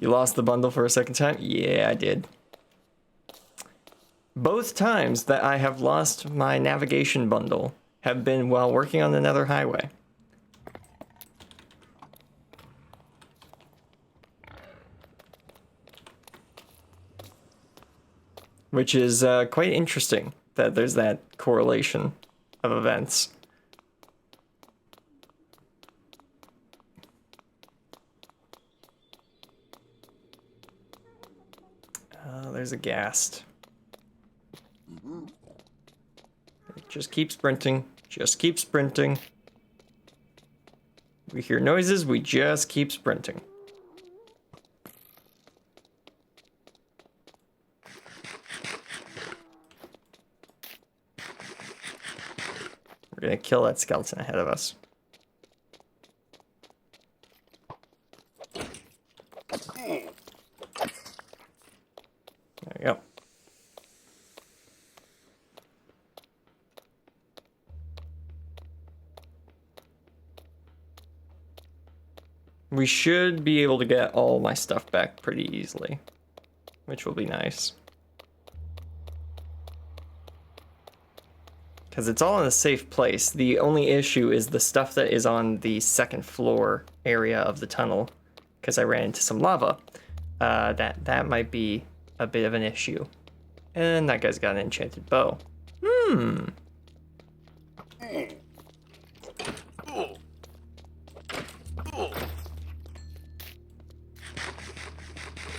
You lost the bundle for a second time? Yeah, I did. Both times that I have lost my navigation bundle have been while working on the Nether Highway. Which is quite interesting that there's that correlation of events. There's a ghast. Just keep sprinting. Just keep sprinting. We hear noises, we just keep sprinting. We're gonna kill that skeleton ahead of us. There we go. We should be able to get all my stuff back pretty easily, which will be nice. Because it's all in a safe place. The only issue is the stuff that is on the second floor area of the tunnel, because I ran into some lava. That might be a bit of an issue. And that guy's got an enchanted bow.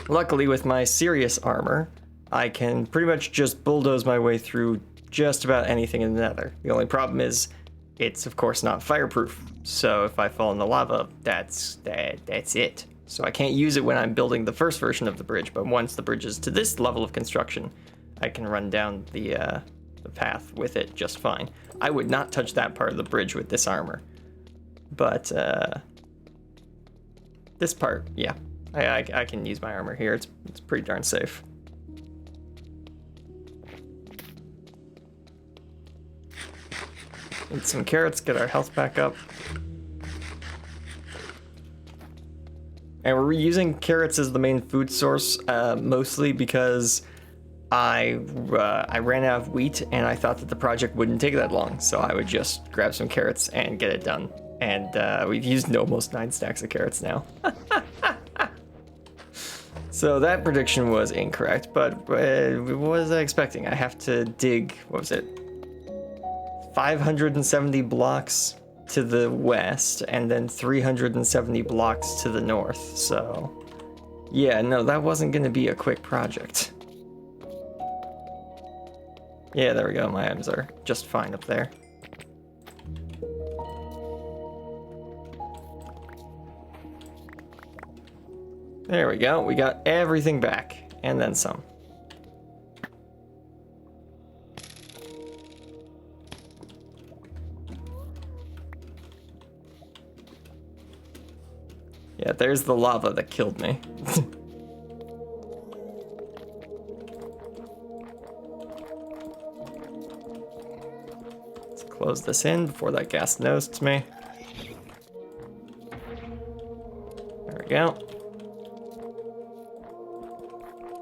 Luckily, with my serious armor, I can pretty much just bulldoze my way through just about anything in the Nether. The only problem is, it's of course not fireproof. So if I fall in the lava, that's it. So I can't use it when I'm building the first version of the bridge, but once the bridge is to this level of construction, I can run down the path with it just fine. I would not touch that part of the bridge with this armor. But this part, yeah. I can use my armor here. It's pretty darn safe. Eat some carrots, get our health back up. And we're using carrots as the main food source, mostly because I ran out of wheat and I thought that the project wouldn't take that long. So I would just grab some carrots and get it done. And we've used almost 9 stacks of carrots now. So that prediction was incorrect, but what was I expecting? I have to dig, what was it? 570 blocks to the west and then 370 blocks to the north. So yeah, no, that wasn't going to be a quick project. Yeah, there we go. My items are just fine up there. There we go. We got everything back and then some. Yeah, there's the lava that killed me. Let's close this in before that gas nosts me. There we go.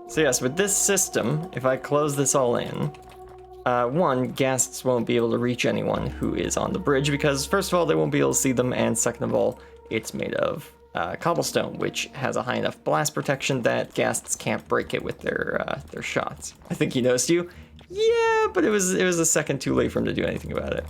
So yes, with this system, if I close this all in, one, ghasts won't be able to reach anyone who is on the bridge because first of all, they won't be able to see them, and second of all, it's made of cobblestone, which has a high enough blast protection that ghasts can't break it with their shots. I think he noticed you. Yeah, but it was a second too late for him to do anything about it.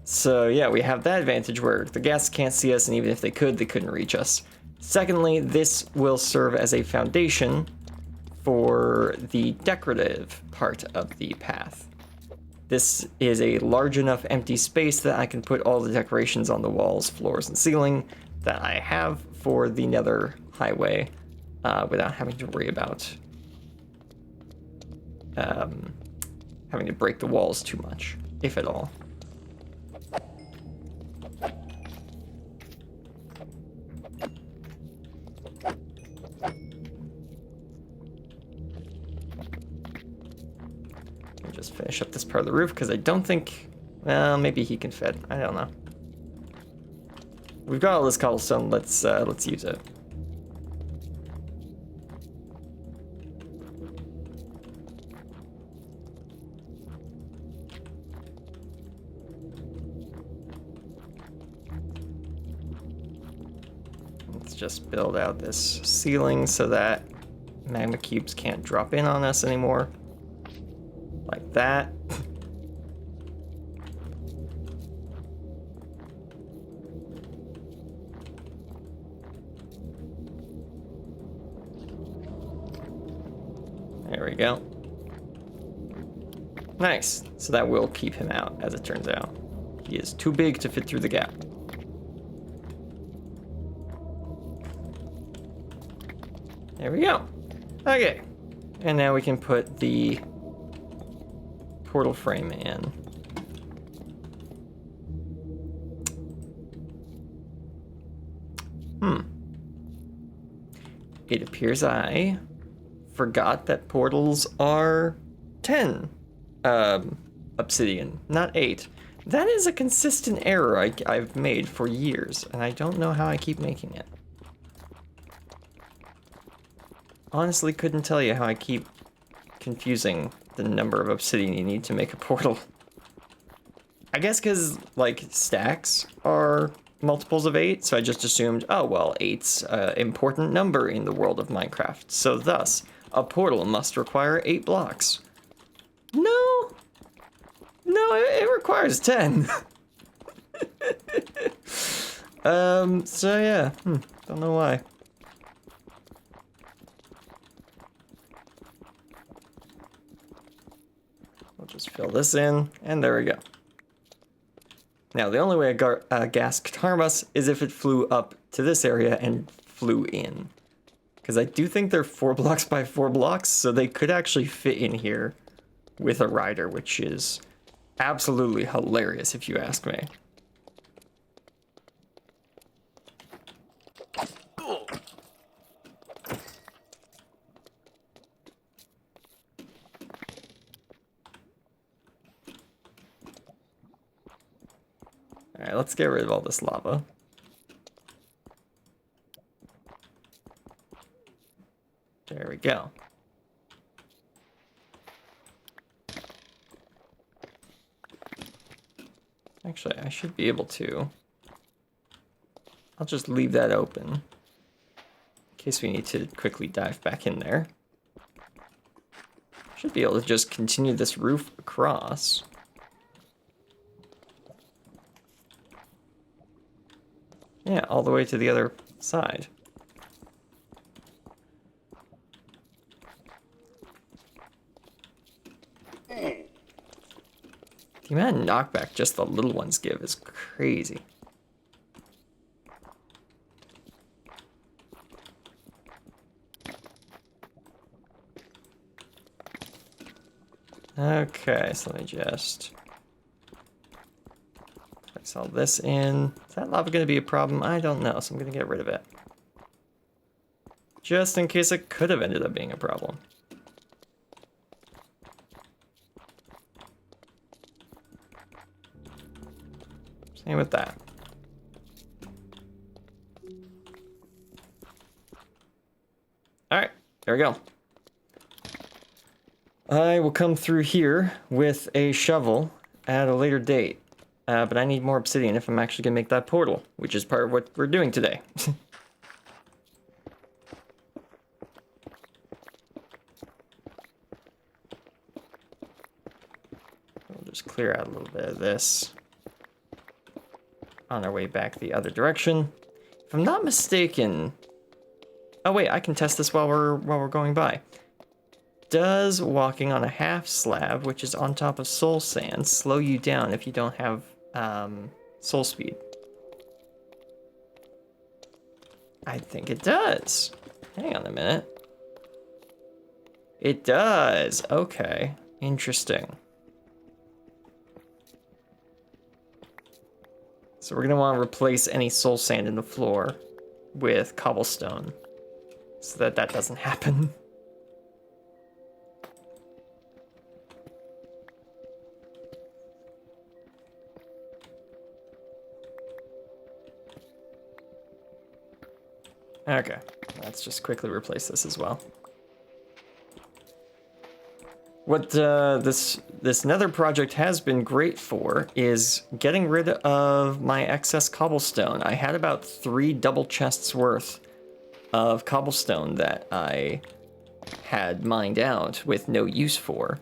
So yeah, we have that advantage where the ghasts can't see us, and even if they could, they couldn't reach us. Secondly, this will serve as a foundation for the decorative part of the path. This is a large enough empty space that I can put all the decorations on the walls, floors, and ceiling that I have for the Nether Highway without having to worry about having to break the walls too much, if at all. Just finish up this part of the roof because I don't think, well, maybe he can fit. I don't know. we've got all this cobblestone. Let's use it. Let's just build out this ceiling so that magma cubes can't drop in on us anymore. Like that. There we go. Nice. So that will keep him out, as it turns out. He is too big to fit through the gap. There we go. Okay. And now we can put the portal frame in. It appears I forgot that portals are 10 obsidian, not 8. That is a consistent error I've made for years, and I don't know how I keep making it. Honestly, couldn't tell you how I keep confusing the number of obsidian you need to make a portal. I guess because, like, stacks are multiples of 8, so I just assumed, oh, well, 8's an important number in the world of Minecraft, so thus, a portal must require 8 blocks. No, it requires 10. So yeah, don't know why. We'll just fill this in, and there we go. Now, the only way a gas could harm us is if it flew up to this area and flew in. Because I do think they're 4 blocks by 4 blocks, so they could actually fit in here with a rider, which is absolutely hilarious if you ask me. Alright, let's get rid of all this lava. There we go. Actually, I should be able to. I'll just leave that open in case we need to quickly dive back in there. Should be able to just continue this roof across. Yeah, all the way to the other side. The amount of knockback just the little ones give is crazy. Okay, so let me just place all this in. Is that lava going to be a problem? I don't know, so I'm going to get rid of it. Just in case it could have ended up being a problem. Same with that. Alright, there we go. I will come through here with a shovel at a later date. But I need more obsidian if I'm actually going to make that portal, which is part of what we're doing today. We'll just clear out a little bit of this on our way back the other direction. If I'm not mistaken... Oh wait, I can test this while we're going by. Does walking on a half slab, which is on top of soul sand, slow you down if you don't have soul speed? I think it does. Hang on a minute. It does. Okay. Interesting. So we're going to want to replace any soul sand in the floor with cobblestone so that that doesn't happen. Okay, let's just quickly replace this as well. What this Nether project has been great for is getting rid of my excess cobblestone. I had about 3 double chests worth of cobblestone that I had mined out with no use for.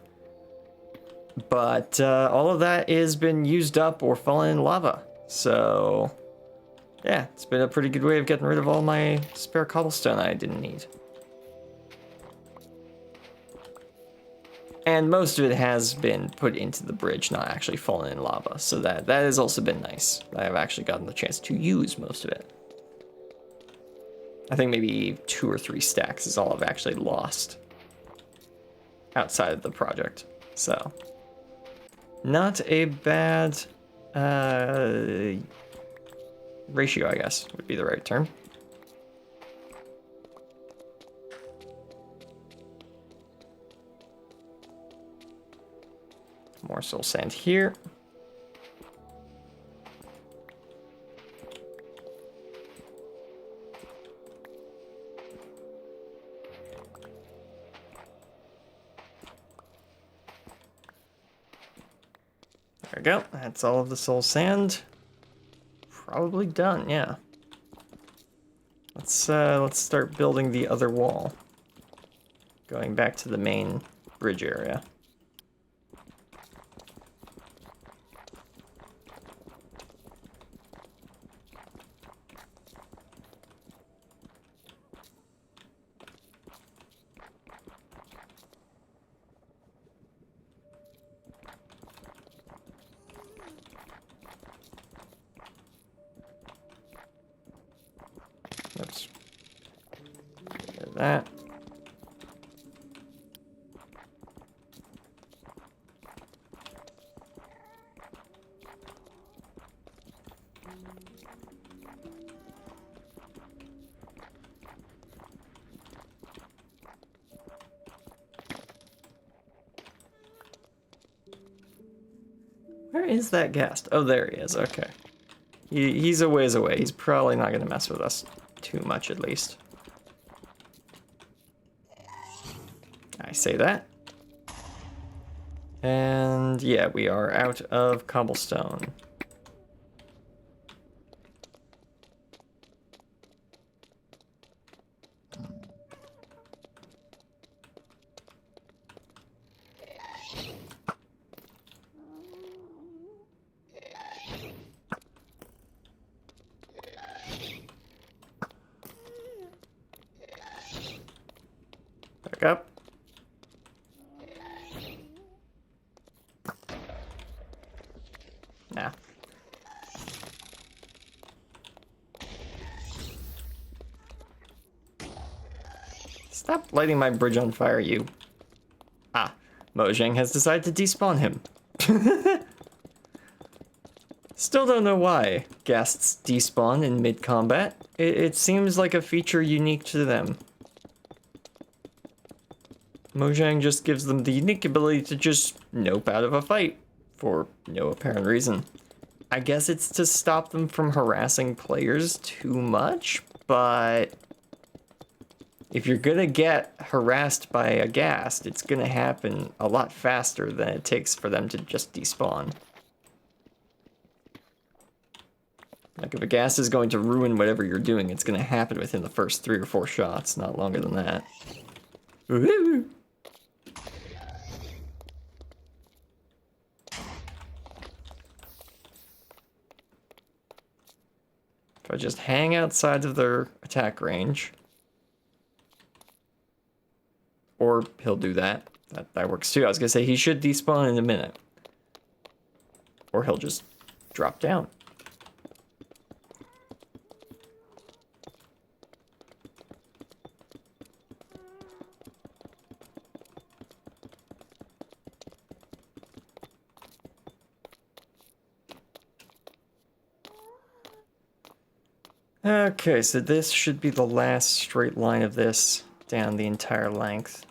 But all of that has been used up or fallen in lava. So yeah, it's been a pretty good way of getting rid of all my spare cobblestone I didn't need. And most of it has been put into the bridge, not actually fallen in lava. So that has also been nice. I've actually gotten the chance to use most of it. I think maybe 2 or 3 stacks is all I've actually lost outside of the project. So not a bad ratio, I guess, would be the right term. More soul sand here. There we go. That's all of the soul sand. Probably done, yeah. Let's start building the other wall. Going back to the main bridge area. Oops. Get rid of that. Where is that ghast? Oh, there he is. Okay. He's a ways away. He's probably not going to mess with us too much, at least. I say that. And yeah, we are out of cobblestone. Back up. Nah. Stop lighting my bridge on fire, you. Ah, Mojang has decided to despawn him. Still don't know why ghasts despawn in mid-combat. It seems like a feature unique to them. Mojang just gives them the unique ability to just nope out of a fight for no apparent reason. I guess it's to stop them from harassing players too much, but if you're gonna get harassed by a ghast, it's gonna happen a lot faster than it takes for them to just despawn. Like if a ghast is going to ruin whatever you're doing, it's gonna happen within the first 3 or 4 shots, not longer than that. Woohoo! If I just hang outside of their attack range, or he'll do that. That works too. I was gonna say he should despawn in a minute, or he'll just drop down. Okay, so this should be the last straight line of this down the entire length.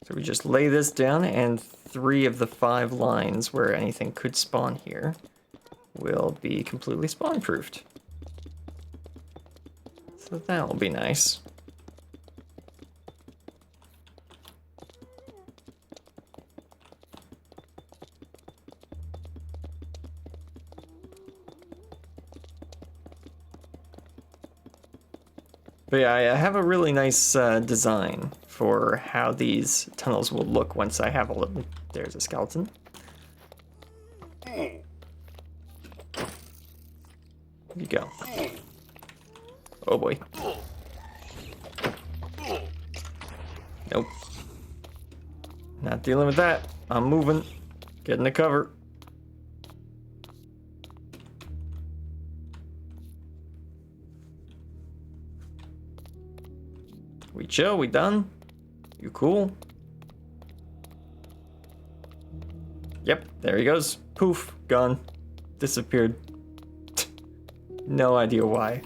So we just lay this down and 3 of the 5 lines where anything could spawn here will be completely spawn-proofed. So that will be nice. But yeah, I have a really nice design for how these tunnels will look once I have all of them. There's a skeleton. There you go. Oh boy. Nope. Not dealing with that. I'm moving. Getting the cover. We chill, we done? You cool? Yep, there he goes. Poof, gone. Disappeared. No idea why.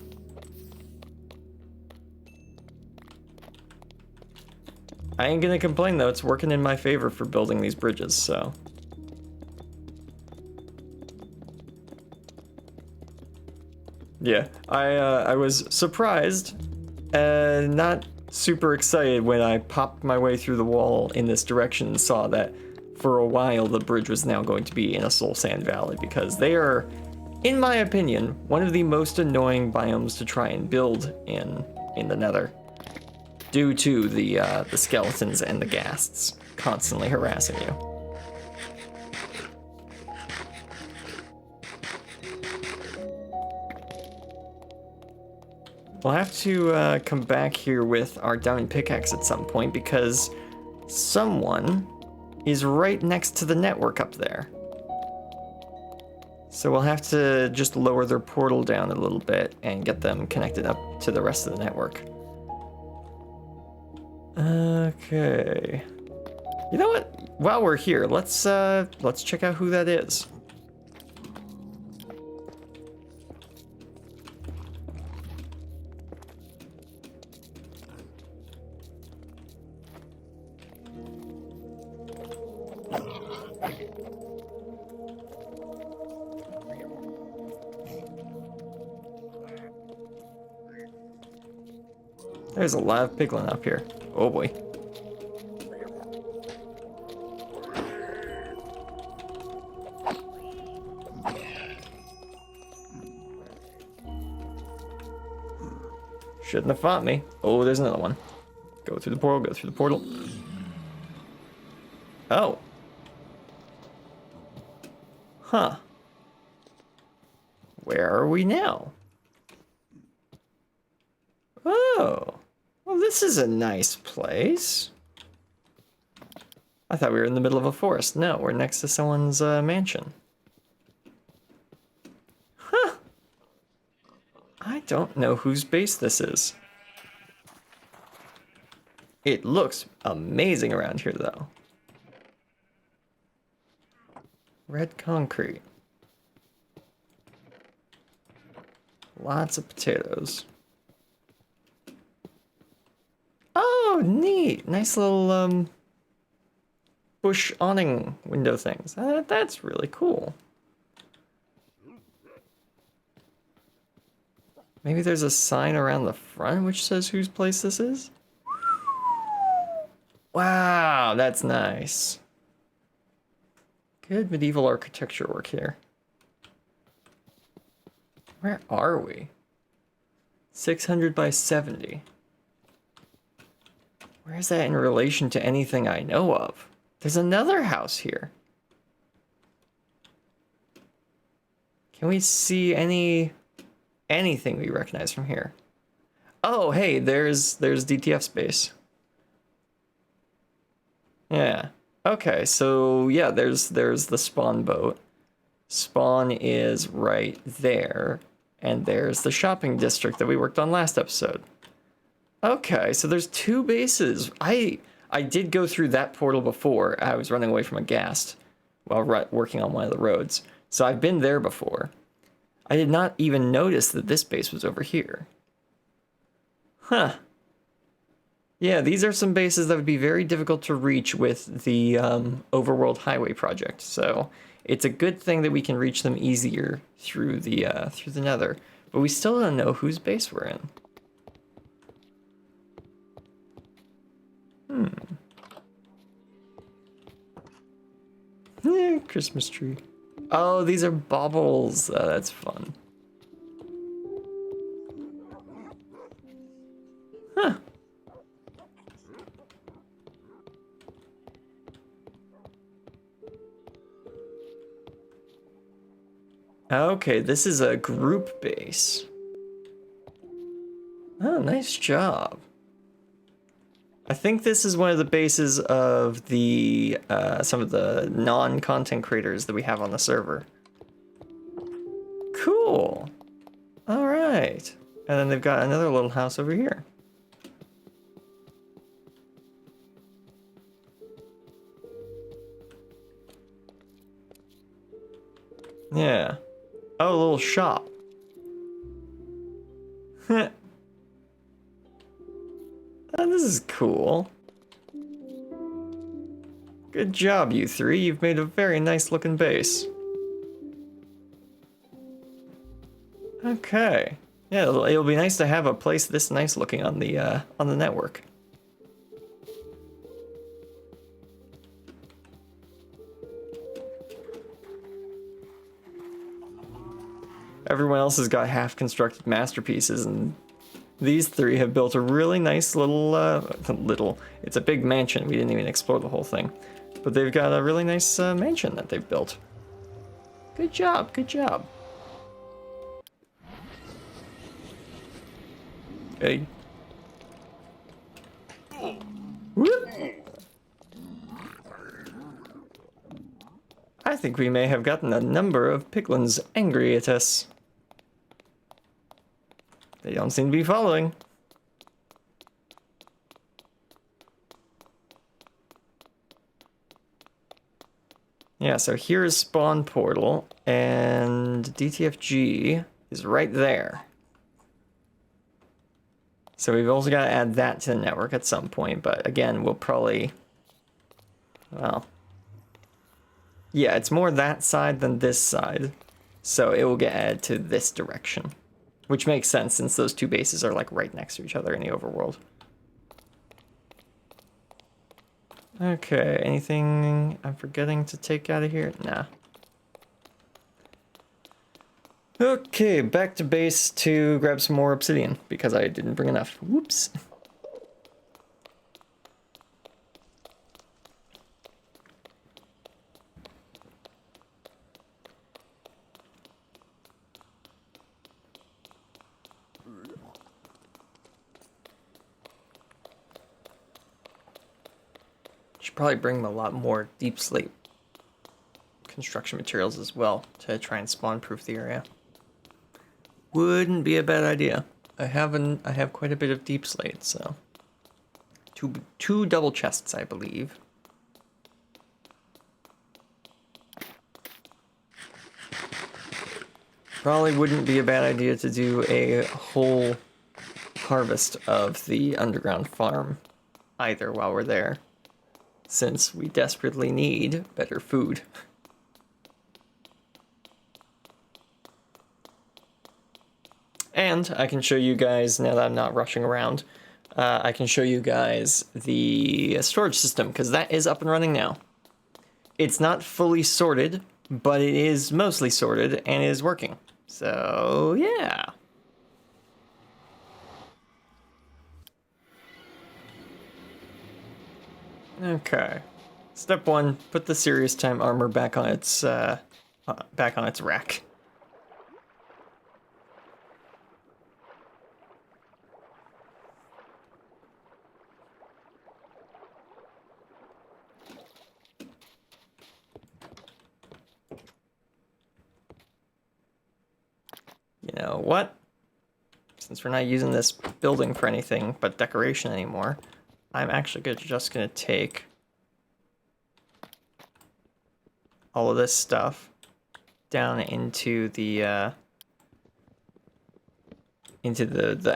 I ain't gonna complain though, it's working in my favor for building these bridges, so. Yeah, I was surprised and not super excited when I popped my way through the wall in this direction and saw that for a while the bridge was now going to be in a soul sand valley, because they are, in my opinion, one of the most annoying biomes to try and build in the Nether, due to the skeletons and the ghasts constantly harassing you. We'll have to come back here with our diamond pickaxe at some point, because someone is right next to the network up there. So we'll have to just lower their portal down a little bit and get them connected up to the rest of the network. Okay. You know what? While we're here, let's check out who that is. There's a lot of piglin up here. Oh boy. Shouldn't have fought me. Oh, there's another one. Go through the portal, go through the portal. Oh. Huh. Where are we now? Oh. Well, this is a nice place. I thought we were in the middle of a forest. No, we're next to someone's mansion. Huh. I don't know whose base this is. It looks amazing around here, though. Red concrete. Lots of potatoes. Oh, neat. Nice little bush awning window things. That's really cool. Maybe there's a sign around the front which says whose place this is? Wow, that's nice. Good medieval architecture work here. Where are we? 600 by 70. Where is that in relation to anything I know of? There's another house here. Can we see anything we recognize from here? Oh, hey, there's DTF's base. Yeah. Okay, so yeah, there's the spawn boat. Spawn is right there, and there's the shopping district that we worked on last episode. Okay, so there's 2 bases. I did go through that portal before. I was running away from a ghast while working on one of the roads. So I've been there before. I did not even notice that this base was over here. Huh. Yeah, these are some bases that would be very difficult to reach with the Overworld Highway project. So it's a good thing that we can reach them easier through the Nether. But we still don't know whose base we're in. Yeah, Christmas tree. Oh, these are baubles. That's fun. Huh. Okay, this is a group base. Oh, nice job. I think this is one of the bases of the some of the non-content creators that we have on the server. Cool. All right. And then they've got another little house over here. Yeah. Oh, a little shop. Oh, this is cool. Good job, you three. You've made a very nice looking base. Okay. Yeah, it'll be nice to have a place this nice looking on the network. Everyone else has got half-constructed masterpieces, and these three have built a really nice little, it's a big mansion. We didn't even explore the whole thing. But they've got a really nice mansion that they've built. Good job, good job. Okay. Whoop. I think we may have gotten a number of piglins angry at us. They don't seem to be following. Yeah, so here's spawn portal, and DTFG is right there. So we've also got to add that to the network at some point, but again, we'll probably, well, yeah, it's more that side than this side, so it will get added to this direction. Which makes sense since those two bases are like right next to each other in the overworld. Okay, anything I'm forgetting to take out of here? Nah. Okay, back to base to grab some more obsidian because I didn't bring enough. Whoops. Should probably bring a lot more deep slate construction materials as well to try and spawn proof the area. Wouldn't be a bad idea. I have quite a bit of deep slate, so two double chests, I believe. Probably wouldn't be a bad idea to do a whole harvest of the underground farm either while we're there, since we desperately need better food. And I can show you guys, now that I'm not rushing around, I can show you guys the storage system, because that is up and running now. It's not fully sorted, but it is mostly sorted and it is working. So, yeah. Okay. Step 1, put the serious time armor back on its rack. You know what? Since we're not using this building for anything but decoration anymore, I'm actually just gonna take all of this stuff down into the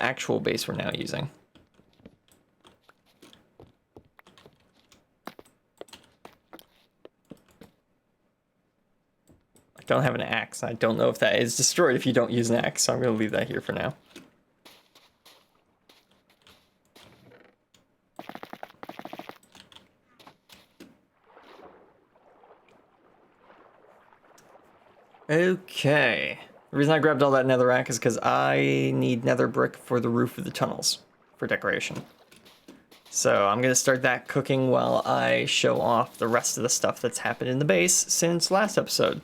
actual base we're now using. Don't have an axe. I don't know if that is destroyed if you don't use an axe, so I'm going to leave that here for now. Okay. The reason I grabbed all that netherrack is because I need nether brick for the roof of the tunnels for decoration. So I'm going to start that cooking while I show off the rest of the stuff that's happened in the base since last episode.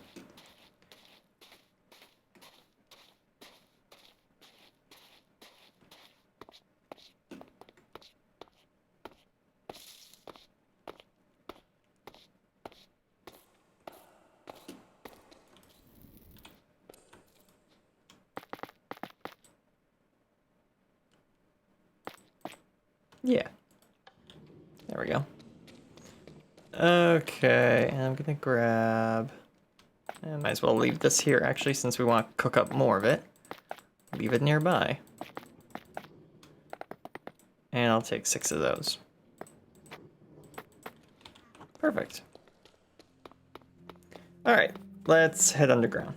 Yeah. There we go. Okay, and I'm gonna grab... I might as well leave this here, actually, since we want to cook up more of it. Leave it nearby. And I'll take 6 of those. Perfect. Alright, let's head underground.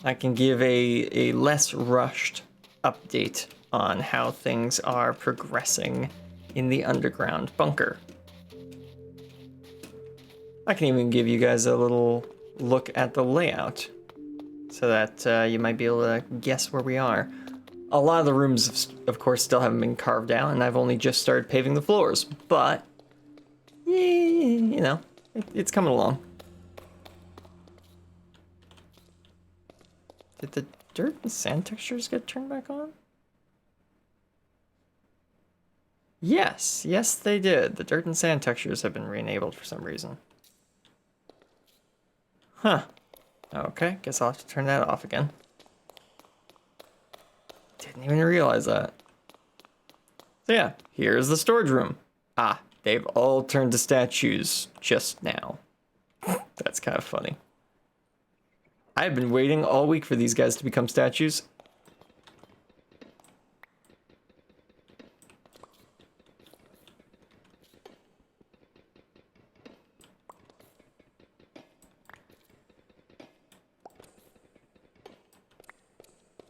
I can give a less rushed update on how things are progressing in the underground bunker. I can even give you guys a little look at the layout so that you might be able to guess where we are. A lot of the rooms, of course, still haven't been carved out, and I've only just started paving the floors, but, you know, it's coming along. Did the dirt and sand textures get turned back on? Yes, yes they did. The dirt and sand textures have been re-enabled for some reason. Huh. Okay, guess I'll have to turn that off again. Didn't even realize that. So yeah, here's the storage room. Ah, they've all turned to statues just now. That's kind of funny. I've been waiting all week for these guys to become statues.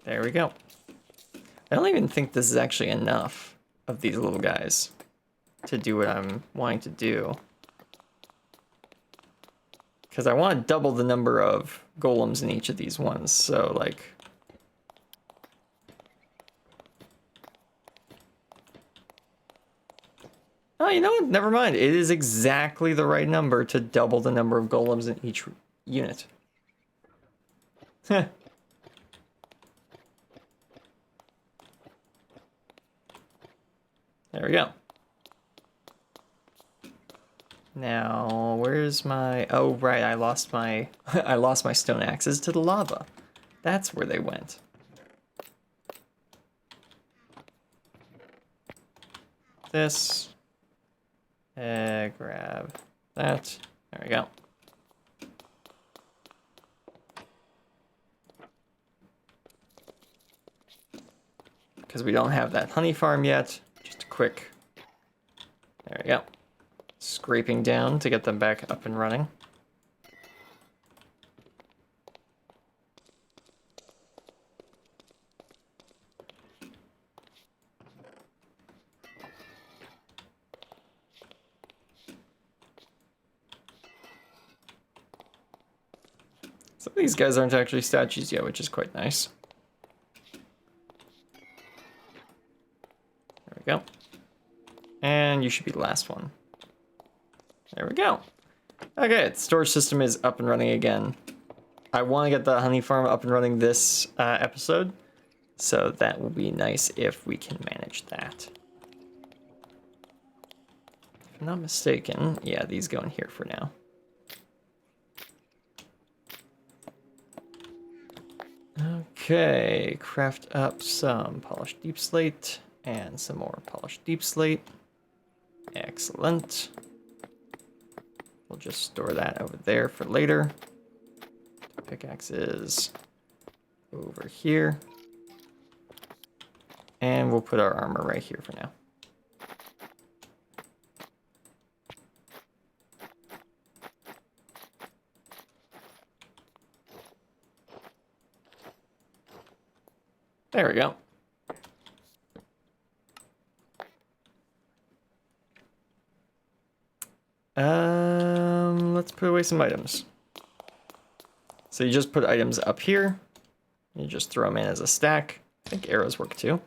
There we go. I don't even think this is actually enough of these little guys to do what I'm wanting to do. Because I want to double the number of golems in each of these ones, so like... Oh, you know what? Never mind. It is exactly the right number to double the number of golems in each unit. Heh. There we go. Now, where's my... Oh, right, I lost my... I lost my stone axes to the lava. That's where they went. This. Grab that. There we go. Because we don't have that honey farm yet. Just a quick... There we go. Scraping down to get them back up and running. Some of these guys aren't actually statues yet, which is quite nice. There we go. And you should be the last one. There we go. Okay, the storage system is up and running again. I want to get the honey farm up and running this episode, so that will be nice if we can manage that. If I'm not mistaken, yeah, these go in here for now. Okay, craft up some polished deep slate and some more polished deep slate. Excellent. We'll just store that over there for later. Pickaxes over here. And we'll put our armor right here for now. There we go. Let's put away some items. So you just put items up here. You just throw them in as a stack. I think arrows work too.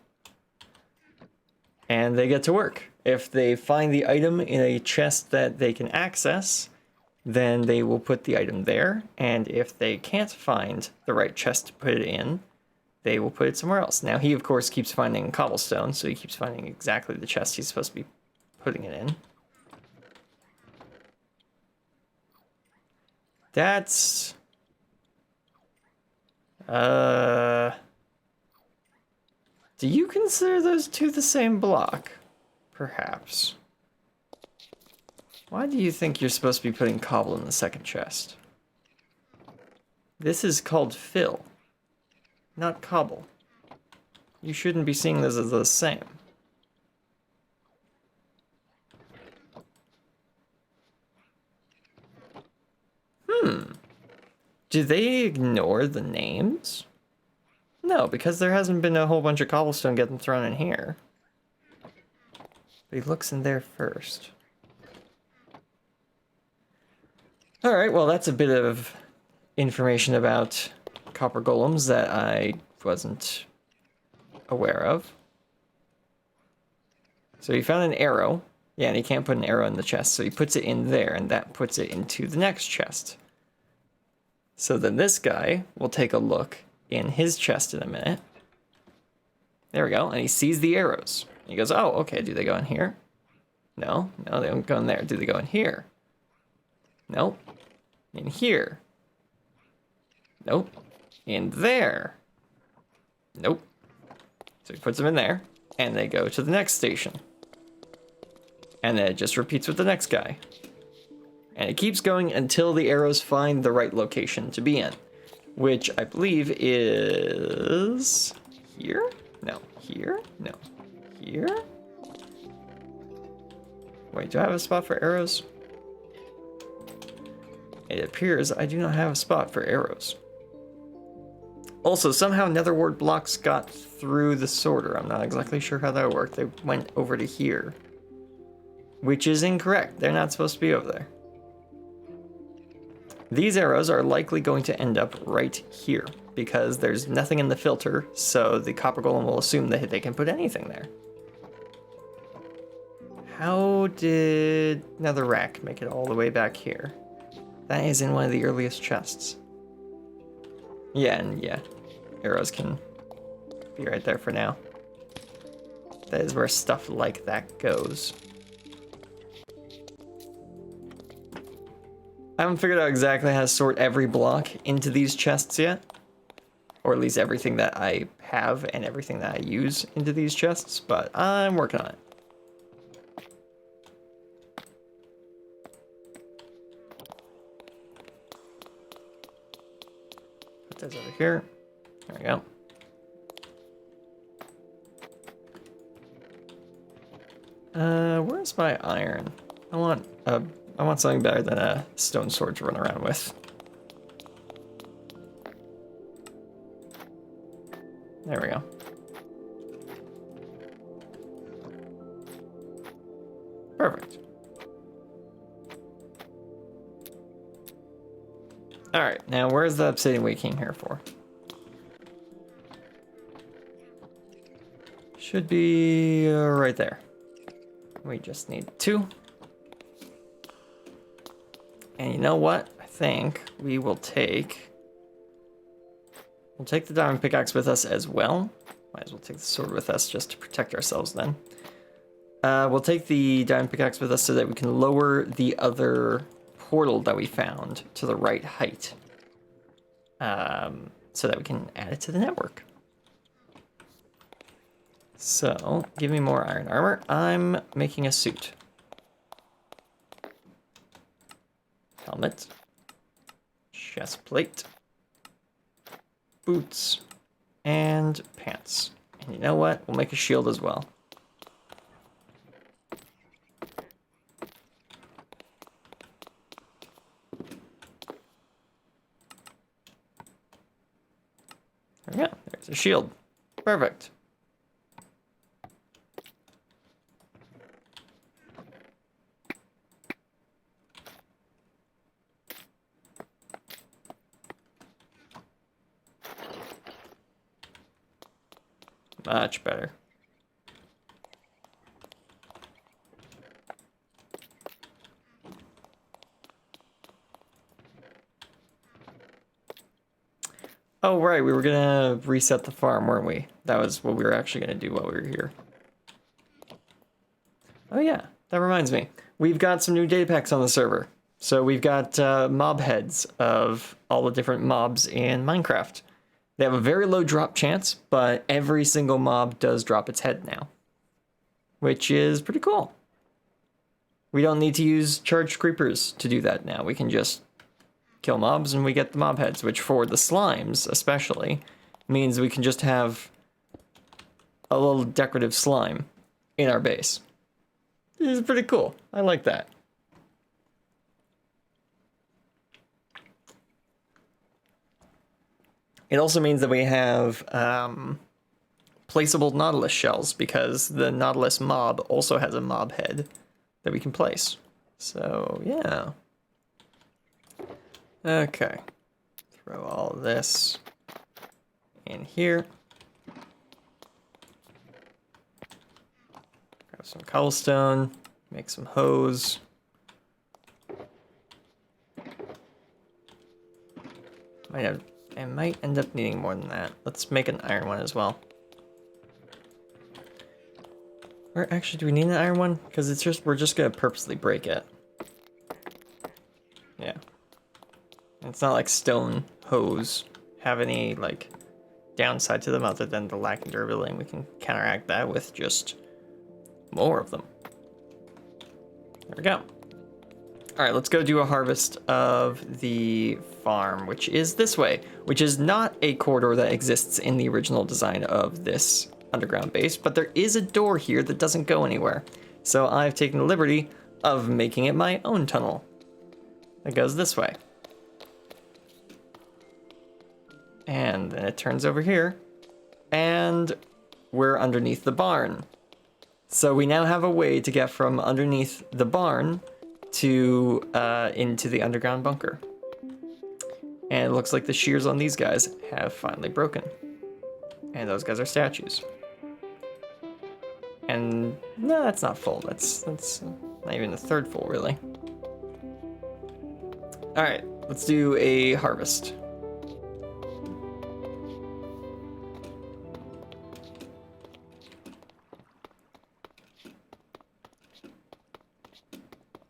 And they get to work. If they find the item in a chest that they can access, then they will put the item there. And if they can't find the right chest to put it in, they will put it somewhere else. Now he, of course, keeps finding cobblestone, so he keeps finding exactly the chest he's supposed to be putting it in. That's... Do you consider those two the same block? Perhaps. Why do you think you're supposed to be putting cobble in the second chest? This is called fill, not cobble. You shouldn't be seeing this as the same. Do they ignore the names? No, because there hasn't been a whole bunch of cobblestone getting thrown in here. But he looks in there first. Alright, well that's a bit of information about copper golems that I wasn't aware of. So he found an arrow. Yeah, and he can't put an arrow in the chest, so he puts it in there, and that puts it into the next chest. So then this guy will take a look in his chest in a minute. There we go, and he sees the arrows. He goes, oh, okay, do they go in here? No, no, they don't go in there. Do they go in here? Nope. In here? Nope. In there? Nope. So he puts them in there, and they go to the next station. And then it just repeats with the next guy. And it keeps going until the arrows find the right location to be in. Which I believe is... here? No. Here? No. Here? Wait, do I have a spot for arrows? It appears I do not have a spot for arrows. Also, somehow nether wart blocks got through the sorter. I'm not exactly sure how that worked. They went over to here. Which is incorrect. They're not supposed to be over there. These arrows are likely going to end up right here because there's nothing in the filter, so the copper golem will assume that they can put anything there. How did netherrack make it all the way back here? That is in one of the earliest chests. Yeah, and yeah, arrows can be right there for now. That is where stuff like that goes. I haven't figured out exactly how to sort every block into these chests yet. Or at least everything that I have and everything that I use into these chests, but I'm working on it. Put those over here. There we go. Where's my iron? I want something better than a stone sword to run around with. There we go. Perfect. Alright, now where's the obsidian we came here for? Should be right there. We just need 2. And you know what? I think we will take... We'll take the diamond pickaxe with us as well. Might as well take the sword with us just to protect ourselves then. We'll take the diamond pickaxe with us so that we can lower the other portal that we found to the right height. So that we can add it to the network. So, give me more iron armor. I'm making a suit. Helmet. Chest plate. Boots. And pants. And you know what? We'll make a shield as well. There we go. There's a shield. Perfect. Much better. Oh, right, we were gonna reset the farm, weren't we? That was what we were actually gonna do while we were here. Oh yeah, that reminds me. We've got some new data packs on the server. So we've got mob heads of all the different mobs in Minecraft. They have a very low drop chance, but every single mob does drop its head now, which is pretty cool. We don't need to use charged creepers to do that now. We can just kill mobs and we get the mob heads, which for the slimes especially means we can just have a little decorative slime in our base. This is pretty cool. I like that. It also means that we have placeable Nautilus shells because the Nautilus mob also has a mob head that we can place. So, yeah. Okay. Throw all this in here. Grab some cobblestone, make some hose. I might end up needing more than that. Let's make an iron one as well. Or actually, do we need an iron one? Because it's just we're just gonna purposely break it. Yeah. It's not like stone hose have any like downside to them other than the lack of durability, and we can counteract that with just more of them. There we go. All right, let's go do a harvest of the farm, which is this way, which is not a corridor that exists in the original design of this underground base, but there is a door here that doesn't go anywhere. So I've taken the liberty of making it my own tunnel that goes this way. And then it turns over here, and we're underneath the barn. So we now have a way to get from underneath the barn to into the underground bunker. And it looks like the shears on these guys have finally broken. And those guys are statues. And no, that's not full. That's not even the third full, really. All right, let's do a harvest.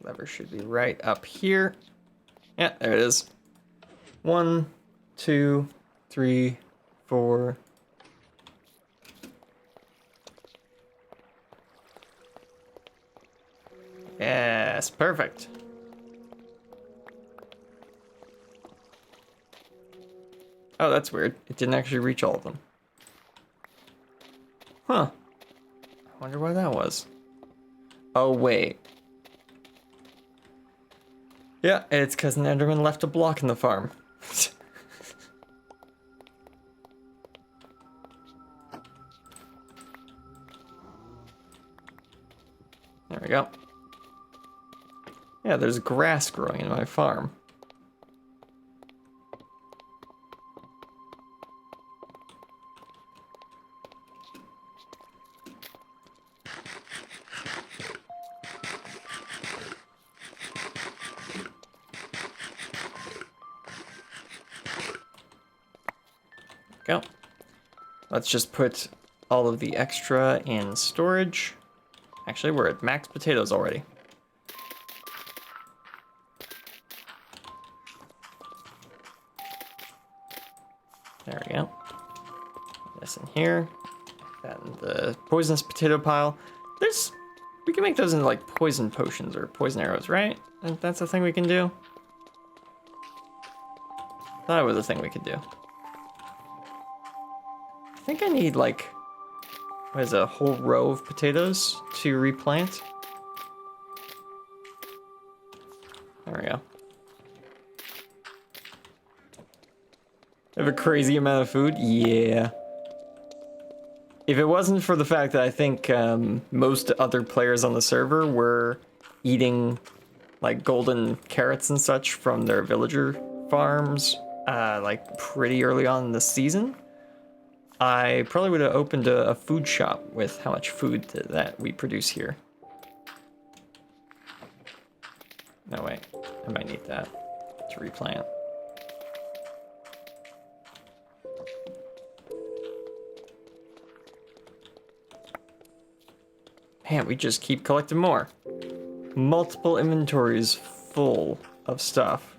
Lever should be right up here. Yeah, there it is. 1, 2, 3, 4. Yes, perfect. Oh, that's weird. It didn't actually reach all of them. Huh. I wonder why that was. Oh, wait. Yeah, it's because an Enderman left a block in the farm. There we go. Yeah, there's grass growing in my farm. Go. Let's just put all of the extra in storage. Actually, we're at max potatoes already. There we go. This in here. That in the poisonous potato pile. We can make those into like poison potions or poison arrows, right? That's a thing we can do. Thought it was a thing we could do. I think I need like what is it, a whole row of potatoes to replant. There we go. I have a crazy amount of food? Yeah. If it wasn't for the fact that I think most other players on the server were eating like golden carrots and such from their villager farms like pretty early on in the season, I probably would have opened a food shop with how much food that we produce here. No, wait. I might need that to replant. Man, we just keep collecting more. Multiple inventories full of stuff.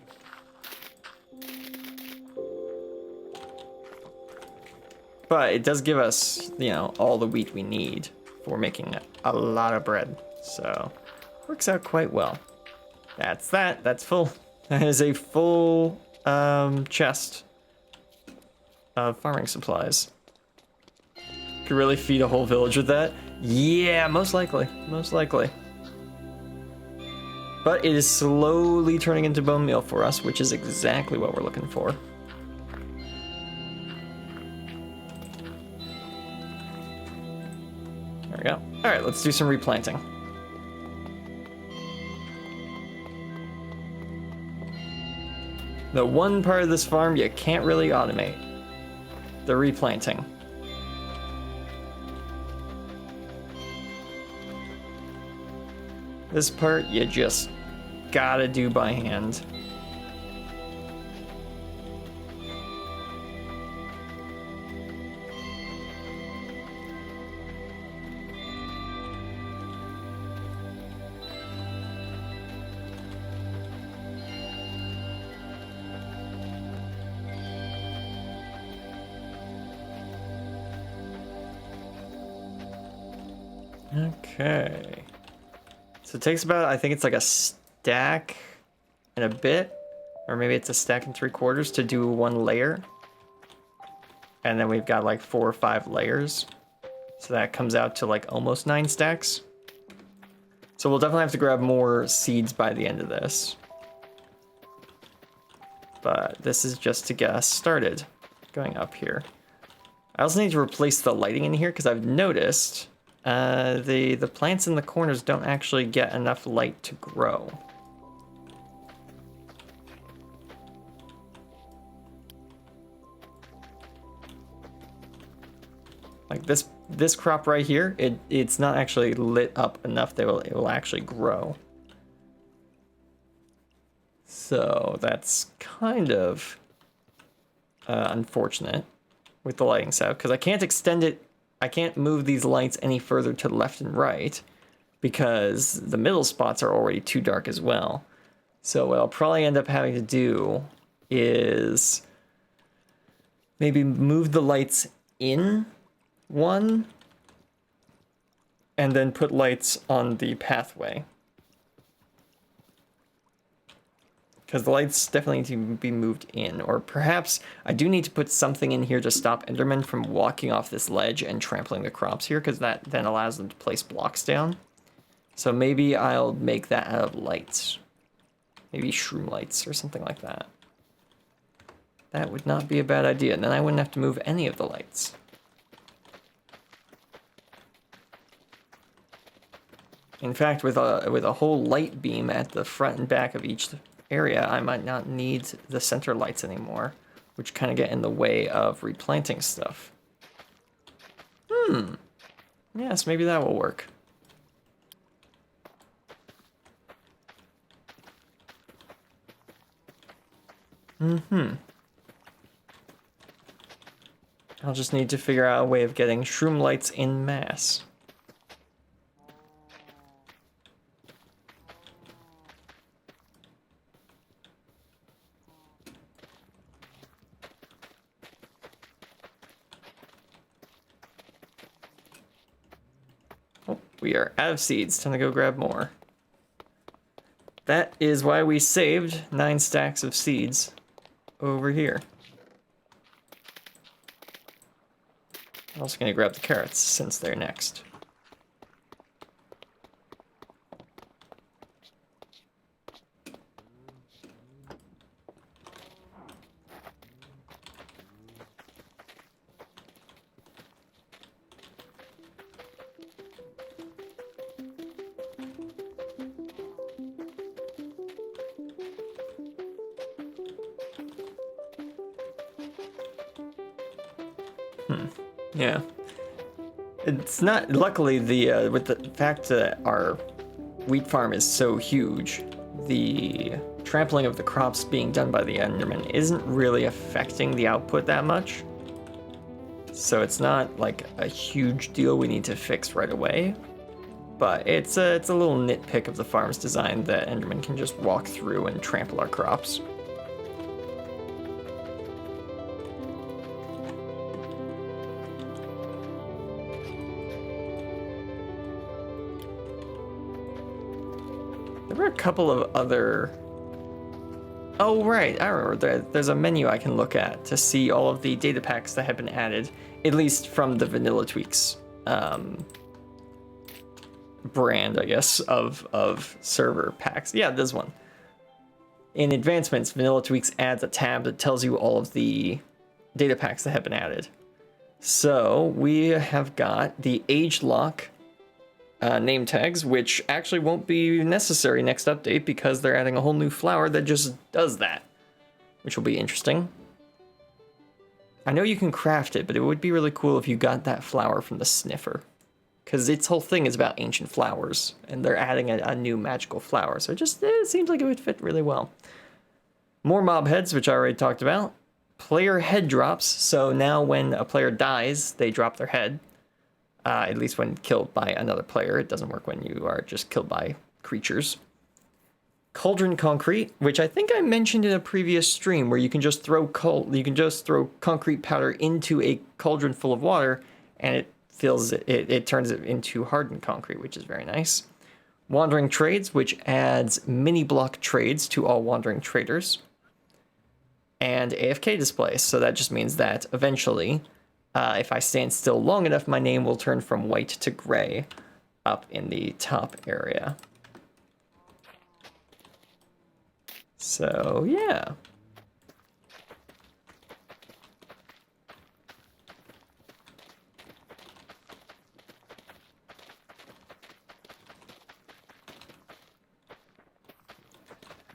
But it does give us, you know, all the wheat we need for making a lot of bread. So, works out quite well. That's that. That's full. That is a full chest of farming supplies. Could really feed a whole village with that. Yeah, most likely. Most likely. But it is slowly turning into bone meal for us, which is exactly what we're looking for. There we go. All right, let's do some replanting. The one part of this farm you can't really automate. The replanting. This part you just gotta do by hand. Okay. So it takes about, I think it's like a stack and a bit, or maybe it's a stack and 3/4 to do one layer. And then we've got like 4 or 5 layers. So that comes out to like almost 9 stacks. So we'll definitely have to grab more seeds by the end of this. But this is just to get us started going up here. I also need to replace the lighting in here because I've noticed the plants in the corners don't actually get enough light to grow. Like this crop right here, it's not actually lit up enough that it will actually grow. So that's kind of unfortunate with the lighting setup because I can't extend it. I can't move these lights any further to the left and right because the middle spots are already too dark as well. So what I'll probably end up having to do is maybe move the lights in one and then put lights on the pathway. Because the lights definitely need to be moved in. Or perhaps I do need to put something in here to stop Endermen from walking off this ledge and trampling the crops here, because that then allows them to place blocks down. So maybe I'll make that out of lights. Maybe shroom lights or something like that. That would not be a bad idea. And then I wouldn't have to move any of the lights. In fact, with a whole light beam at the front and back of each area, I might not need the center lights anymore, which kind of get in the way of replanting stuff. Yes, maybe that will work. I'll just need to figure out a way of getting shroom lights en masse. We are out of seeds. Time to go grab more. That is why we saved 9 stacks of seeds over here. I'm also going to grab the carrots since they're next. Yeah. It's not, luckily, the with the fact that our wheat farm is so huge, the trampling of the crops being done by the Enderman isn't really affecting the output that much. So it's not like a huge deal we need to fix right away. But it's a little nitpick of the farm's design that Enderman can just walk through and trample our crops. There were a couple of other... Oh, right, I remember. There's a menu I can look at to see all of the data packs that have been added, at least from the Vanilla Tweaks brand, I guess, of server packs. Yeah, this one. In Advancements, Vanilla Tweaks adds a tab that tells you all of the data packs that have been added. So we have got the age lock name tags, which actually won't be necessary next update because they're adding a whole new flower that just does that, which will be interesting. I know you can craft it, but it would be really cool if you got that flower from the sniffer, because its whole thing is about ancient flowers, and they're adding a new magical flower, so it seems like it would fit really well. More mob heads, which I already talked about. Player head drops, so now when a player dies, they drop their head. At least when killed by another player. It doesn't work when you are just killed by creatures. Cauldron concrete, which I think I mentioned in a previous stream, where you can just throw concrete powder into a cauldron full of water, and it turns it into hardened concrete, which is very nice. Wandering trades, which adds mini block trades to all wandering traders. And AFK displays, so that just means that eventually, if I stand still long enough, my name will turn from white to gray up in the top area. So, yeah.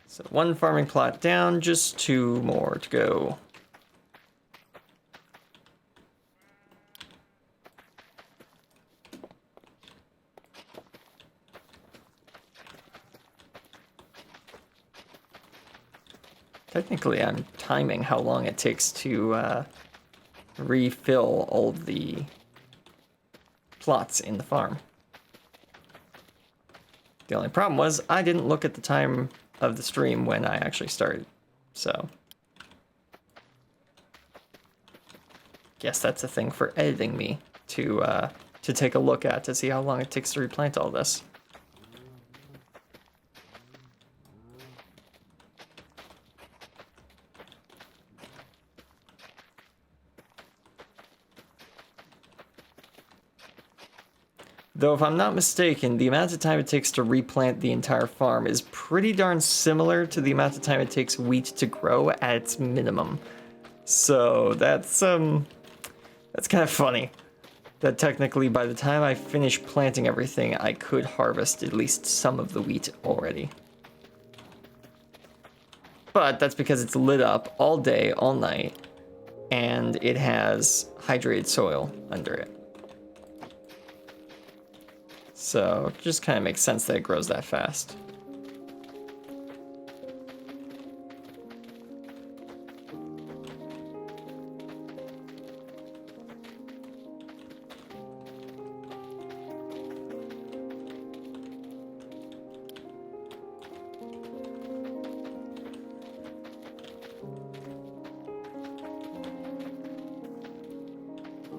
So one farming plot down, just 2 more to go. Technically, I'm timing how long it takes to refill all of the plots in the farm. The only problem was I didn't look at the time of the stream when I actually started, so guess that's a thing for editing me to take a look at to see how long it takes to replant all this. Though, if I'm not mistaken, the amount of time it takes to replant the entire farm is pretty darn similar to the amount of time it takes wheat to grow at its minimum. So that's kind of funny. That technically, by the time I finish planting everything, I could harvest at least some of the wheat already. But that's because it's lit up all day, all night, and it has hydrated soil under it. So it just kind of makes sense that it grows that fast.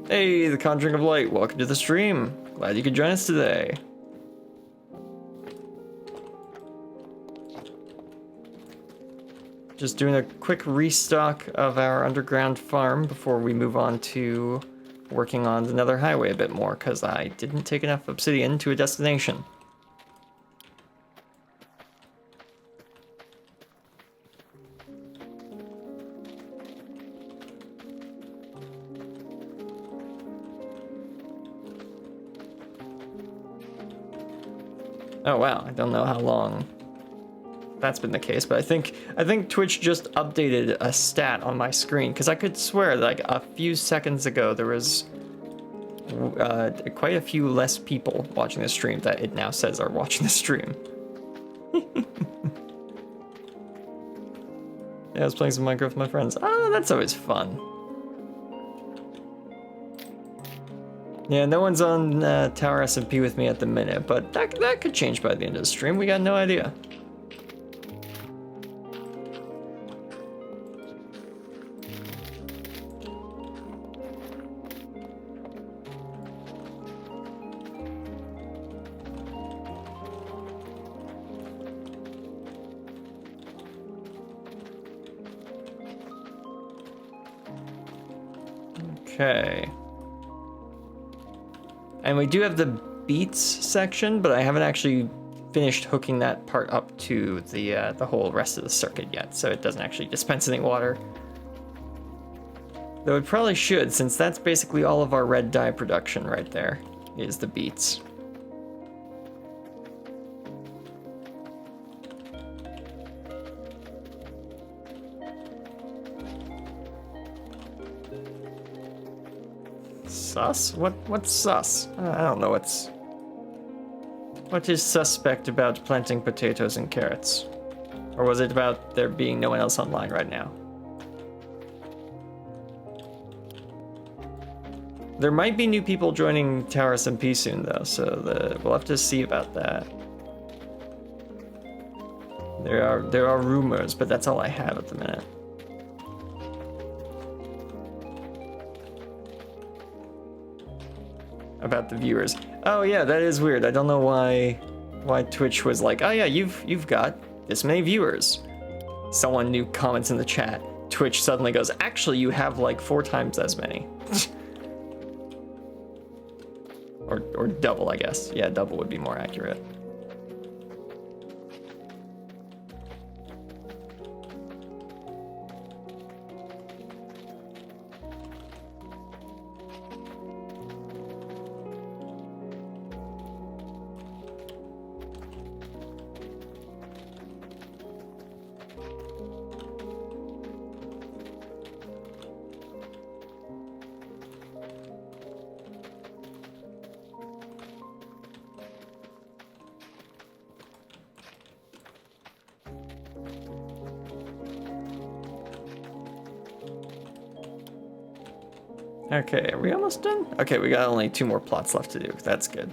Hey, the Conjuring of Light, welcome to the stream. Glad you could join us today. Just doing a quick restock of our underground farm before we move on to working on the Nether Highway a bit more, because I didn't take enough obsidian to a destination. Oh wow, I don't know how long that's been the case, but I think Twitch just updated a stat on my screen, because I could swear like a few seconds ago there was quite a few less people watching the stream that it now says are watching the stream. Yeah, I was playing some Minecraft with my friends. Oh, that's always fun. Yeah, no one's on Tower SMP with me at the minute, but that could change by the end of the stream. We got no idea. Okay. And we do have the beets section, but I haven't actually finished hooking that part up to the whole rest of the circuit yet, so it doesn't actually dispense any water. Though it probably should, since that's basically all of our red dye production right there, is the beets. Sus? What's sus? I don't know what is suspect about planting potatoes and carrots? Or was it about there being no one else online right now? There might be new people joining Tower SMP soon though, so we'll have to see about that. There are rumors, but that's all I have at the minute. About the viewers. Oh yeah, that is weird. I don't know why Twitch was like, oh yeah, you've got this many viewers. Someone new comments in the chat. Twitch suddenly goes, actually you have like 4 times as many. or double, I guess. Yeah, double would be more accurate. Okay, are we almost done? Okay, we got only 2 more plots left to do. That's good.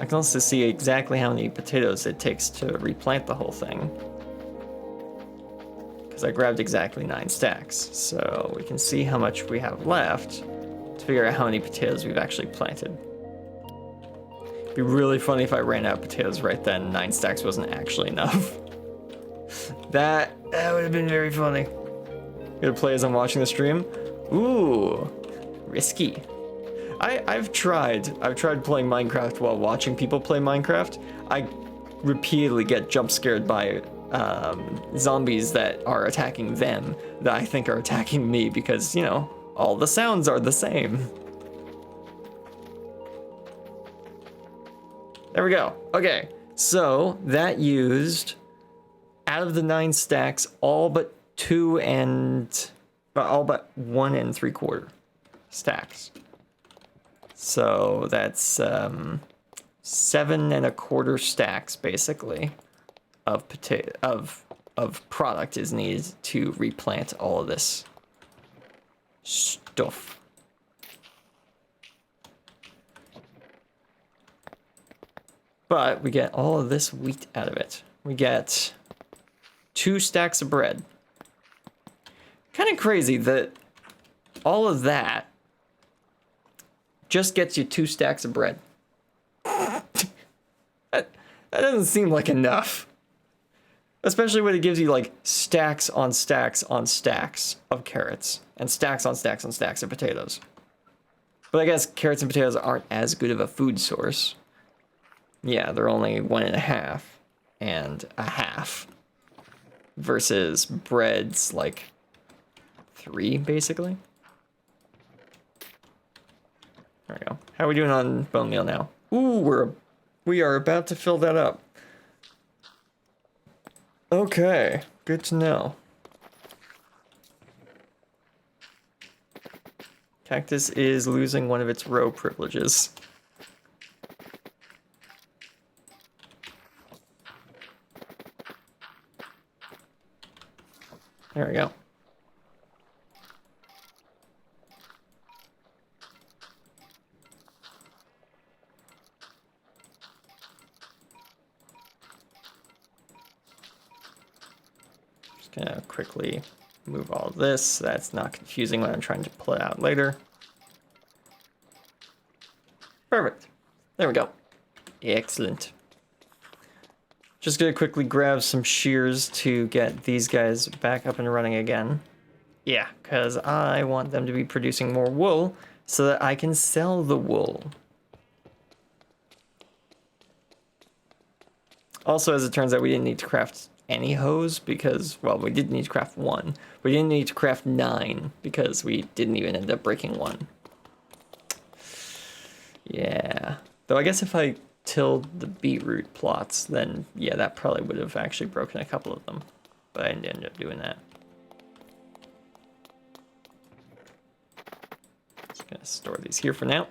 I can also see exactly how many potatoes it takes to replant the whole thing. Because I grabbed exactly 9 stacks. So we can see how much we have left to figure out how many potatoes we've actually planted. It'd be really funny if I ran out of potatoes right then. 9 stacks wasn't actually enough. That would have been very funny. Gonna play as I'm watching the stream. Ooh, risky. I've tried playing Minecraft while watching people play Minecraft. I repeatedly get jump scared by zombies that are attacking them that I think are attacking me because, you know, all the sounds are the same. There we go. Okay, so that used, out of the 9 stacks, all but 1 3/4 stacks. So that's 7 1/4 stacks basically of product is needed to replant all of this stuff. But we get all of this wheat out of it. We get 2 stacks of bread. Kind of crazy that all of that just gets you 2 stacks of bread. that doesn't seem like enough. Especially when it gives you like stacks on stacks on stacks of carrots and stacks on stacks on stacks of potatoes. But I guess carrots and potatoes aren't as good of a food source. Yeah, they're only 1.5 and a half versus bread's like 3 basically. There we go. How are we doing on bone meal now? Ooh, we are about to fill that up. Okay, good to know. Cactus is losing one of its row privileges. There we go. Just gonna quickly move all of this so that's not confusing when I'm trying to pull it out later. Perfect. There we go. Excellent. Just gonna quickly grab some shears to get these guys back up and running again. Yeah, because I want them to be producing more wool so that I can sell the wool. Also, as it turns out, we didn't need to craft any hose because, well, we did need to craft 1. We didn't need to craft 9 because we didn't even end up breaking 1. Yeah. Though I guess if I tilled the beetroot plots, then yeah, that probably would have actually broken a couple of them. But I didn't end up doing that. Just gonna store these here for now.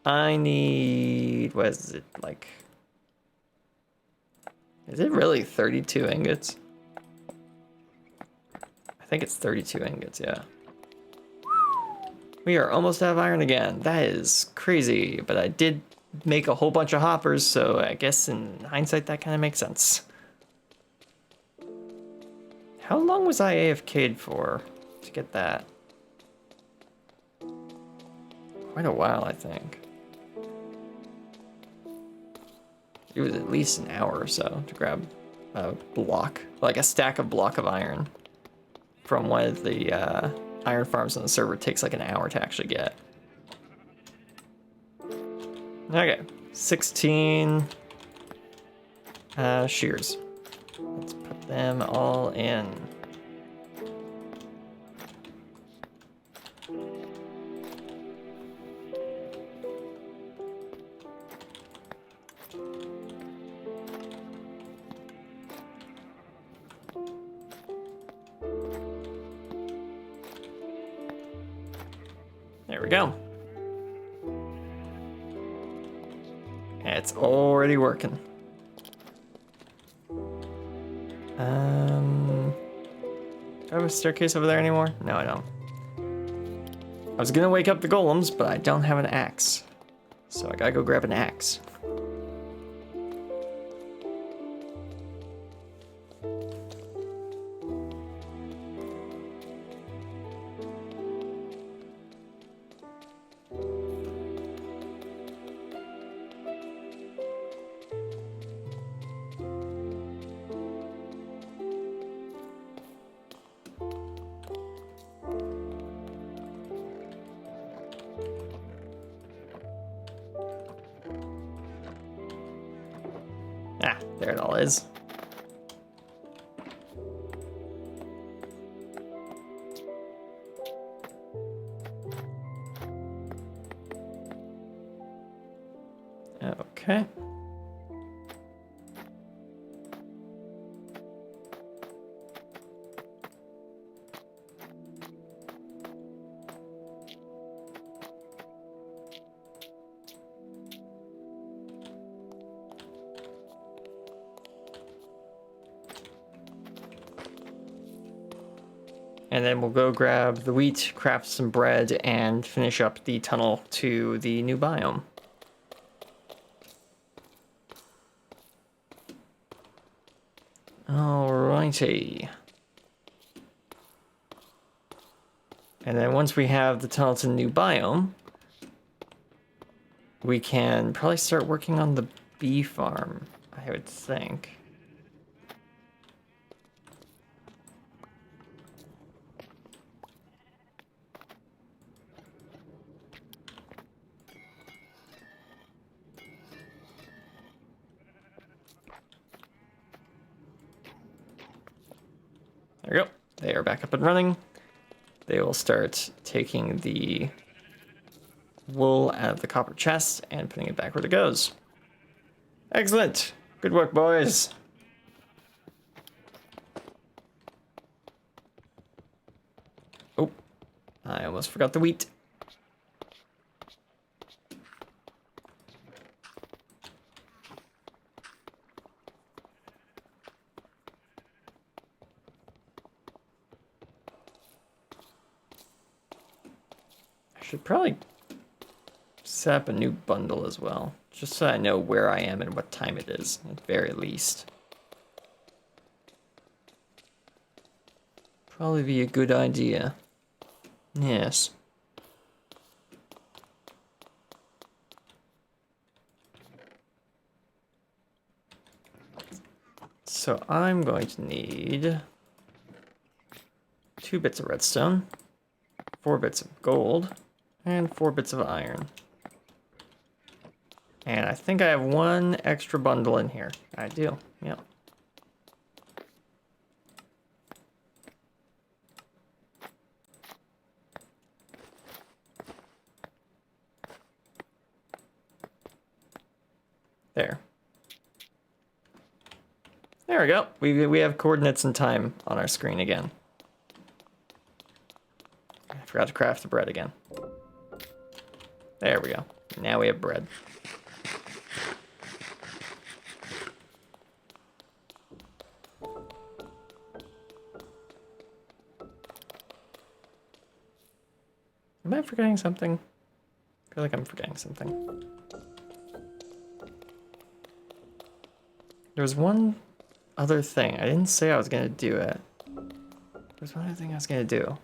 I need, what is it, like, is it really 32 ingots? I think it's 32 ingots, yeah. We are almost out of iron again. That is crazy, but I did make a whole bunch of hoppers, so I guess in hindsight that kind of makes sense. How long was I AFK'd for to get that? Quite a while, I think. It was at least an hour or so to grab a block, like a stack of block of iron from one of the iron farms on the server. It takes like an hour to actually get. Okay, 16 shears. Let's put them all in. There we go. It's already working. Do I have a staircase over there anymore? No, I don't. I was gonna wake up the golems, but I don't have an axe. So I gotta go grab an axe. Ah, there it all is. Okay. And then we'll go grab the wheat, craft some bread, and finish up the tunnel to the new biome. Alrighty. And then once we have the tunnel to the new biome, we can probably start working on the bee farm, I would think. we go. They are back up and running. They will start taking the wool out of the copper chest and putting it back where it goes. Excellent. Good work, boys. Oh, I almost forgot the wheat. I should probably set up a new bundle as well, just so I know where I am and what time it is, at the very least. Probably be a good idea. Yes. So I'm going to need 2 bits of redstone, 4 bits of gold, and 4 bits of iron. And I think I have 1 extra bundle in here. I do, yep. There. There we go. We have coordinates and time on our screen again. I forgot to craft the bread again. There we go. Now we have bread. Am I forgetting something? I feel like I'm forgetting something. There was one other thing. I didn't say I was gonna do it. There's one other thing I was gonna do.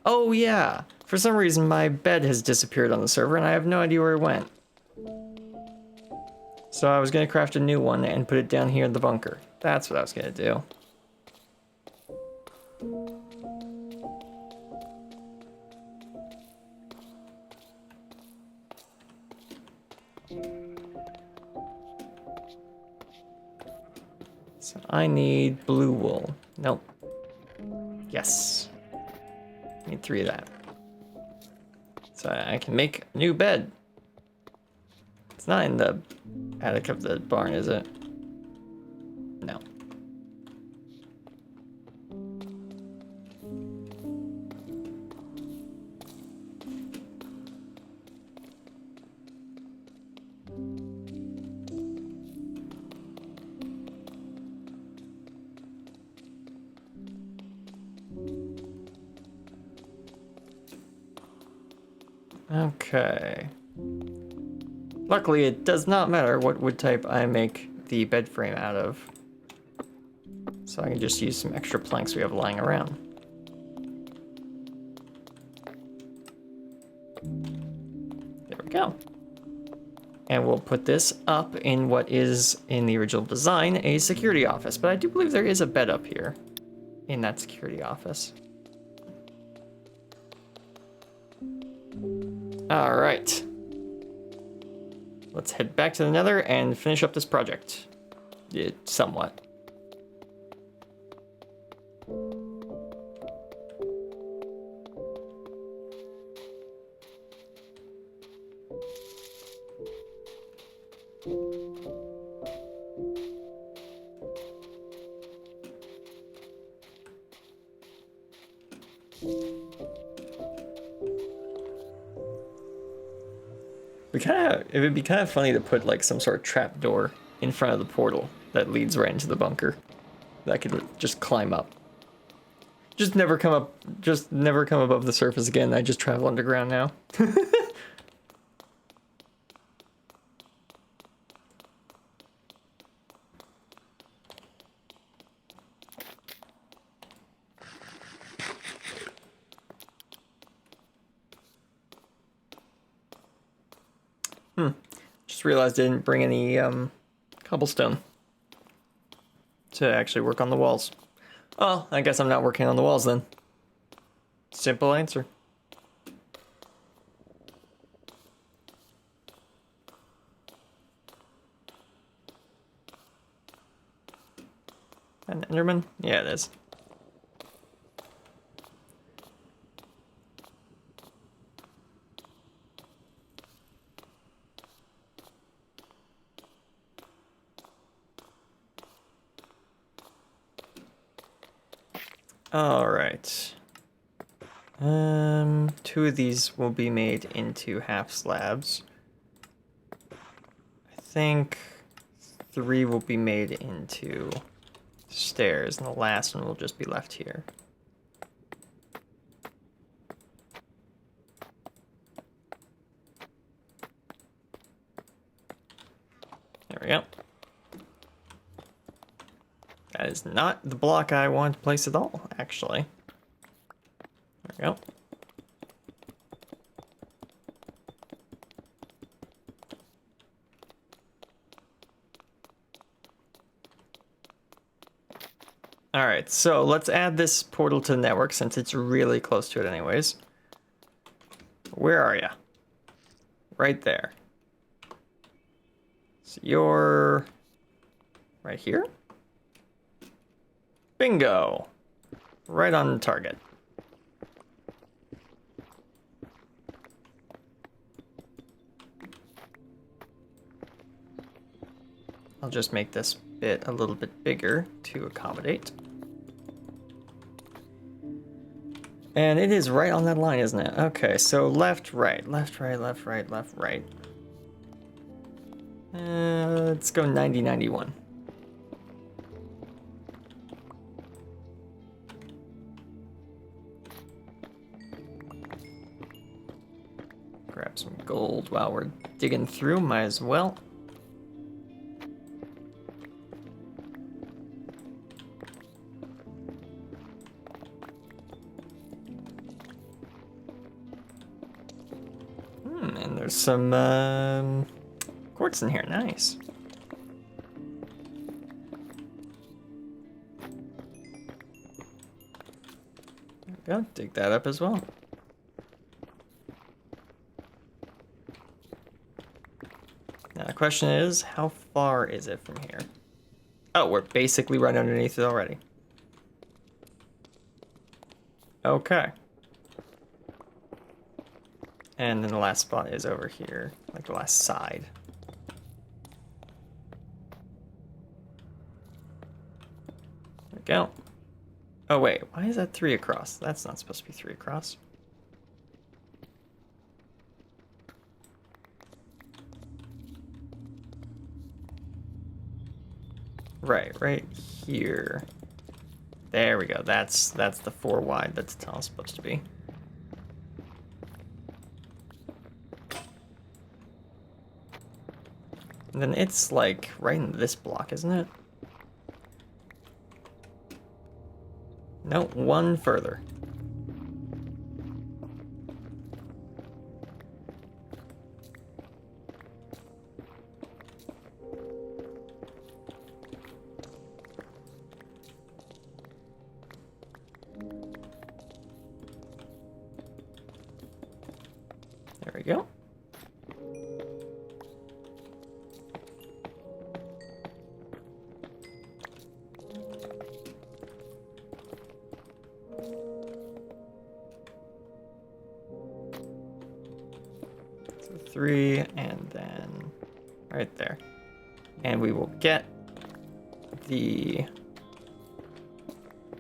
Oh yeah! For some reason my bed has disappeared on the server and I have no idea where it went. So I was gonna craft a new one and put it down here in the bunker. That's what I was gonna do. So I need blue wool. Nope. Yes. I need 3 of that. So I can make a new bed. It's not in the attic of the barn, is it? No. Okay. Luckily, it does not matter what wood type I make the bed frame out of. So I can just use some extra planks we have lying around. There we go. And we'll put this up in what is, in the original design, a security office. But I do believe there is a bed up here in that security office. All right. Let's head back to the Nether and finish up this project. Somewhat. It would be kind of funny to put like some sort of trap door in front of the portal that leads right into the bunker that I could just climb up. Just never come above the surface again. I just travel underground now. Just realized I didn't bring any cobblestone to actually work on the walls. Oh, I guess I'm not working on the walls then. Simple answer. An Enderman? Yeah, it is. All right. 2 of these will be made into half slabs. I think 3 will be made into stairs, and the last one will just be left here. There we go. That is not the block I want to place at all, actually. There we go. Alright, so let's add this portal to the network since it's really close to it anyways. Where are ya? Right there. So you're right here? Bingo! Right on target. I'll just make this bit a little bit bigger to accommodate. And it is right on that line, isn't it? Okay, so left, right, left, right, left, right, left, right. Let's go 90, 91. Grab some gold while we're digging through, might as well. And there's some quartz in here, nice. There we go, dig that up as well. Now the question is, how far is it from here? Oh, we're basically right underneath it already. Okay. And then the last spot is over here, like the last side. There we go. Oh wait, why is that 3 across? That's not supposed to be 3 across. Right here. There we go. That's the 4 wide that's supposed to be. And then it's like right in this block, isn't it? No, 1 further. There we go. So 3, and then right there. And we will get the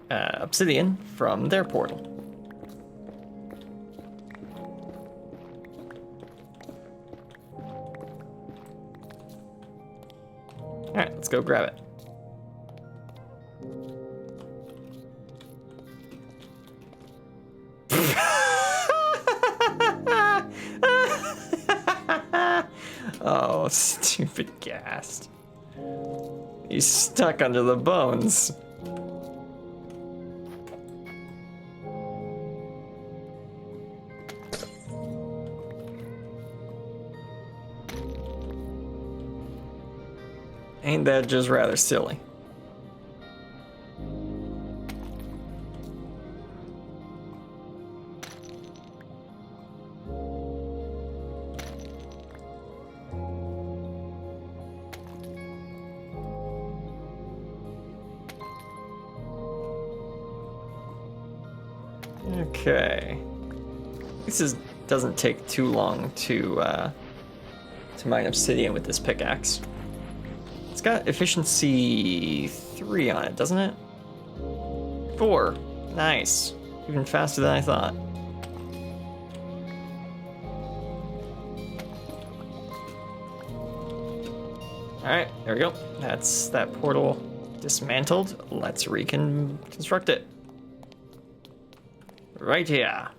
obsidian from their portal. Alright, let's go grab it. Oh, stupid ghast. He's stuck under the bones. Ain't that just rather silly? Okay. This doesn't take too long to mine obsidian with this pickaxe. It's got efficiency 3 on it, doesn't it? 4. Nice. Even faster than I thought. Alright, there we go. That's that portal dismantled. Let's reconstruct it. Right here.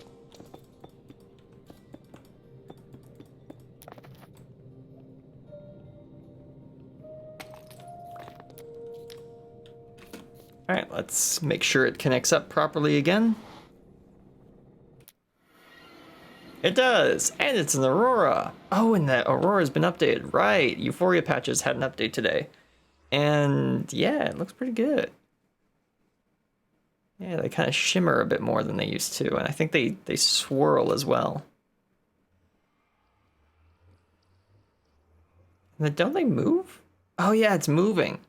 Alright, let's make sure it connects up properly again. It does! And it's an Aurora! Oh, and that Aurora's been updated. Right, Euphoria Patches had an update today. And yeah, it looks pretty good. Yeah, they kind of shimmer a bit more than they used to, and I think they swirl as well. And then don't they move? Oh yeah, it's moving.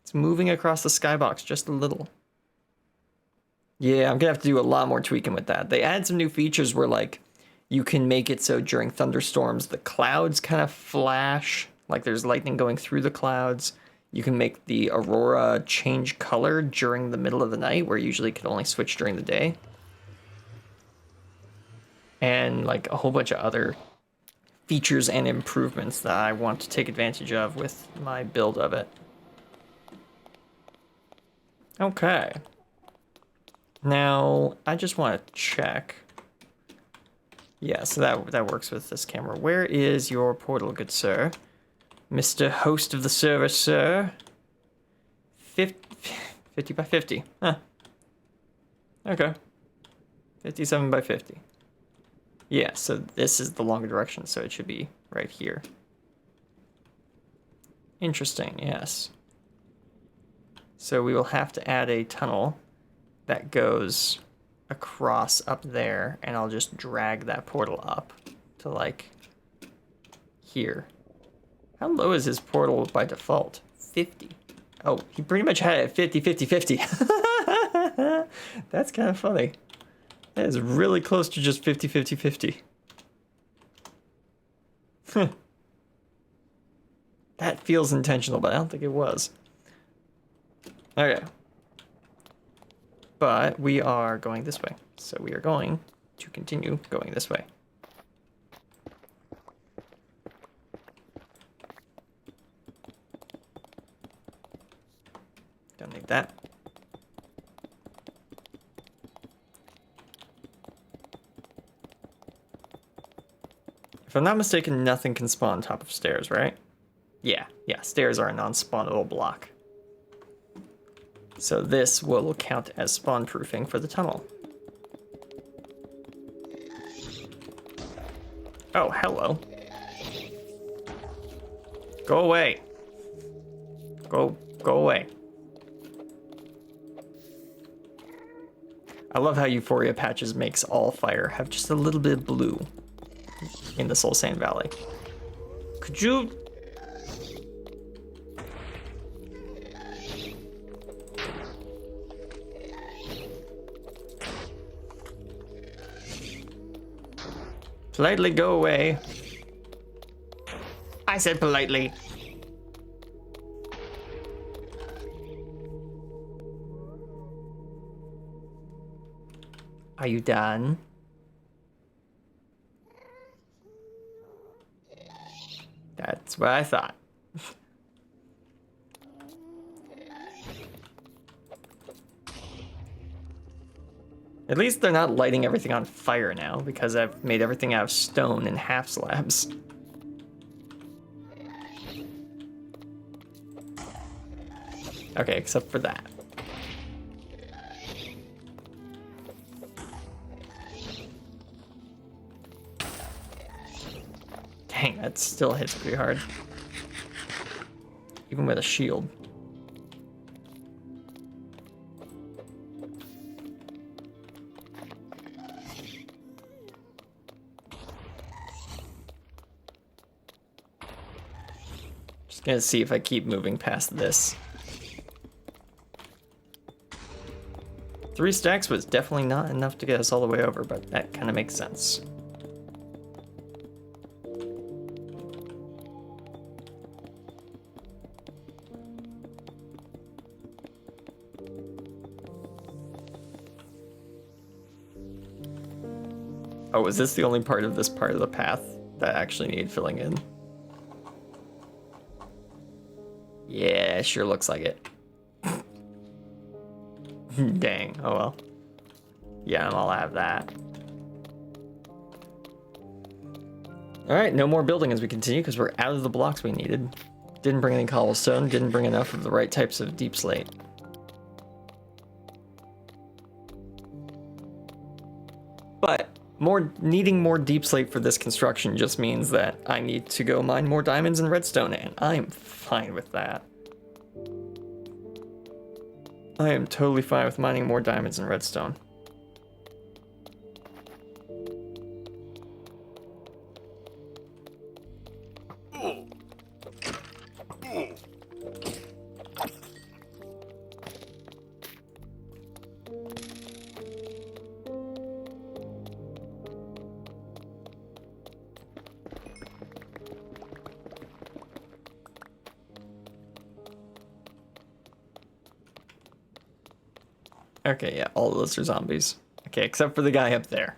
It's moving across the skybox just a little. Yeah, I'm gonna have to do a lot more tweaking with that. They added some new features where like you can make it so during thunderstorms the clouds kind of flash, like there's lightning going through the clouds. You can make the aurora change color during the middle of the night, where usually it could only switch during the day. And like a whole bunch of other features and improvements that I want to take advantage of with my build of it. Okay. Now, I just want to check. Yeah, so that works with this camera. Where is your portal, good sir? Mr. Host of the server, sir. 50 by 50. Huh. Okay. 57 by 50. Yeah, so this is the longer direction, so it should be right here. Interesting, yes. So we will have to add a tunnel that goes across up there, and I'll just drag that portal up to like here. How low is his portal by default? 50. Oh, he pretty much had it at 50, 50, 50. That's kind of funny. That is really close to just 50, 50, 50. That feels intentional, but I don't think it was. Okay. But we are going this way. So we are going to continue going this way. Don't need that. If I'm not mistaken, nothing can spawn on top of stairs, right? Yeah, stairs are a non-spawnable block. So this will count as spawn proofing for the tunnel. Oh, hello. Go away. Go away. I love how Euphoria Patches makes all fire have just a little bit of blue in the Soul Sand Valley. Could you... politely go away? I said politely. Are you done? That's what I thought. At least they're not lighting everything on fire now, because I've made everything out of stone and half slabs. Okay, except for that. Dang, that still hits pretty hard. Even with a shield. Just gonna see if I keep moving past this. 3 stacks was definitely not enough to get us all the way over, but that kind of makes sense. Oh, is this the only part of this part of the path that actually needed filling in? Yeah, sure looks like it. Dang, oh well. Yeah, I'll have that. Alright, no more building as we continue because we're out of the blocks we needed. Didn't bring any cobblestone, didn't bring enough of the right types of deep slate. But needing more deep slate for this construction just means that I need to go mine more diamonds and redstone, and I'm fine with that. I am totally fine with mining more diamonds and redstone. Okay, yeah, all of those are zombies. Okay, except for the guy up there.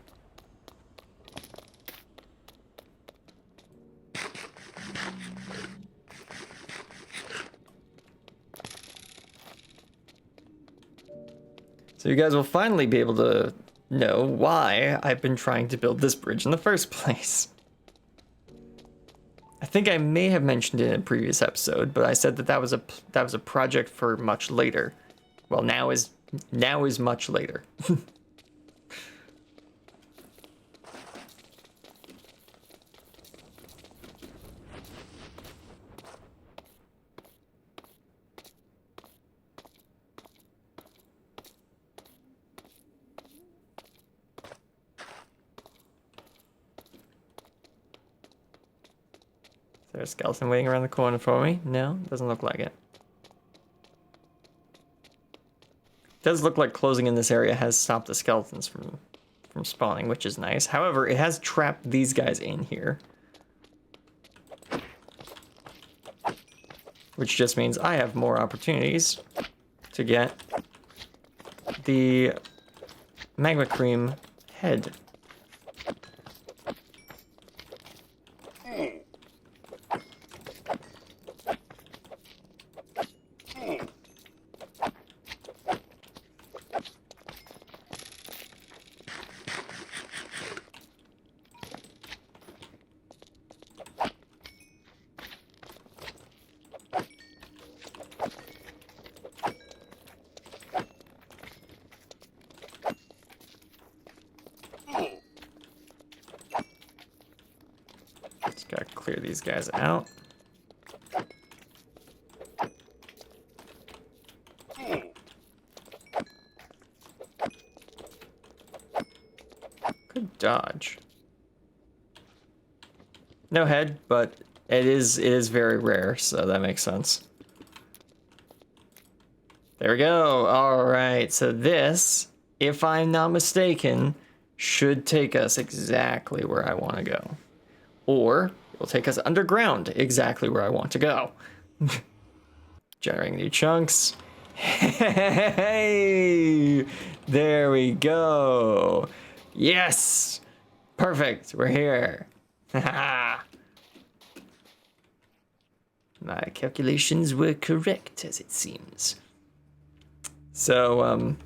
So you guys will finally be able to know why I've been trying to build this bridge in the first place. I think I may have mentioned it in a previous episode, but I said that that was a project for much later. Well, now is much later. Is there a skeleton waiting around the corner for me? No, doesn't look like it. Does look like closing in this area has stopped the skeletons from spawning, which is nice. However, it has trapped these guys in here. Which just means I have more opportunities to get the magma cream head. Just gotta clear these guys out. Good dodge. No head, but it is very rare, so that makes sense. There we go. All right, so this, if I'm not mistaken, should take us exactly where I want to go. Or it'll take us underground exactly where I want to go. Generating new chunks. Hey, there we go. Yes, perfect, we're here. My calculations were correct, as it seems. So,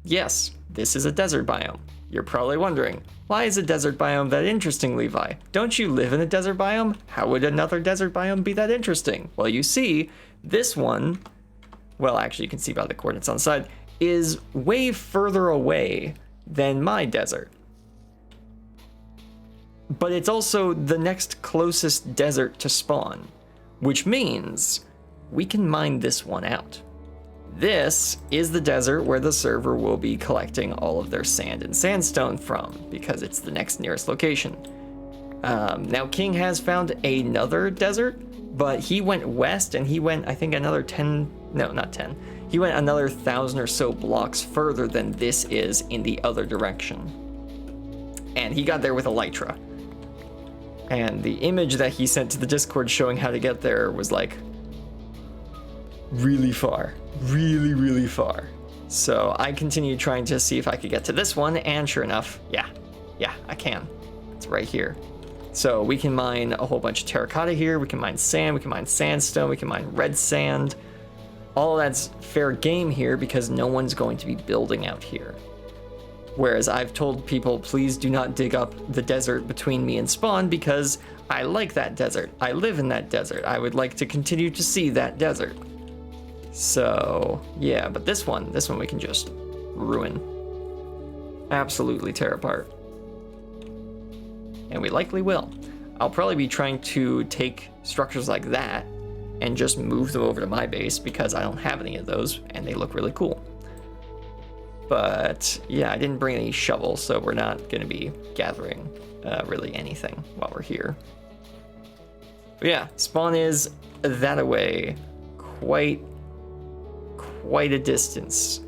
yes, this is a desert biome. You're probably wondering, why is a desert biome that interesting, Levi? Don't you live in a desert biome? How would another desert biome be that interesting? Well, you see, this one, well, actually, you can see by the coordinates on the side, is way further away than my desert. But it's also the next closest desert to spawn, which means we can mine this one out. This is the desert where the server will be collecting all of their sand and sandstone from, because it's the next nearest location. Now, King has found another desert, but he went west and he went, I think, another 10, no, not 10. He went another 1,000 or so blocks further than this is in the other direction. And he got there with Elytra. And the image that he sent to the Discord showing how to get there was like really far, really, really far. So I continued trying to see if I could get to this one, and sure enough, yeah, Yeah, I can. It's right here. So we can mine a whole bunch of terracotta here. We can mine sand. We can mine sandstone. We can mine red sand. All that's fair game here because no one's going to be building out here. Whereas I've told people, please do not dig up the desert between me and spawn because I like that desert. I live in that desert. I would like to continue to see that desert. So, yeah, but this one we can just ruin. Absolutely tear apart. And we likely will. I'll probably be trying to take structures like that and just move them over to my base because I don't have any of those and they look really cool. But yeah, I didn't bring any shovels, so we're not going to be gathering really anything while we're here. But yeah, spawn is that away quite a distance.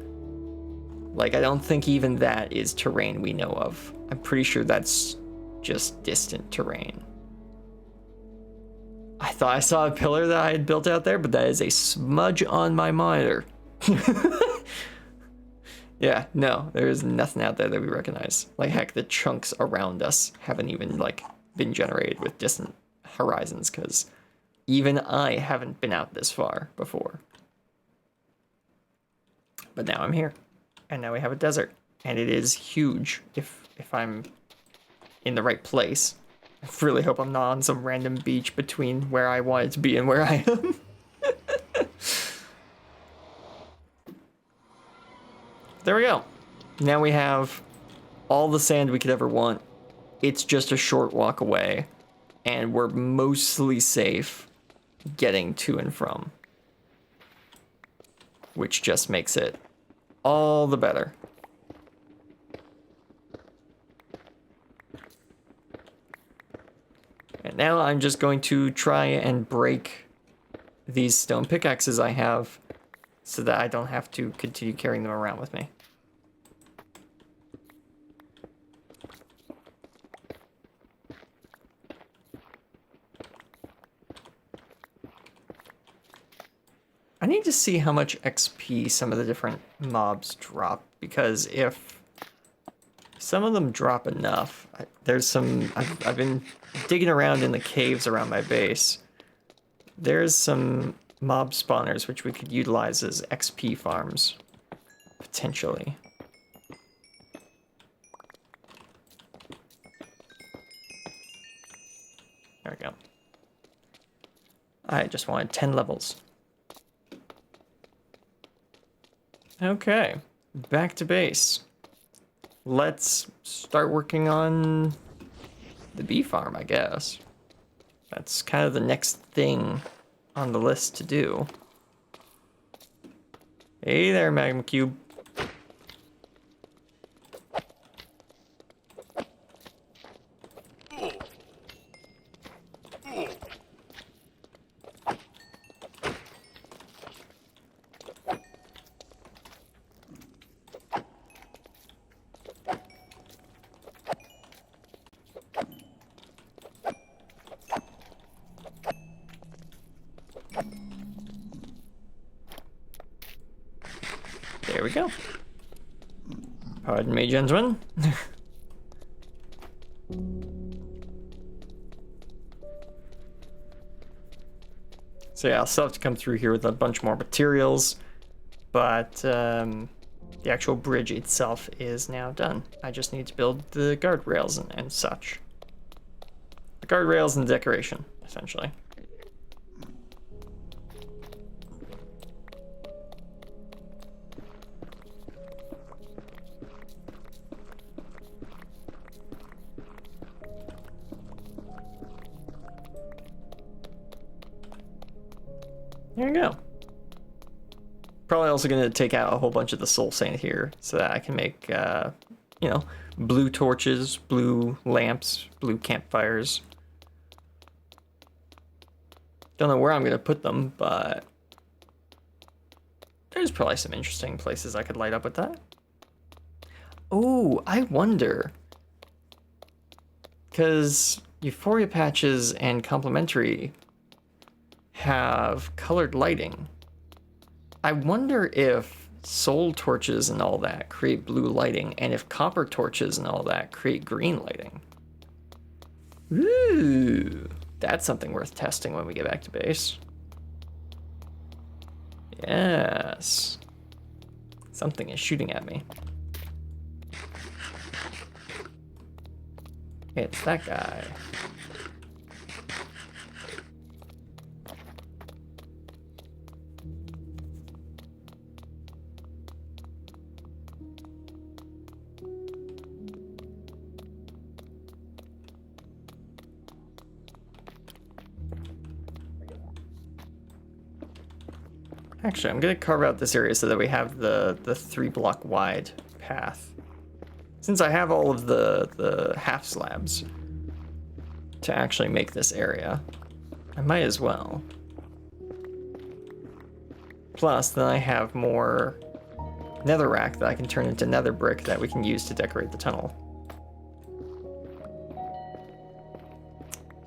Like, I don't think even that is terrain we know of. I'm pretty sure that's just distant terrain. I thought I saw a pillar that I had built out there, but that is a smudge on my monitor. Yeah, no, there is nothing out there that we recognize. Like, heck, the chunks around us haven't even, like, been generated with distant horizons, because even I haven't been out this far before. But now I'm here, and now we have a desert, and it is huge if I'm in the right place. I really hope I'm not on some random beach between where I wanted to be and where I am. There we go. Now we have all the sand we could ever want. It's just a short walk away, and we're mostly safe getting to and from, which just makes it all the better. And now I'm just going to try and break these stone pickaxes I have so that I don't have to continue carrying them around with me. I need to see how much XP some of the different mobs drop, because if some of them drop enough, there's some, I've been digging around in the caves around my base. There's some mob spawners which we could utilize as XP farms, potentially. There we go. I just wanted 10 levels. Okay, back to base. Let's start working on the bee farm, I guess. That's kind of the next thing on the list to do. Hey there, Magma Cube. There we go. Pardon me, gentlemen. So yeah, I'll still have to come through here with a bunch more materials, but the actual bridge itself is now done. I just need to build the guardrails and such. The guardrails and the decoration, essentially. There you go. Probably also going to take out a whole bunch of the soul sand here so that I can make, you know, blue torches, blue lamps, blue campfires. Don't know where I'm going to put them, but there's probably some interesting places I could light up with that. Oh, I wonder. Because Euphoria patches and complementary have colored lighting. I wonder if soul torches and all that create blue lighting, and if copper torches and all that create green lighting. Ooh, that's something worth testing when we get back to base. Yes. Something is shooting at me. It's that guy. Actually, I'm gonna carve out this area so that we have the 3-block wide path. Since I have all of the half slabs to actually make this area, I might as well. Plus, then I have more netherrack that I can turn into nether brick that we can use to decorate the tunnel.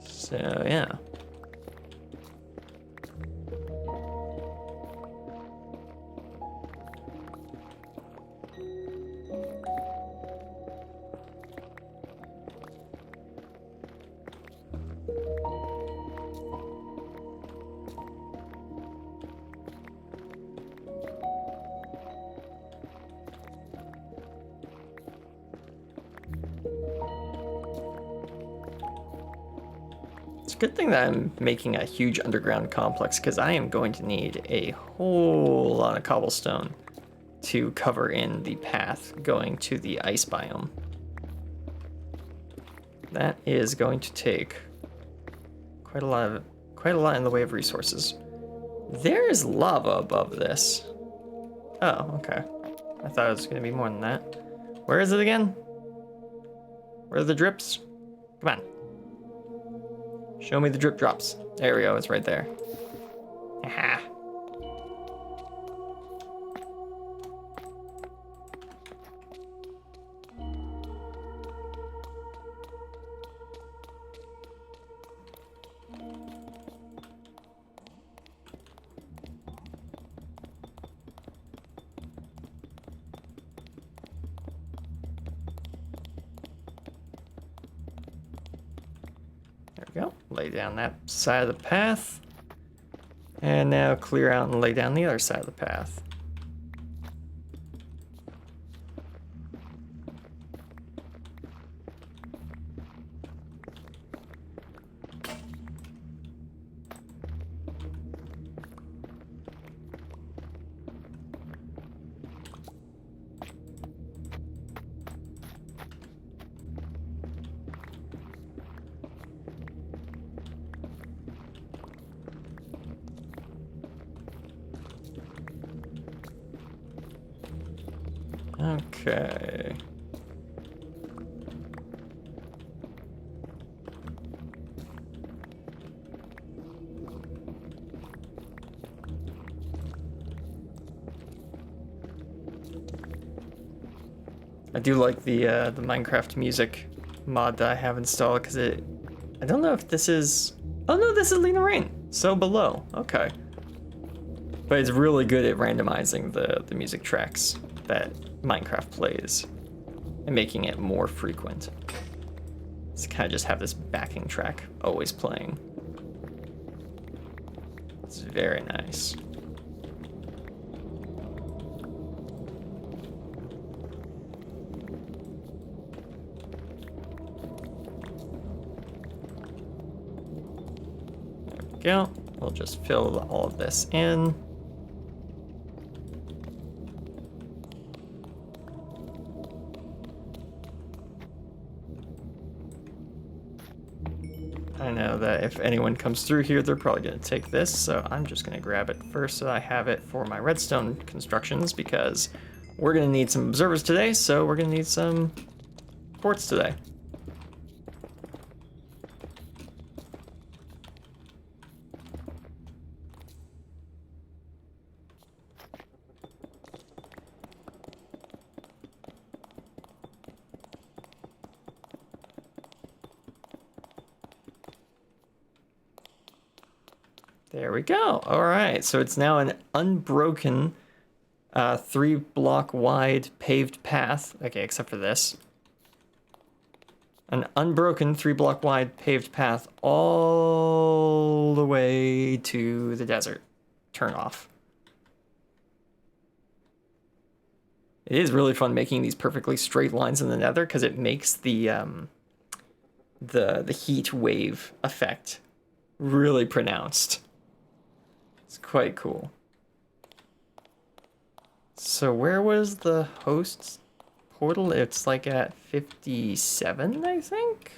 So, yeah. Good thing that I'm making a huge underground complex, because I am going to need a whole lot of cobblestone to cover in the path going to the ice biome. That is going to take quite a lot in the way of resources. There is lava above this. Oh, okay. I thought it was going to be more than that. Where is it again? Where are the drips? Come on. Show me the drip drops. There we go, it's right there. Aha. There we go. Lay down that side of the path. And now clear out and lay down the other side of the path. Okay. I do like the Minecraft music mod that I have installed, because I don't know if this is, oh no, this is Lena Rain, So Below, okay. But it's really good at randomizing the music tracks that Minecraft plays and making it more frequent. It's kind of just have this backing track always playing. It's very nice. There we go. We'll just fill all of this in. I know that if anyone comes through here, they're probably going to take this, so I'm just going to grab it first so I have it for my redstone constructions, because we're going to need some observers today, so we're going to need some quartz today. There we go. All right, so it's now an unbroken 3-block wide paved path. Okay, except for this. An unbroken 3-block wide paved path all the way to the desert. Turn off. It is really fun making these perfectly straight lines in the Nether because it makes the heat wave effect really pronounced. It's quite cool. So where was the host's portal? It's like at 57, I think?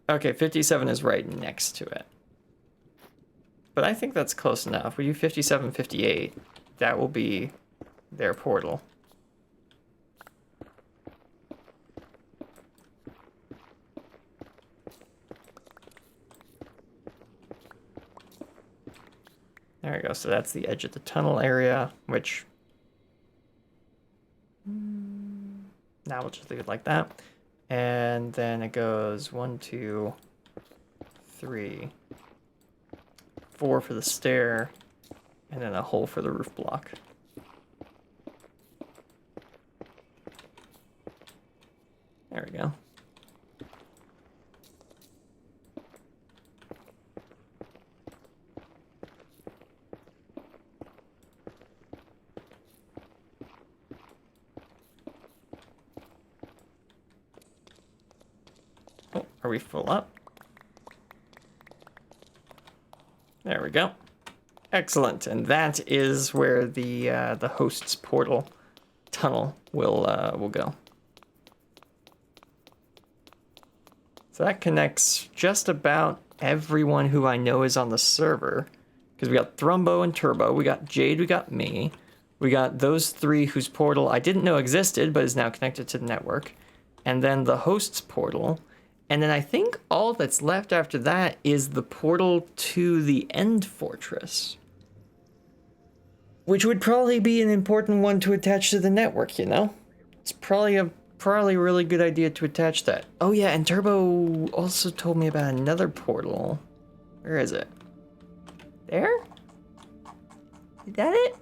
Okay, 57 is right next to it. But I think that's close enough. We do 57, 58. That will be their portal. There we go. So that's the edge of the tunnel area, which... now we'll just leave it like that. And then it goes 1, 2, 3, 4 for the stair, and then a hole for the roof block. There we go. Oh, are we full up? There we go. Excellent, and that is where the host's portal tunnel will go. So that connects just about everyone who I know is on the server, because we got Thrumbo and Turbo, we got Jade, we got me, we got those 3 whose portal I didn't know existed but is now connected to the network, and then the host's portal. And then I think all that's left after that is the portal to the End Fortress. Which would probably be an important one to attach to the network, you know? It's probably a really good idea to attach that. Oh yeah, and Turbo also told me about another portal. Where is it? There? Is that it?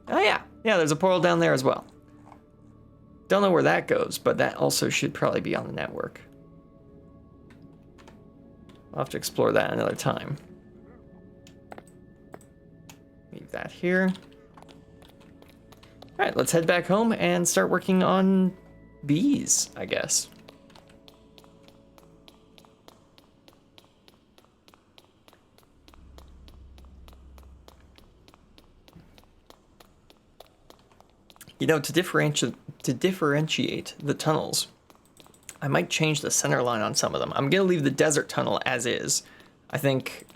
Oh yeah. Yeah, there's a portal down there as well. Don't know where that goes, but that also should probably be on the network. I'll have to explore that another time. Leave that here. All right, let's head back home and start working on bees, I guess. You know, to differentiate the tunnels, I might change the center line on some of them. I'm gonna leave the desert tunnel as is. I think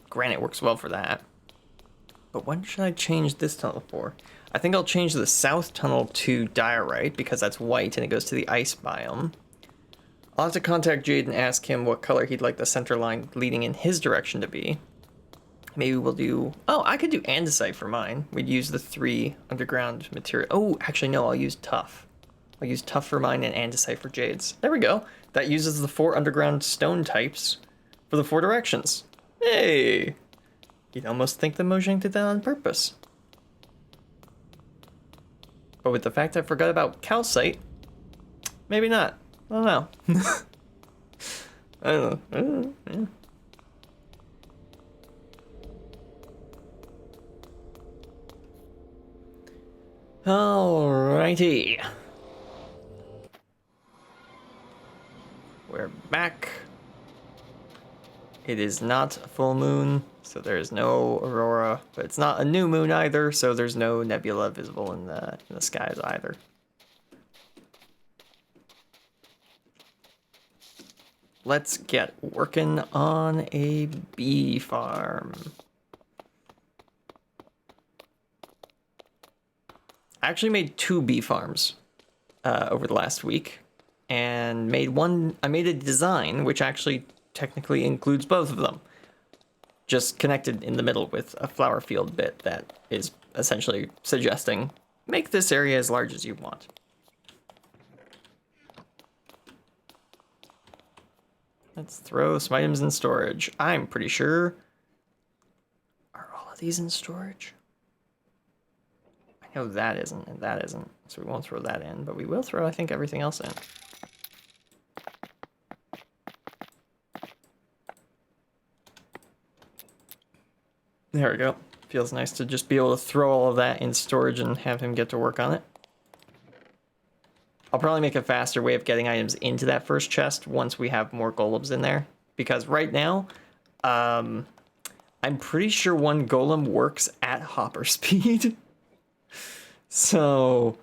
granite works well for that. But when should I change this tunnel for? I think I'll change the south tunnel to diorite because that's white and it goes to the ice biome. I'll have to contact Jade and ask him what color he'd like the center line leading in his direction to be. Maybe we'll do... oh, I could do andesite for mine. We'd use the 3 underground material. Oh, actually no, I'll use tough. I'll use tough for mine and andesite for Jade's. There we go. That uses the 4 underground stone types for the 4 directions. Hey! You'd almost think that Mojang did that on purpose. But with the fact I forgot about calcite, maybe not. I don't know. I don't know. Yeah. Alrighty. We're back. It is not a full moon, so there's no aurora, but it's not a new moon either, so there's no nebula visible in the skies either. Let's get working on a bee farm. I actually made 2 bee farms over the last week, and I made a design which actually technically includes both of them, just connected in the middle with a flower field bit that is essentially suggesting make this area as large as you want. Let's throw some items in storage. I'm pretty sure these in storage? I know that isn't, and that isn't, so we won't throw that in, but we will throw, I think, everything else in. There we go. Feels nice to just be able to throw all of that in storage and have him get to work on it. I'll probably make a faster way of getting items into that first chest once we have more golems in there. Because right now, I'm pretty sure one golem works at hopper speed. So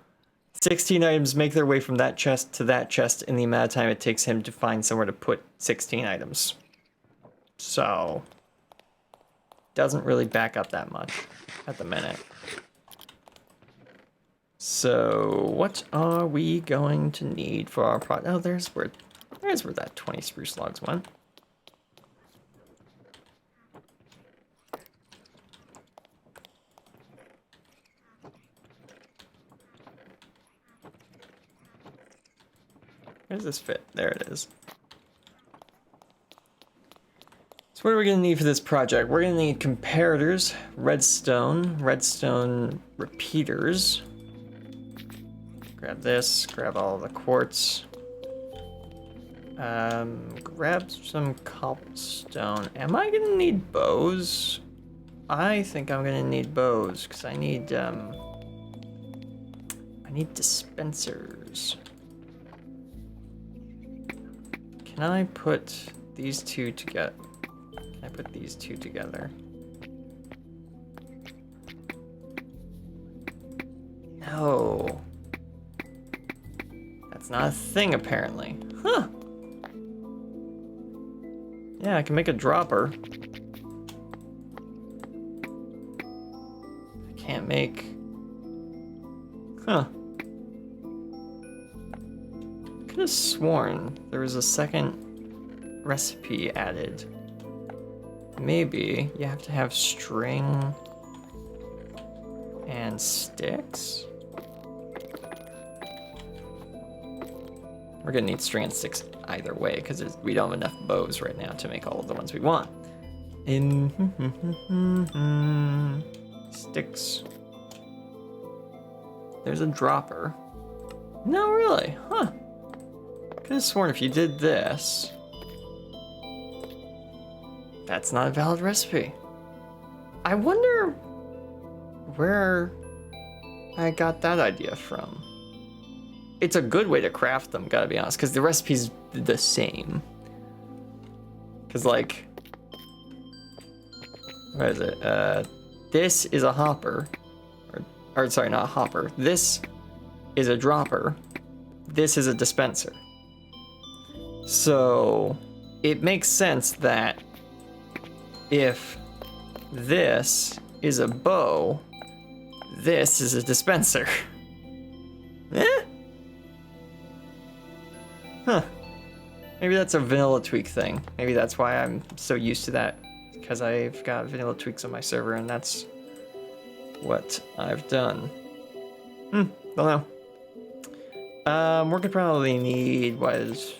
16 items make their way from that chest to that chest in the amount of time it takes him to find somewhere to put 16 items. So doesn't really back up that much at the minute. So what are we going to need for our project? Oh, there's where that 20 spruce logs went. Where does this fit? There it is. So what are we going to need for this project? We're going to need comparators, redstone repeaters. Grab this, grab all the quartz. Grab some cobblestone. Am I going to need bows? I think I'm going to need bows because I need dispensers. Can I put these two together? Can I put these two together? No. That's not a thing, apparently. Huh. Yeah, I can make a dropper. I can't make... Huh. Could have sworn there was a second recipe added. Maybe you have to have string and sticks. We're gonna need string and sticks either way because we don't have enough bows right now to make all of the ones we want. Sticks. There's a dropper. No, really? Huh. Could have sworn if you did this, that's not a valid recipe. I wonder where I got that idea from. It's a good way to craft them, gotta be honest, because the recipe's the same. Because, like, what is it? This is a hopper. Or sorry, not a hopper. This is a dropper. This is a dispenser. So it makes sense that if this is a bow, this is a dispenser. Eh? Huh. Maybe that's a vanilla tweak thing. Maybe that's why I'm so used to that, because I've got vanilla tweaks on my server and that's what I've done. Don't know. We're gonna probably need, what is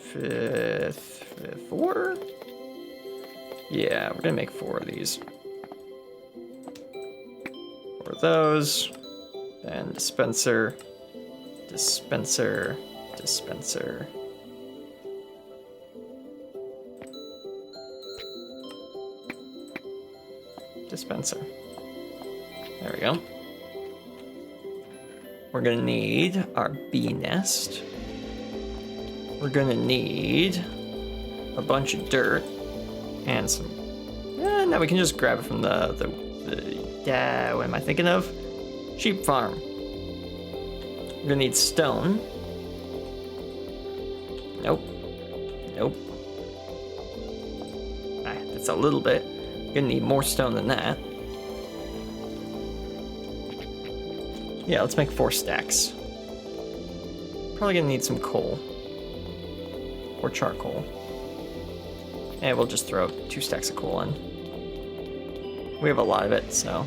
four? Yeah, we're gonna make 4 of these. 4 of those. Then dispenser, dispenser, dispenser. Dispenser. There we go. We're gonna need our bee nest. We're gonna need a bunch of dirt and some. No, we can just grab it from the what am I thinking of? Sheep farm. We're gonna need stone. Nope. Nope. Ah, that's a little bit. Gonna need more stone than that. Yeah, let's make 4 stacks. Probably gonna need some coal. Or charcoal. And we'll just throw 2 stacks of coal in. We have a lot of it, so...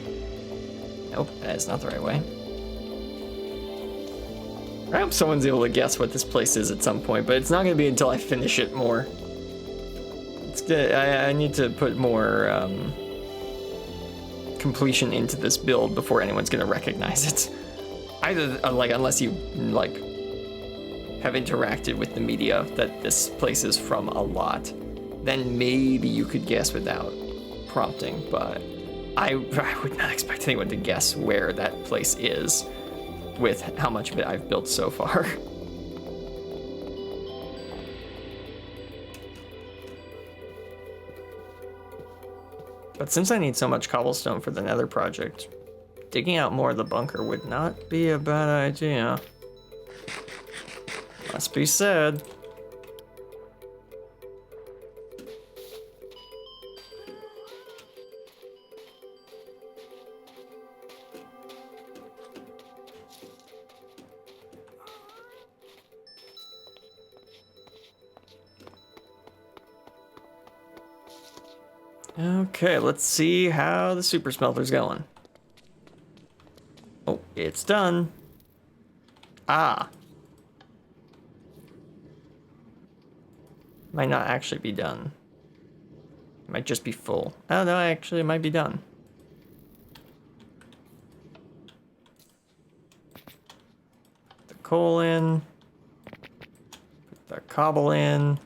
Nope, that is not the right way. I hope someone's able to guess what this place is at some point, but it's not gonna be until I finish it more. It's good. I need to put more completion into this build before anyone's gonna recognize it. Either like unless you like have interacted with the media that this place is from a lot, then maybe you could guess without prompting, but I would not expect anyone to guess where that place is with how much of it I've built so far. But since I need so much cobblestone for the Nether project, digging out more of the bunker would not be a bad idea. Must be said. Okay, let's see how the super smelter's going. Oh, it's done. Ah. Might not actually be done. It might just be full. Oh no, actually it might be done. Put the coal in. Put the cobble in.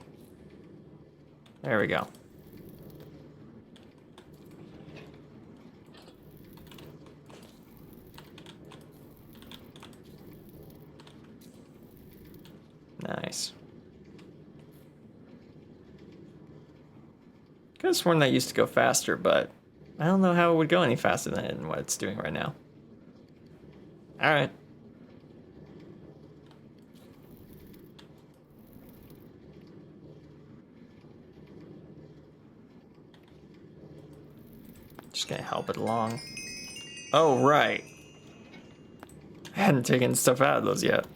There we go. Nice. Could have sworn that used to go faster, but I don't know how it would go any faster than what it's doing right now. Alright. Just gonna help it along. Oh, right. I hadn't taken stuff out of those yet.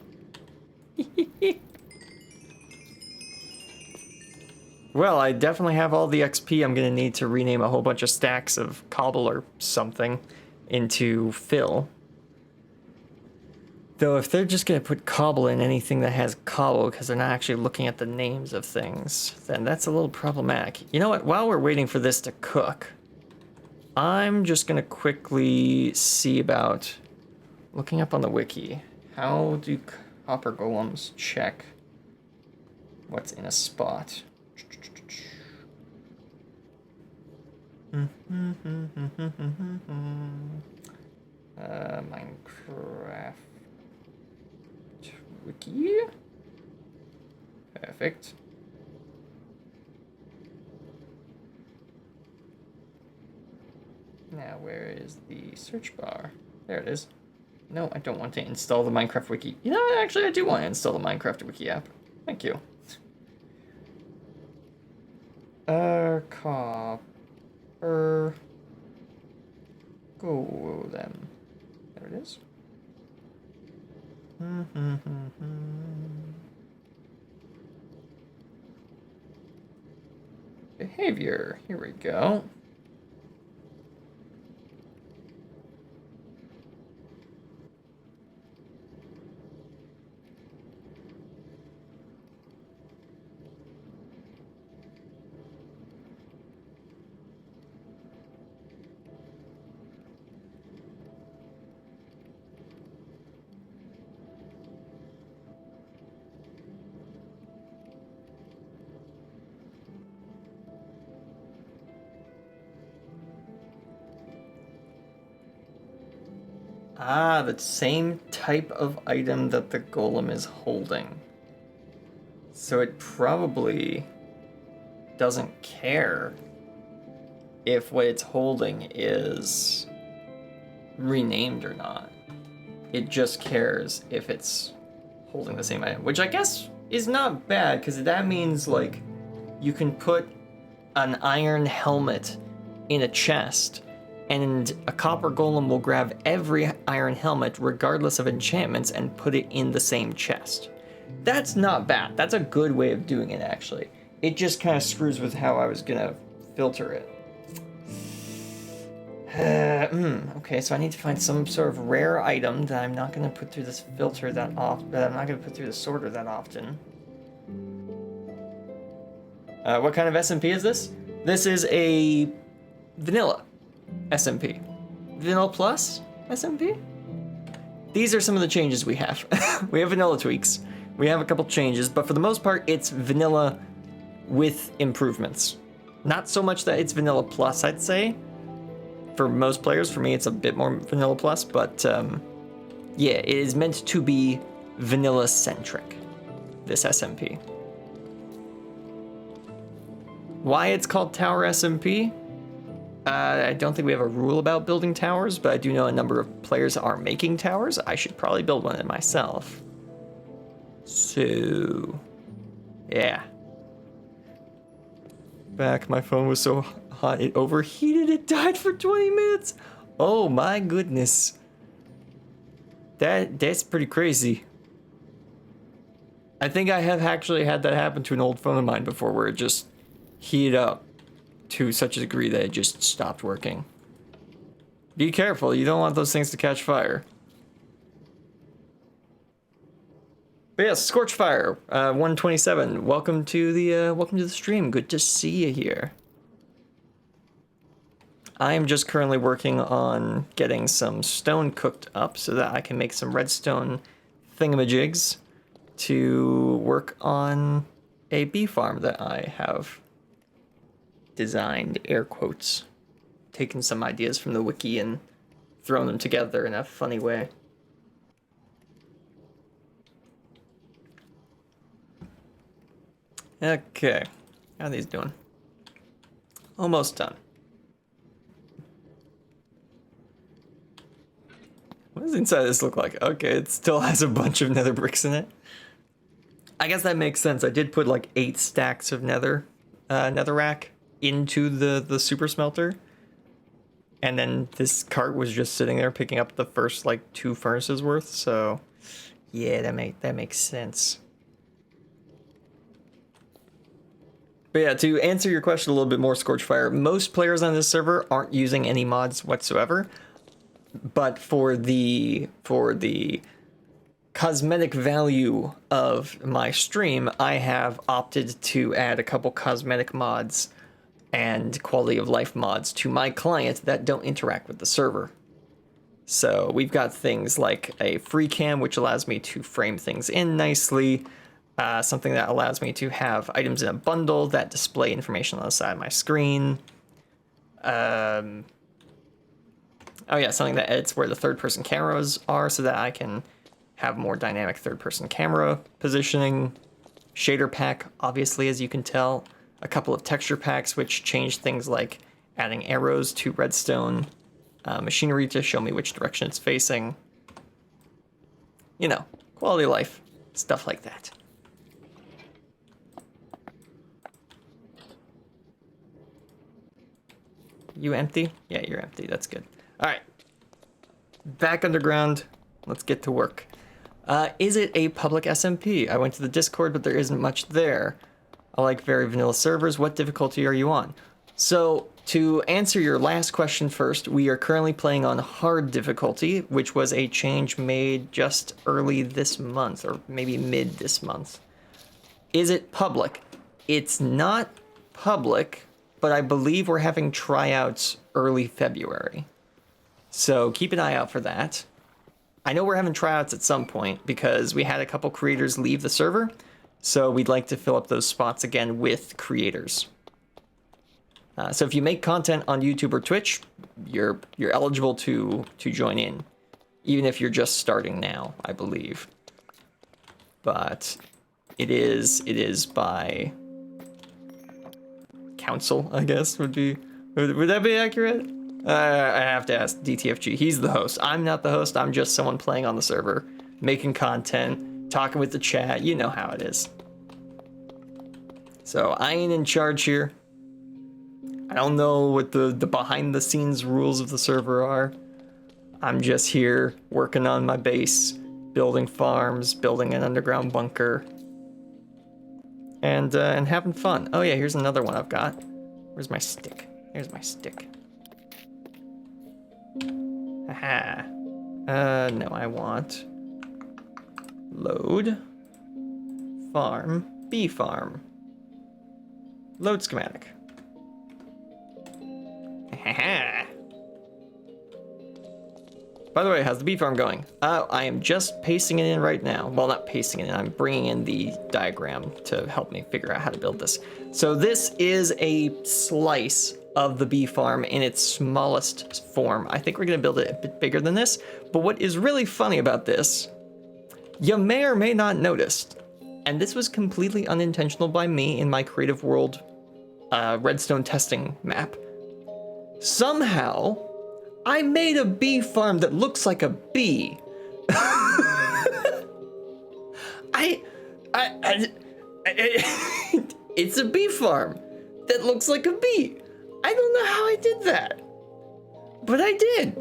Well, I definitely have all the XP I'm gonna need to rename a whole bunch of stacks of cobble or something into fill. Though if they're just gonna put cobble in anything that has cobble because they're not actually looking at the names of things, then that's a little problematic. You know what, while we're waiting for this to cook, I'm just gonna quickly see about looking up on the wiki. How do copper golems check what's in a spot? Minecraft wiki. Perfect. Now, where is the search bar? There it is. No, I don't want to install the Minecraft wiki. You know, actually, I do want to install the Minecraft wiki app. Thank you. Copper golem. There it is. Behavior. Here we go. Ah, the same type of item that the golem is holding. So it probably doesn't care if what it's holding is renamed or not. It just cares if it's holding the same item, which I guess is not bad, because that means like you can put an iron helmet in a chest and a copper golem will grab every iron helmet regardless of enchantments and put it in the same chest. That's not bad. That's a good way of doing it, actually. It just kind of screws with how I was gonna filter it. Okay, so I need to find some sort of rare item that I'm not gonna put through this filter that often, that I'm not gonna put through the sorter that often. What kind of SMP is this? This is a vanilla SMP. Vanilla Plus SMP? These are some of the changes we have. We have vanilla tweaks. We have a couple changes, but for the most part, it's vanilla with improvements. Not so much that it's vanilla plus, I'd say. For most players, for me, it's a bit more vanilla plus, but yeah, it is meant to be vanilla-centric, this SMP. Why it's called Tower SMP? I don't think we have a rule about building towers, but I do know a number of players are making towers. I should probably build one myself. So, yeah. Back, my phone was so hot it overheated. It died for 20 minutes. Oh my goodness. That's pretty crazy. I think I have actually had that happen to an old phone of mine before, where it just heated up to such a degree that it just stopped working. Be careful, you don't want those things to catch fire. But yes, Scorchfire, 127. Welcome to the stream. Good to see you here. I am just currently working on getting some stone cooked up so that I can make some redstone thingamajigs to work on a bee farm that I have designed, air quotes. Taking some ideas from the wiki and throwing them together in a funny way. Okay, how are these doing? Almost done. What does inside this look like? Okay, it still has a bunch of nether bricks in it. I guess that makes sense. I did put like 8 stacks of netherrack into the super smelter. And then this cart was just sitting there picking up the first like 2 furnaces worth, so yeah, that makes sense. But yeah, to answer your question a little bit more, Scorchfire, most players on this server aren't using any mods whatsoever. But for the cosmetic value of my stream, I have opted to add a couple cosmetic mods and quality of life mods to my client that don't interact with the server. So we've got things like a free cam, which allows me to frame things in nicely. Something that allows me to have items in a bundle that display information on the side of my screen. Oh yeah, something that edits where the third-person cameras are so that I can have more dynamic third-person camera positioning. Shader pack, obviously, as you can tell. A couple of texture packs, which change things like adding arrows to redstone machinery to show me which direction it's facing. You know, quality of life, stuff like that. You empty? Yeah, you're empty. That's good. All right. Back underground. Let's get to work. Is it a public SMP? I went to the Discord, but there isn't much there. I like very vanilla servers. What difficulty are you on? So, to answer your last question first, we are currently playing on hard difficulty, which was a change made just early this month, or maybe mid this month. Is it public? It's not public, but I believe we're having tryouts early February. So keep an eye out for that. I know we're having tryouts at some point because we had a couple creators leave the server, so we'd like to fill up those spots again with creators. So if you make content on YouTube or Twitch, you're eligible to join in, even if you're just starting now, I believe. But it is by council, I guess would that be accurate? I have to ask DTFG. He's the host. I'm not the host. I'm just someone playing on the server, making content, talking with the chat. You know how it is. So I ain't in charge here. I don't know what the behind the scenes rules of the server are. I'm just here working on my base, building farms, building an underground bunker, and having fun. Oh yeah, here's another one I've got. Where's my stick? Here's my stick. Aha. No, I want load, farm, bee farm. Load schematic. Aha. By the way, how's the bee farm going? I am just pasting it in right now. Well, not pasting it in, I'm bringing in the diagram to help me figure out how to build this. So this is a slice of the bee farm in its smallest form. I think we're gonna build it a bit bigger than this, but what is really funny about this, you may or may not notice, and this was completely unintentional by me in my Creative World Redstone testing map. Somehow, I made a bee farm that looks like a bee. It's a bee farm that looks like a bee. I don't know how I did that, but I did.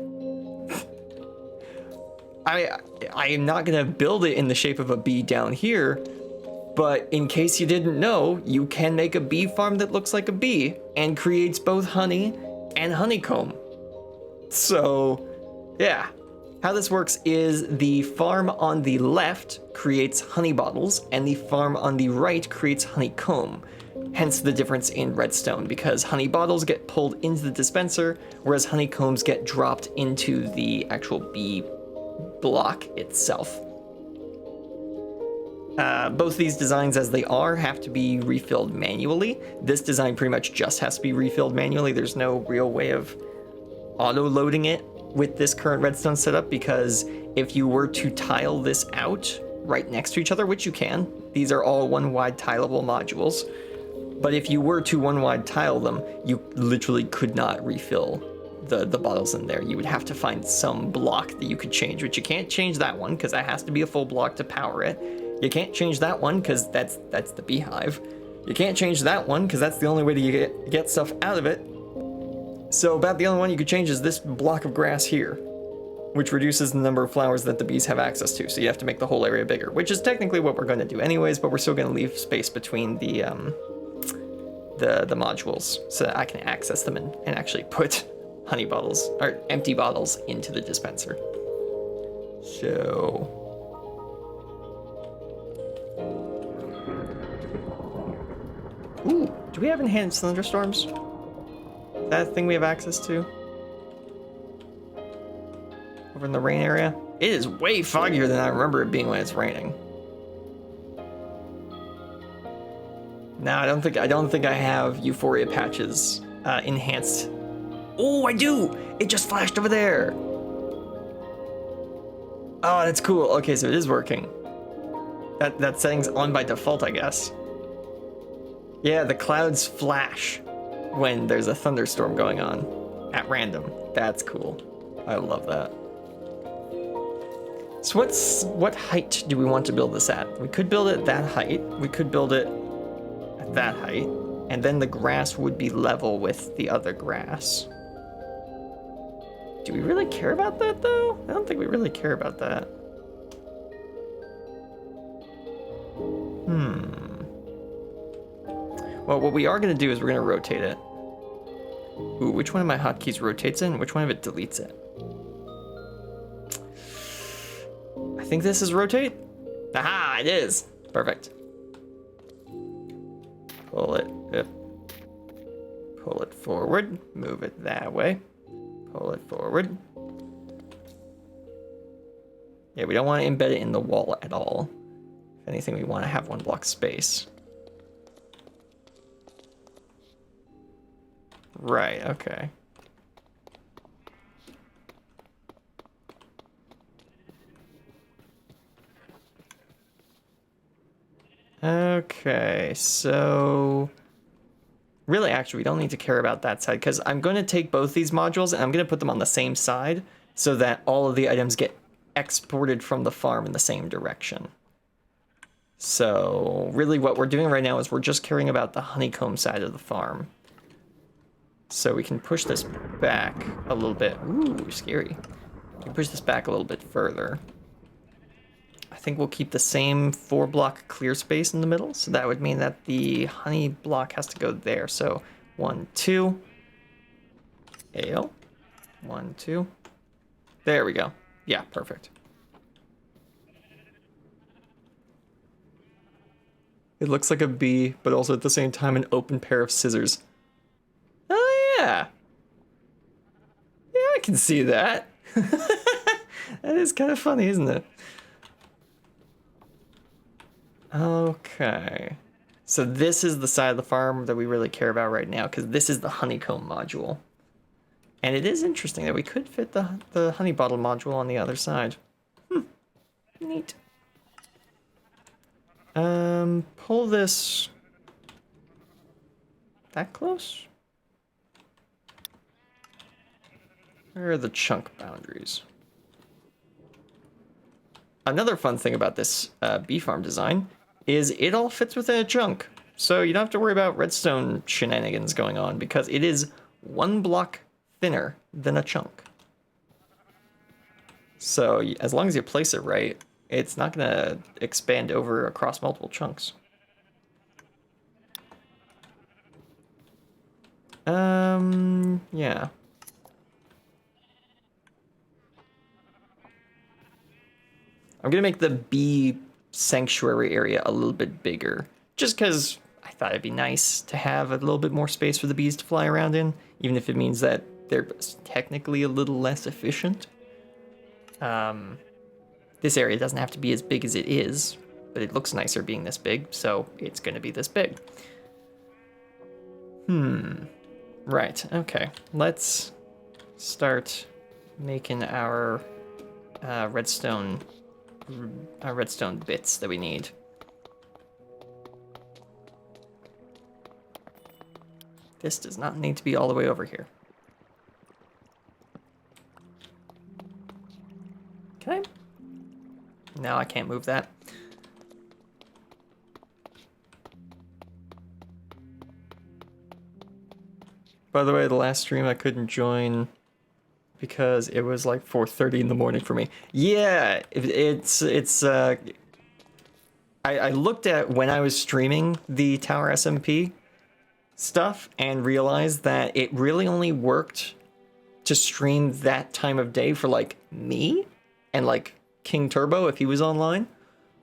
I am not gonna build it in the shape of a bee down here, but in case you didn't know, you can make a bee farm that looks like a bee and creates both honey and honeycomb. So, yeah. How this works is the farm on the left creates honey bottles and the farm on the right creates honeycomb. Hence the difference in redstone, because honey bottles get pulled into the dispenser, whereas honeycombs get dropped into the actual bee block itself. Both these designs as they are have to be refilled manually. This design pretty much just has to be refilled manually. There's no real way of auto-loading it with this current redstone setup, because if you were to tile this out right next to each other, which you can, these are all one wide tileable modules, but if you were to one wide tile them, you literally could not refill the bottles in there. You would have to find some block that you could change, which you can't change that one because that has to be a full block to power it. You can't change that one because that's the beehive. You can't change that one because that's the only way to get stuff out of it. So about the only one you could change is this block of grass here, which reduces the number of flowers that the bees have access to. So you have to make the whole area bigger, which is technically what we're going to do anyways, but we're still going to leave space between the modules so that I can access them and actually put honey bottles or empty bottles into the dispenser. So ooh, do we have enhanced thunderstorms? Is that a thing we have access to? Over in the rain area? It is way foggier than I remember it being when it's raining. No, I don't think I have euphoria patches enhanced. Oh, I do! It just flashed over there! Oh, that's cool. Okay, so it is working. That setting's on by default, I guess. Yeah, the clouds flash when there's a thunderstorm going on at random. That's cool. I love that. So what height do we want to build this at? We could build it at that height. We could build it at that height. And then the grass would be level with the other grass. Do we really care about that though? I don't think we really care about that. Well, what we are going to do is we're going to rotate it. Ooh, which one of my hotkeys rotates in? Which one of it deletes it? I think this is rotate. Aha, it is. Perfect. Pull it up. Pull it forward. Move it that way. Pull it forward. Yeah, we don't want to embed it in the wall at all. If anything, we want to have one block space. Right, okay. Okay, so really, actually, we don't need to care about that side because I'm going to take both these modules and I'm going to put them on the same side so that all of the items get exported from the farm in the same direction. So really what we're doing right now is we're just caring about the honeycomb side of the farm. So we can push this back a little bit. Ooh, scary. We can push this back a little bit further. I think we'll keep the same 4-block clear space in the middle. So that would mean that the honey block has to go there. So 1, 2. Ayo. 1, 2. There we go. Yeah, perfect. It looks like a bee, but also at the same time an open pair of scissors. Oh yeah. Yeah, I can see that. That is kind of funny, isn't it? Okay. So this is the side of the farm that we really care about right now, because this is the honeycomb module. And it is interesting that we could fit the honey bottle module on the other side. Neat. Pull this that close? Where are the chunk boundaries? Another fun thing about this bee farm design is it all fits within a chunk. So you don't have to worry about redstone shenanigans going on because it is 1 block thinner than a chunk. So as long as you place it right, it's not going to expand over across multiple chunks. Yeah. I'm gonna make the bee sanctuary area a little bit bigger, just because I thought it'd be nice to have a little bit more space for the bees to fly around in, even if it means that they're technically a little less efficient. This area doesn't have to be as big as it is, but it looks nicer being this big, so it's gonna be this big. Right, okay. Let's start making our redstone bits that we need. This does not need to be all the way over here. Can I? No, I can't move that. By the way, the last stream I couldn't join because it was like 4:30 in the morning for me. Yeah, I looked at when I was streaming the Tower SMP stuff and realized that it really only worked to stream that time of day for like me and like King Turbo if he was online.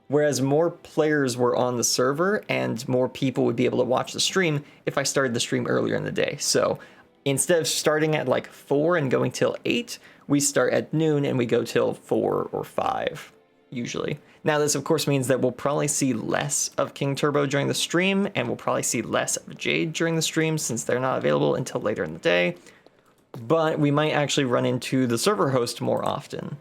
Whereas more players were on the server and more people would be able to watch the stream if I started the stream earlier in the day. So instead of starting at like 4 and going till 8, we start at noon and we go till 4 or 5, usually. Now this of course means that we'll probably see less of King Turbo during the stream, and we'll probably see less of Jade during the stream since they're not available until later in the day. But we might actually run into the server host more often,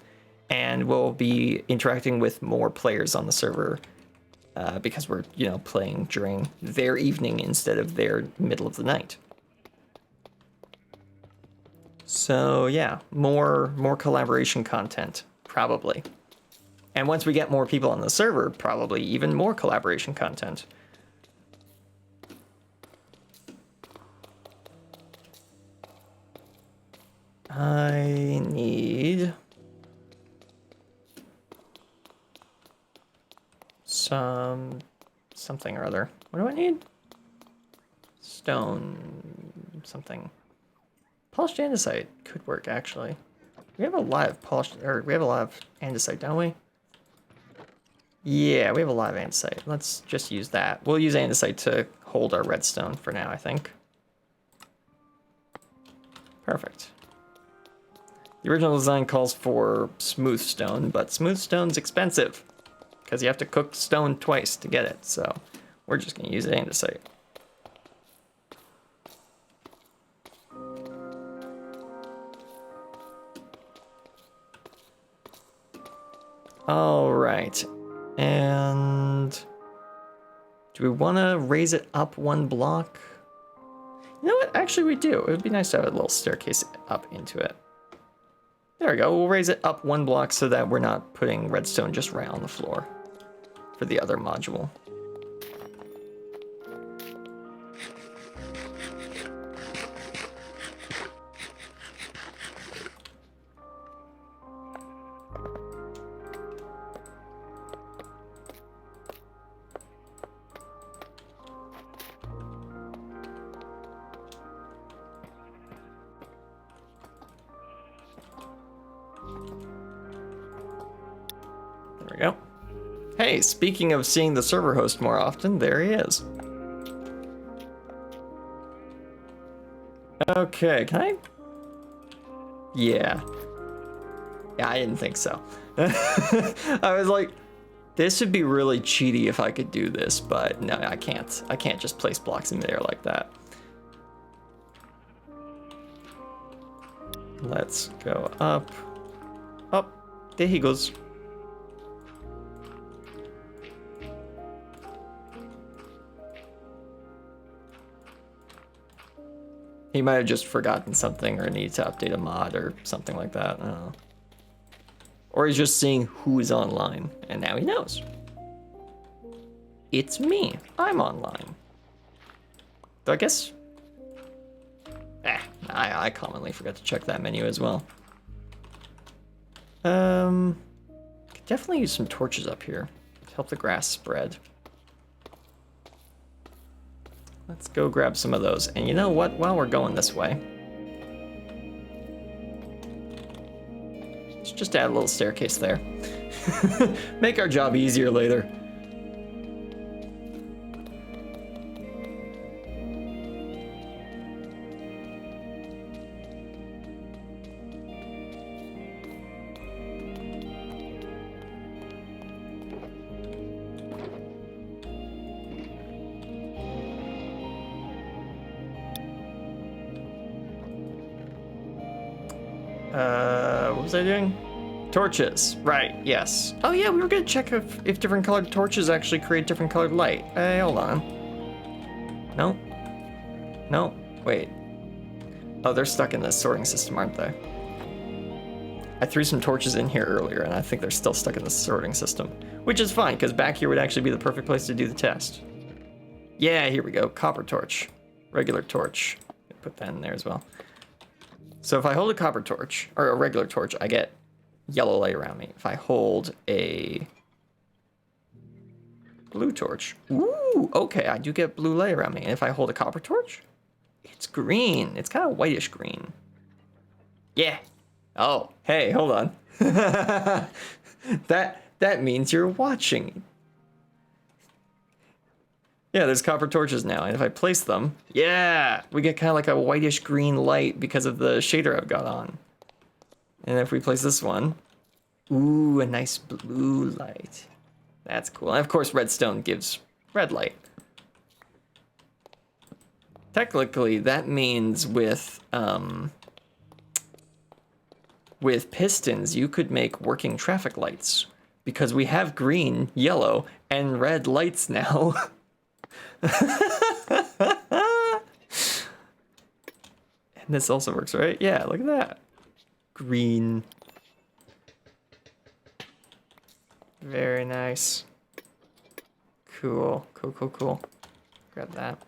and we'll be interacting with more players on the server because we're, you know, playing during their evening instead of their middle of the night. So yeah, more collaboration content, probably. And once we get more people on the server, probably even more collaboration content. I need something or other. What do I need? Stone something. Polished andesite could work actually. We have a lot of andesite, don't we? Yeah, we have a lot of andesite. Let's just use that. We'll use andesite to hold our redstone for now, I think. Perfect. The original design calls for smooth stone, but smooth stone's expensive because you have to cook stone twice to get it. So we're just gonna use andesite. All right. And do we want to raise it up 1 block? You know what? Actually, we do. It would be nice to have a little staircase up into it. There we go. We'll raise it up 1 block so that we're not putting redstone just right on the floor for the other module. There we go. Hey, speaking of seeing the server host more often, there he is. Okay, can I? Yeah. Yeah, I didn't think so. I was like, this would be really cheaty if I could do this, but no, I can't. I can't just place blocks in there like that. Let's go up. Up. There he goes. He might have just forgotten something or needed to update a mod or something like that. I don't know. Or he's just seeing who is online, and now he knows. It's me. I'm online. So I guess... I commonly forget to check that menu as well. Could definitely use some torches up here to help the grass spread. Let's go grab some of those. And you know what? While we're going this way, let's just add a little staircase there. Make our job easier later. What was I doing? Torches, right, yes. Oh yeah, we were gonna check if different colored torches actually create different colored light. Hey, hold on. No? No? Wait. Oh, they're stuck in the sorting system, aren't they? I threw some torches in here earlier, and I think they're still stuck in the sorting system. Which is fine, because back here would actually be the perfect place to do the test. Yeah, here we go. Copper torch. Regular torch. Put that in there as well. So if I hold a copper torch, or a regular torch, I get yellow light around me. If I hold a blue torch, ooh, okay, I do get blue light around me. And if I hold a copper torch, it's green. It's kind of whitish green. Yeah. Oh, hey, hold on. That means you're watching. Yeah, there's copper torches now, and if I place them, yeah, we get kind of like a whitish green light because of the shader I've got on. And if we place this one, ooh, a nice blue light. That's cool. And of course, redstone gives red light. Technically, that means with pistons, you could make working traffic lights because we have green, yellow, and red lights now. And this also works, right? Yeah, look at that. Green. Very nice. Cool. Cool. Grab that.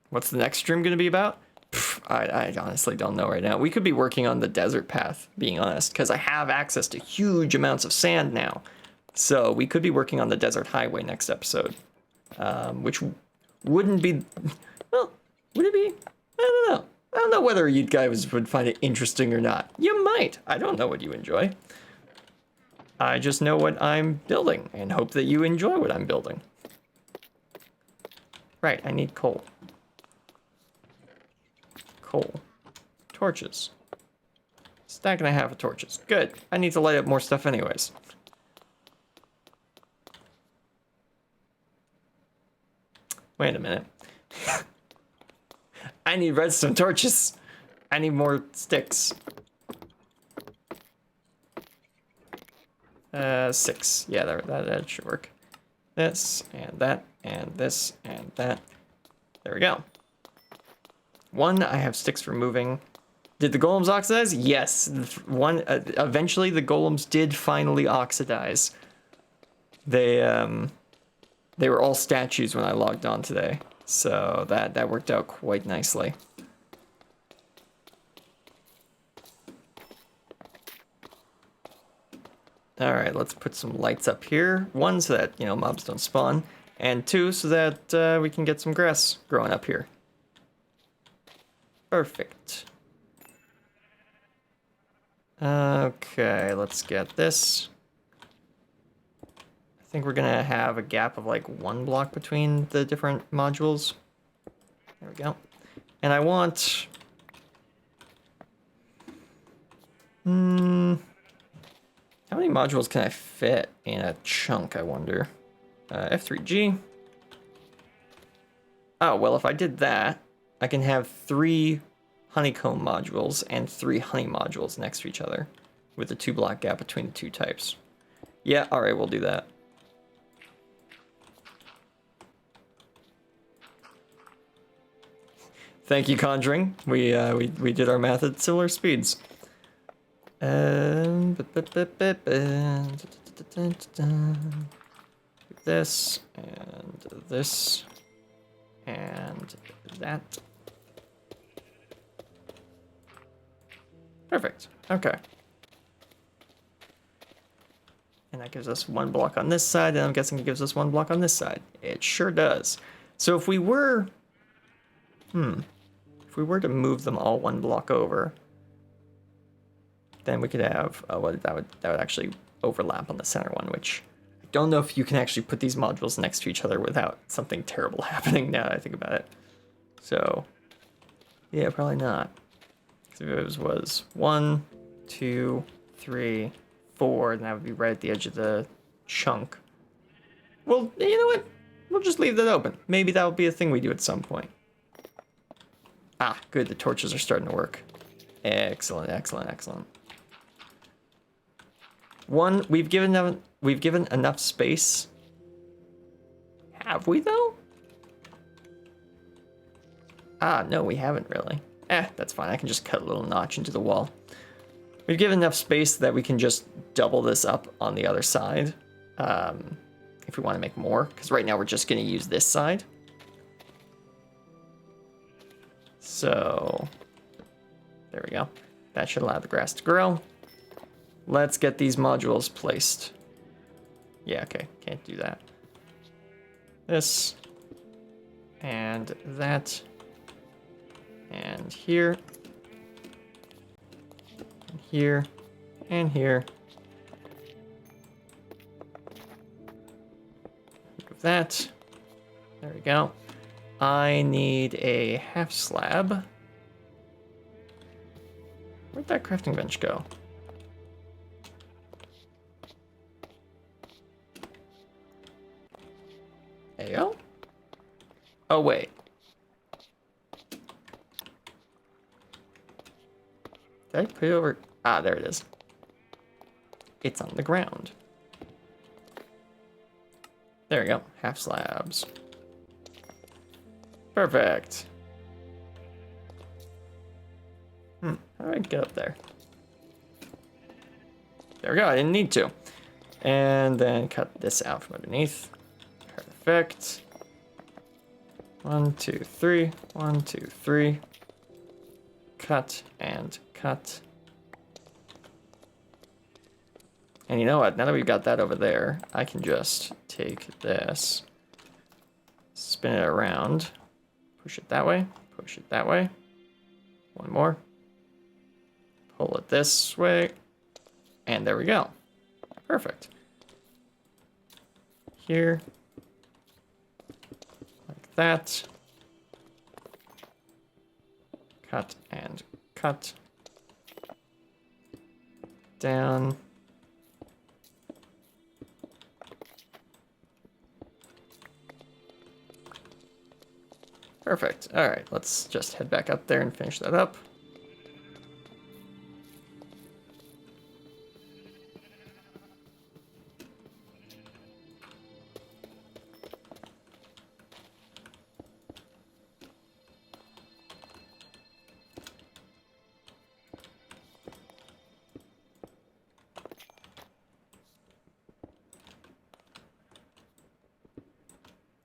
What's the next stream gonna be about? I honestly don't know right now. We could be working on the desert path, being honest, because I have access to huge amounts of sand now. So we could be working on the Desert Highway next episode, which wouldn't be, well, would it be? I don't know. I don't know whether you guys would find it interesting or not. You might. I don't know what you enjoy. I just know what I'm building and hope that you enjoy what I'm building. Right, I need coal. Coal. Torches. Stack and a half of torches. Good. I need to light up more stuff anyways. Wait a minute. I need redstone torches. I need more sticks. 6. Yeah, that should work. This, and that, and this, and that. There we go. 1, I have sticks for moving. Did the golems oxidize? Yes. Eventually the golems did finally oxidize. They were all statues when I logged on today, so that worked out quite nicely. All right, let's put some lights up here. 1, so that, mobs don't spawn, and 2, so that we can get some grass growing up here. Perfect. Okay, let's get this. I think we're gonna have a gap of like 1 block between the different modules. There we go. And I want How many modules can I fit in a chunk, I wonder? F3G. Oh, well, if I did that, I can have 3 honeycomb modules and 3 honey modules next to each other with a 2-block gap between the 2 types. Yeah, all right, we'll do that. Thank you, Conjuring. We did our math at similar speeds. This and this and that. Perfect. Okay. And that gives us 1 block on this side, and I'm guessing it gives us 1 block on this side. It sure does. So if we were, if we were to move them all 1 block over, then we could have, well, that would actually overlap on the center one, which I don't know if you can actually put these modules next to each other without something terrible happening now that I think about it. So, yeah, probably not. Because if it was 1, 2, 3, 4, and that would be right at the edge of the chunk. Well, you know what? We'll just leave that open. Maybe that will be a thing we do at some point. Ah, good. The torches are starting to work. Excellent, excellent, excellent. One, we've given enough space. Have we though? Ah, no, we haven't really. That's fine. I can just cut a little notch into the wall. We've given enough space that we can just double this up on the other side. If we want to make more, because right now we're just going to use this side. So, there we go. That should allow the grass to grow. Let's get these modules placed. Yeah, okay, can't do that. This, and that, and here, and here, and here. Move that. There we go. I need a half slab. Where'd that crafting bench go? There you go. Oh, wait. Did I put it over? Ah, there it is. It's on the ground. There we go. Half slabs. Perfect. How do I get up there? There we go. I didn't need to. And then cut this out from underneath. Perfect. 1, 2, 3. 1, 2, 3. Cut and cut. And you know what? Now that we've got that over there, I can just take this, spin it around, push it that way, push it that way. 1 more. Pull it this way. And there we go. Perfect. Here. Like that. Cut and cut. Down. Perfect. All right, let's just head back up there and finish that up.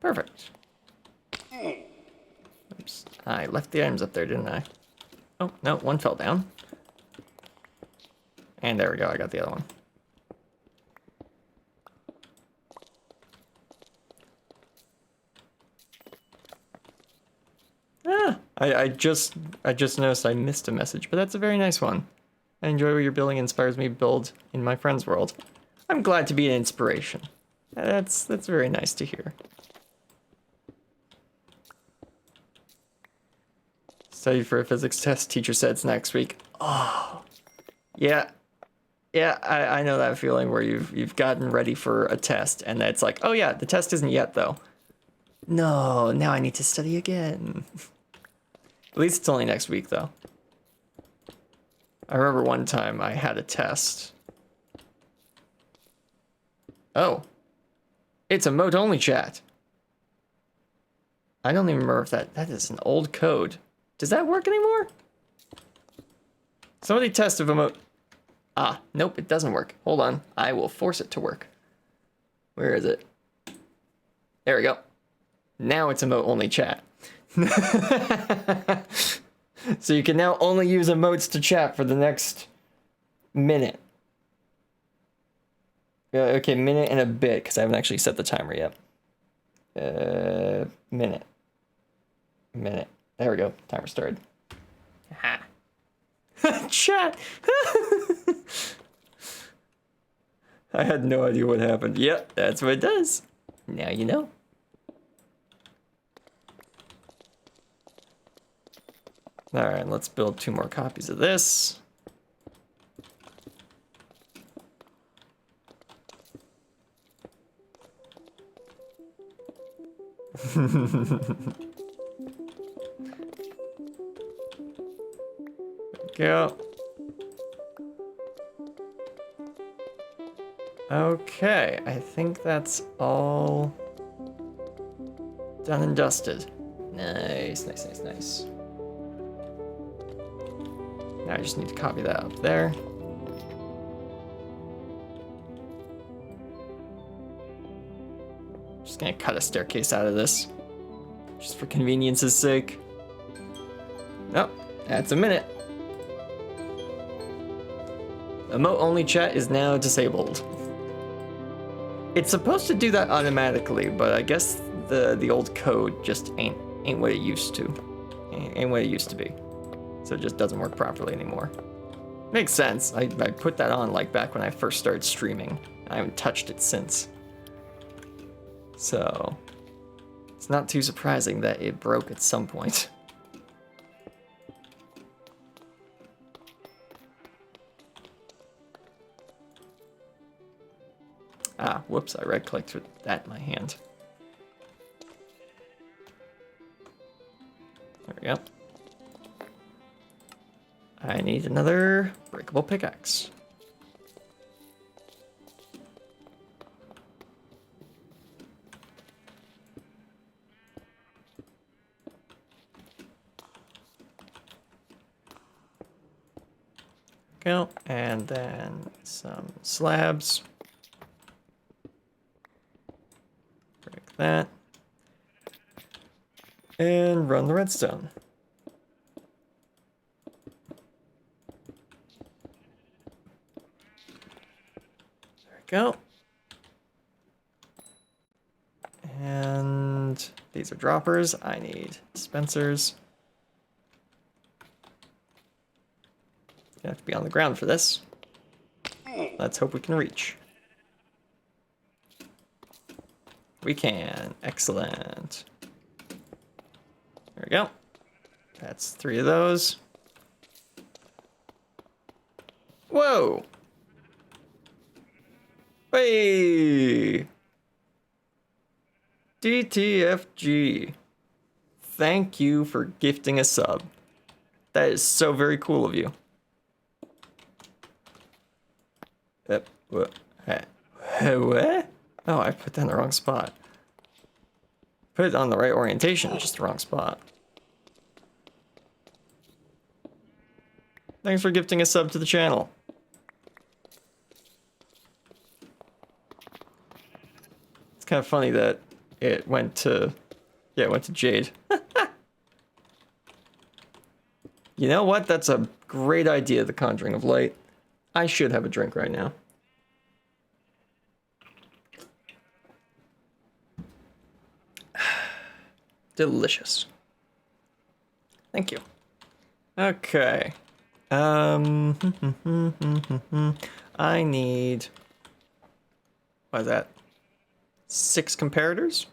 Perfect. Oops. I left the items up there, didn't I? Oh, no, 1 fell down. And there we go, I got the other one. Ah, I just noticed I missed a message, but that's a very nice one. I enjoy what you're building inspires me to build in my friend's world. I'm glad to be an inspiration. That's very nice to hear. Studied for a physics test, teacher said it's next week. Oh, Yeah. Yeah, I know that feeling where you've gotten ready for a test and it's like, oh yeah, the test isn't yet though. No, now I need to study again. At least it's only next week though. I remember one time I had a test. Oh. It's a mode only chat. I don't even remember if that is an old code. Does that work anymore? Somebody test if emote. Ah, nope, it doesn't work. Hold on. I will force it to work. Where is it? There we go. Now it's emote only chat. So you can now only use emotes to chat for the next minute. Okay, minute and a bit, because I haven't actually set the timer yet. Minute. There we go. Timer started. Ha. Chat. I had no idea what happened. Yep, that's what it does. Now you know. All right, let's build 2 more copies of this. Go. Okay, I think that's all done and dusted. Nice. Now I just need to copy that up there. Just gonna cut a staircase out of this, just for convenience's sake. Nope, that's a minute. Emote only chat is now disabled. It's supposed to do that automatically, but I guess the old code just ain't what it used to. Ain't what it used to be. So it just doesn't work properly anymore. Makes sense. I put that on like back when I first started streaming. I haven't touched it since. So it's not too surprising that it broke at some point. Ah, whoops, I right-clicked with that in my hand. There we go. I need another breakable pickaxe. Go, and then some slabs. Break that. And run the redstone. There we go. And these are droppers. I need dispensers. You have to be on the ground for this. Let's hope we can reach. We can. Excellent. There we go. That's 3 of those. Whoa! Hey! DTFG. Thank you for gifting a sub. That is so very cool of you. What? What? Oh, I put that in the wrong spot. Put it on the right orientation, just the wrong spot. Thanks for gifting a sub to the channel. It's kind of funny that it went to, yeah, it went to Jade. You know what? That's a great idea, the Conjuring of Light. I should have a drink right now. Delicious. Thank you. Okay. I need... what is that? 6 comparators?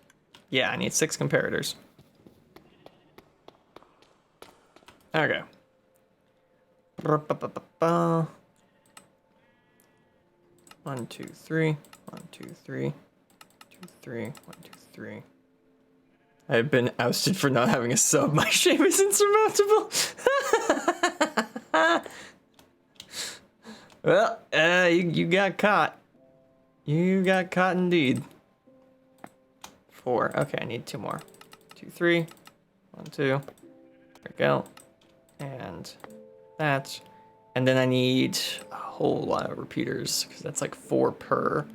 Yeah, I need 6 comparators. Okay. 1, 2, 3. 1, 2, 3. 2, 3. 1, 2, 3. I've been ousted for not having a sub. My shame is insurmountable. Well, you got caught. You got caught indeed. 4. Okay, I need 2 more. 2, 3. 1, 2. There we go. And that. And then I need a whole lot of repeaters, because that's like 4 per.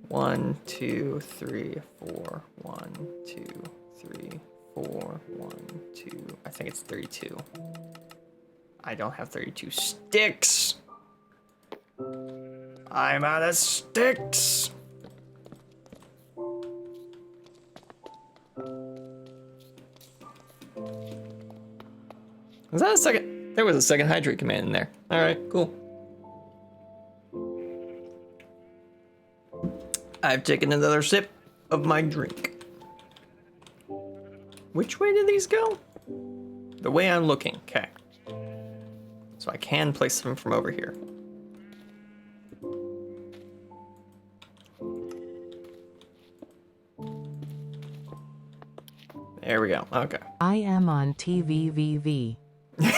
1, 2, 3, 4. 1, 2, 3, 4. 1, 2. I think it's 32. I don't have 32 sticks. I'm out of sticks. Was that a second? There was a second hydrate command in there. All right, cool. I've taken another sip of my drink. Which way did these go? The way I'm looking. Okay. So I can place them from over here. There we go. Okay. I am on TVVV. There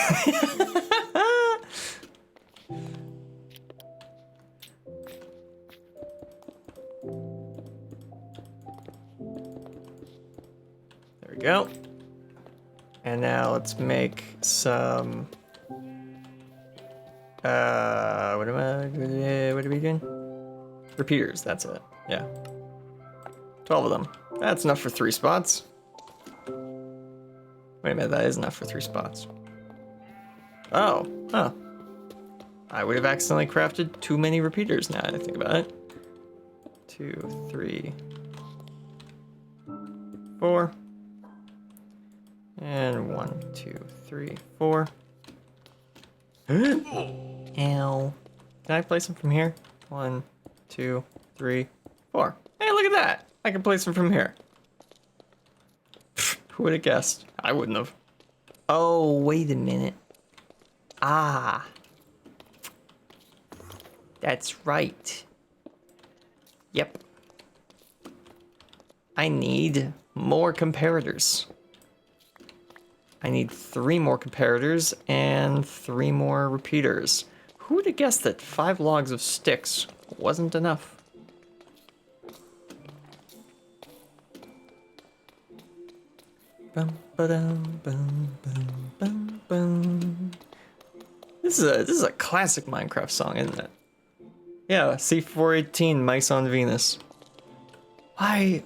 we go. And now let's make some what are we doing? Repeaters, that's it. Yeah. 12 of them. That's enough for 3 spots. Wait a minute, that is enough for 3 spots. Oh, huh. I would have accidentally crafted too many repeaters now that I think about it. 2, 3, 4. And 1, 2, 3, 4. Ow. Can I place them from here? 1, 2, 3, 4. Hey, look at that! I can place them from here. Who would have guessed? I wouldn't have. Oh, wait a minute. Ah. That's right. Yep. I need more comparators. I need 3 more comparators and 3 more repeaters. Who would have guessed that 5 logs of sticks wasn't enough? Bum, ba-dum, bum, bum, bum, bum. This is a classic Minecraft song, isn't it? Yeah, C418, Mice on Venus. Why?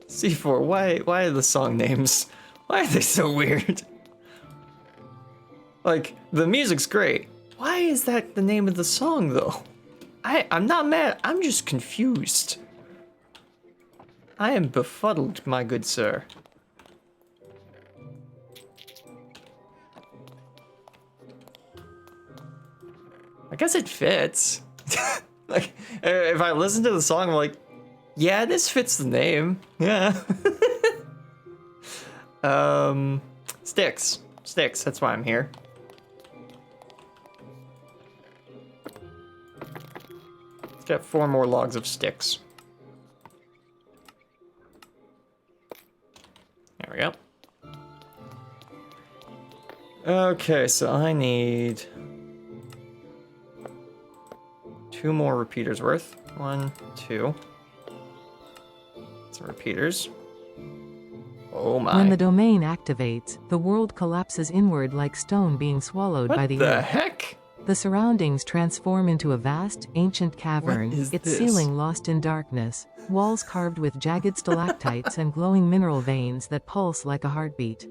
C4, why are the song names? Why are they so weird? Like, the music's great. Why is that the name of the song, though? I'm not mad, I'm just confused. I am befuddled, my good sir. I guess it fits. Like, if I listen to the song, I'm like, yeah, this fits the name. Yeah. Sticks. Sticks, that's why I'm here. Let's get 4 more logs of sticks. There we go. Okay, so I need 2 more repeaters worth. 1, 2. Some repeaters. Oh my. When the domain activates, the world collapses inward like stone being swallowed by the What the earth. heck? The surroundings transform into a vast, ancient cavern, What is its this? ceiling lost in darkness, walls carved with jagged stalactites and glowing mineral veins that pulse like a heartbeat.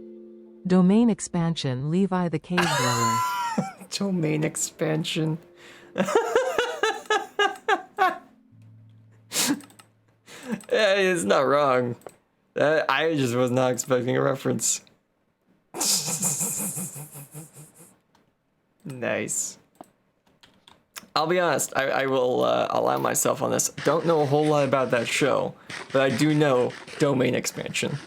Domain expansion, Levi the cave dweller. Domain expansion. Yeah, it's not wrong. I just was not expecting a reference. Nice. I'll be honest, I will allow myself on this. Don't know a whole lot about that show, but I do know domain expansion.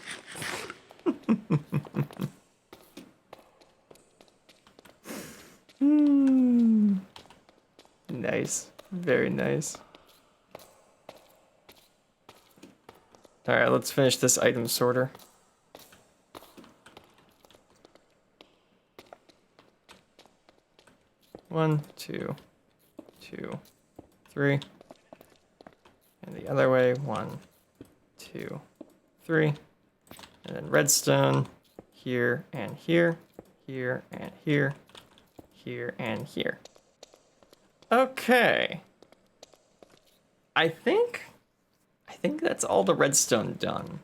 Nice. Very nice. Alright, let's finish this item sorter. One, two, 3. And the other way, 1, 2, 3. And then redstone here and here, here and here, here and here. Okay. I think that's all the redstone done.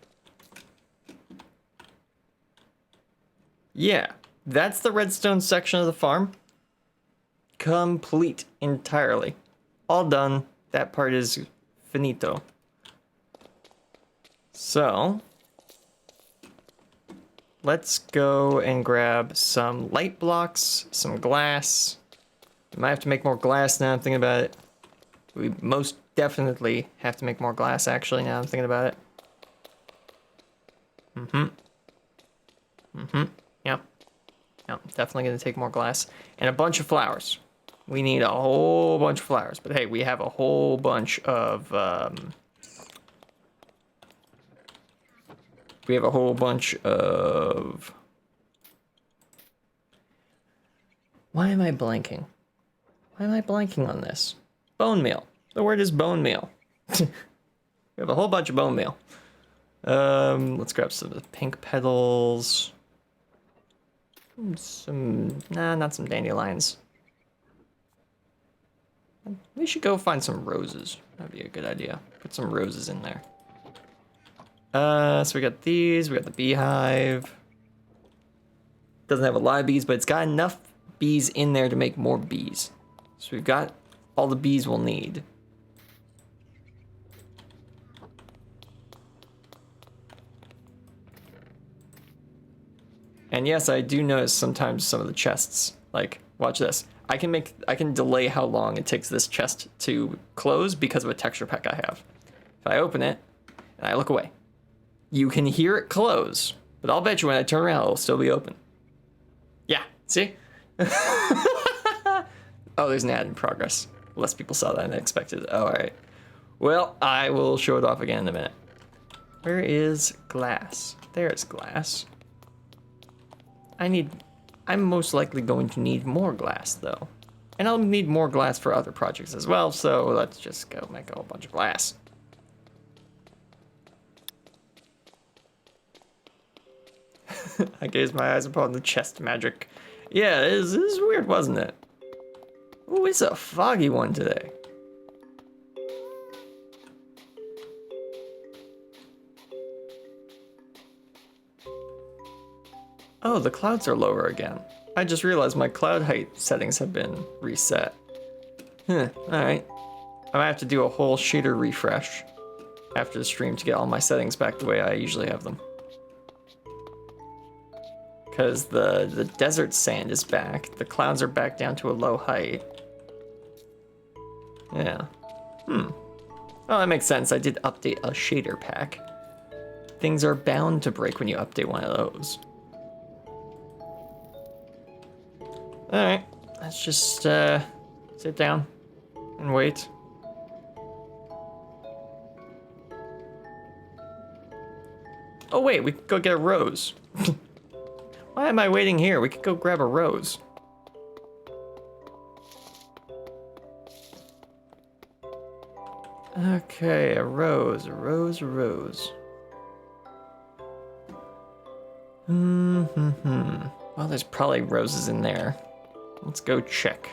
Yeah, that's the redstone section of the farm. Complete entirely. All done. That part is finito. So, let's go and grab some light blocks, some glass. We might have to make more glass now I'm thinking about it. We most definitely have to make more glass actually now I'm thinking about it. Yep. Yep, definitely gonna take more glass. And a bunch of flowers. We need a whole bunch of flowers. But hey, we have a whole bunch of why am I blanking? Why am I blanking on this? Bone meal. The word is bone meal. We have a whole bunch of bone meal. Let's grab some of the pink petals. Not some dandelions. We should go find some roses. That'd be a good idea. Put some roses in there. So we got these, we got the beehive. Doesn't have a lot of bees, but it's got enough bees in there to make more bees. So we've got all the bees we'll need. And yes, I do notice sometimes some of the chests, like, watch this. I can delay how long it takes this chest to close because of a texture pack I have. If I open it and I look away, you can hear it close, but I'll bet you when I turn around, it'll still be open. Yeah, see? Oh, there's an ad in progress. Less people saw that than I expected. Oh, all right. Well, I will show it off again in a minute. Where is glass? There's glass. I'm most likely going to need more glass though. And I'll need more glass for other projects as well, so let's just go make a whole bunch of glass. I gazed my eyes upon the chest magic. Yeah, this is weird, wasn't it? Ooh, it's a foggy one today. Oh, the clouds are lower again. I just realized my cloud height settings have been reset. Alright. I might have to do a whole shader refresh after the stream to get all my settings back the way I usually have them. Because the desert sand is back. The clouds are back down to a low height. Yeah. Oh, that makes sense. I did update a shader pack. Things are bound to break when you update one of those. Alright, let's just sit down and wait. Oh wait, we could go get a rose. Why am I waiting here? We could go grab a rose. Okay, a rose. Well, there's probably roses in there. Let's go check.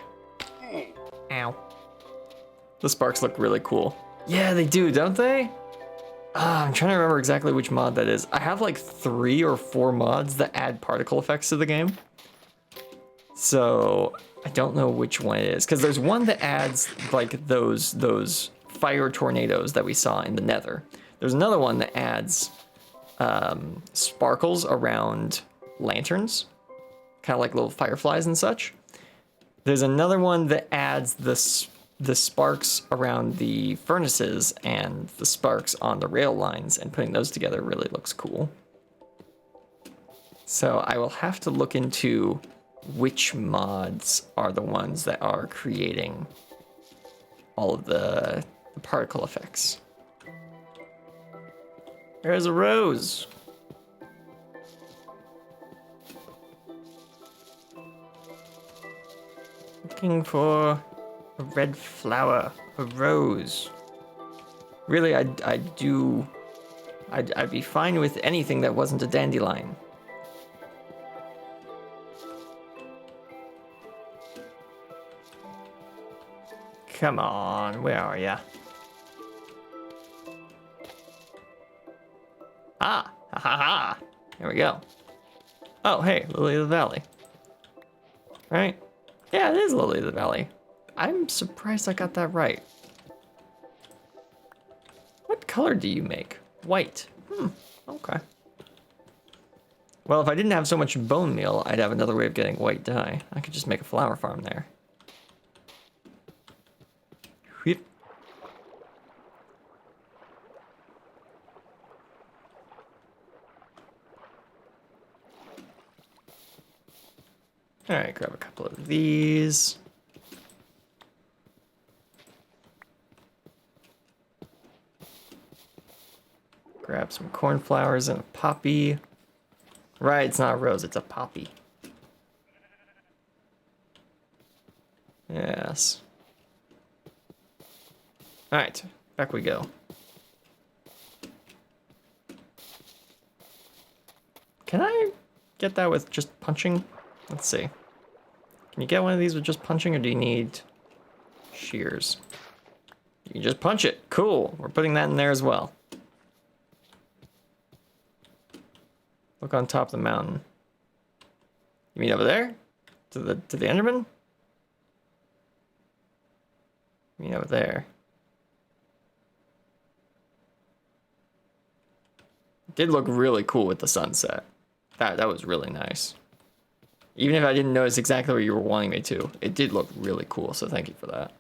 Ow. The sparks look really cool. Yeah, they do, don't they? I'm trying to remember exactly which mod that is. I have like 3 or 4 mods that add particle effects to the game. So I don't know which one it is. Because there's one that adds like those fire tornadoes that we saw in the Nether. There's another one that adds sparkles around lanterns. Kind of like little fireflies and such. There's another one that adds the sparks around the furnaces and the sparks on the rail lines, and putting those together really looks cool. So I will have to look into which mods are the ones that are creating all of the particle effects. There's a rose. Looking for a red flower, a rose. Really, I'd be fine with anything that wasn't a dandelion. Come on, where are ya? Ah, ha ha ha. There we go. Oh, hey, Lily of the Valley. Right? Yeah, it is Lily of the Valley. I'm surprised I got that right. What color do you make? White. Okay. Well, if I didn't have so much bone meal, I'd have another way of getting white dye. I could just make a flower farm there. Whip. All right, grab a couple of these. Grab some cornflowers and a poppy. Right, it's not a rose, it's a poppy. Yes. All right, back we go. Can I get that with just punching? Let's see. Can you get one of these with just punching, or do you need shears? You can just punch it. Cool. We're putting that in there as well. Look on top of the mountain. You mean over there? To the Enderman? You mean over there? It did look really cool with the sunset. That was really nice. Even if I didn't notice exactly what you were wanting me to, it did look really cool, so thank you for that.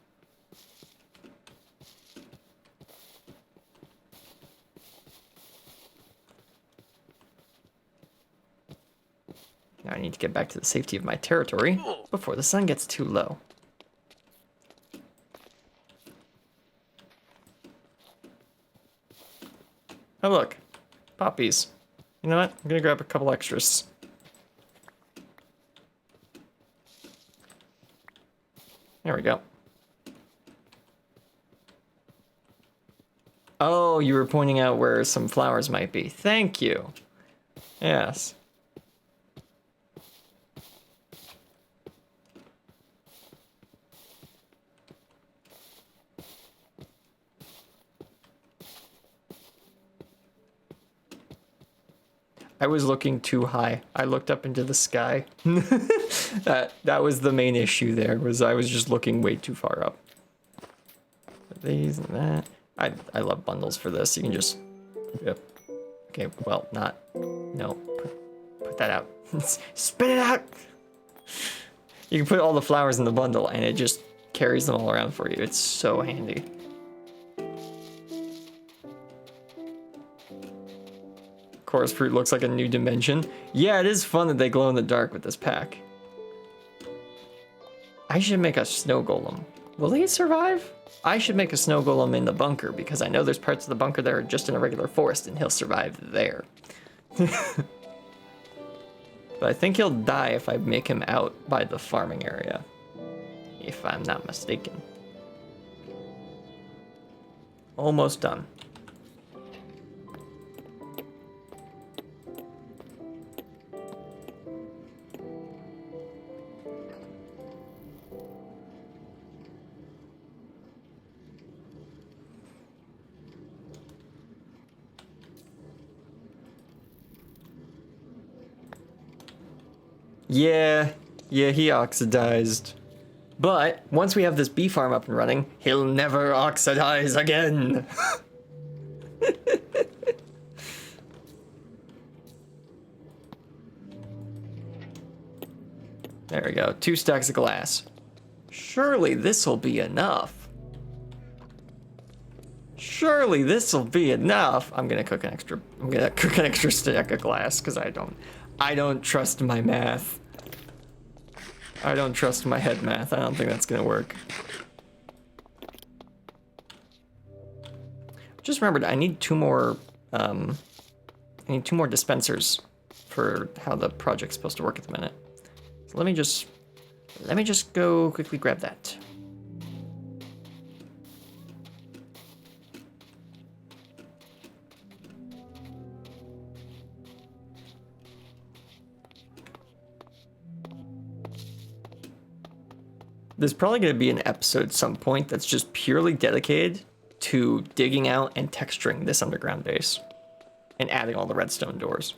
Now I need to get back to the safety of my territory before the sun gets too low. Oh look, poppies. You know what? I'm gonna grab a couple extras. There we go. Oh, you were pointing out where some flowers might be. Thank you. Yes. I was looking too high. I looked up into the sky. That was the main issue there, was I was just looking way too far up. These and that. I love bundles for this. You can just... Yep. Okay, well, not... No. Put that out. Spit it out! You can put all the flowers in the bundle and it just carries them all around for you. It's so handy. Chorus fruit looks like a new dimension. Yeah, it is fun that they glow in the dark with this pack. I should make a snow golem. Will he survive? I should make a snow golem in the bunker because I know there's parts of the bunker that are just in a regular forest and he'll survive there. But I think he'll die if I make him out by the farming area. If I'm not mistaken. Almost done. Yeah, he oxidized. But once we have this bee farm up and running, he'll never oxidize again. There we go, 2 stacks of glass. Surely this'll be enough. Surely this'll be enough. I'm gonna cook an extra stack of glass because I don't trust my math. I don't trust my head math. I don't think that's gonna work. Just remembered I need two more. I need two more dispensers for how the project's supposed to work at the minute. So let me just go quickly grab that. There's probably going to be an episode at some point that's just purely dedicated to digging out and texturing this underground base and adding all the redstone doors.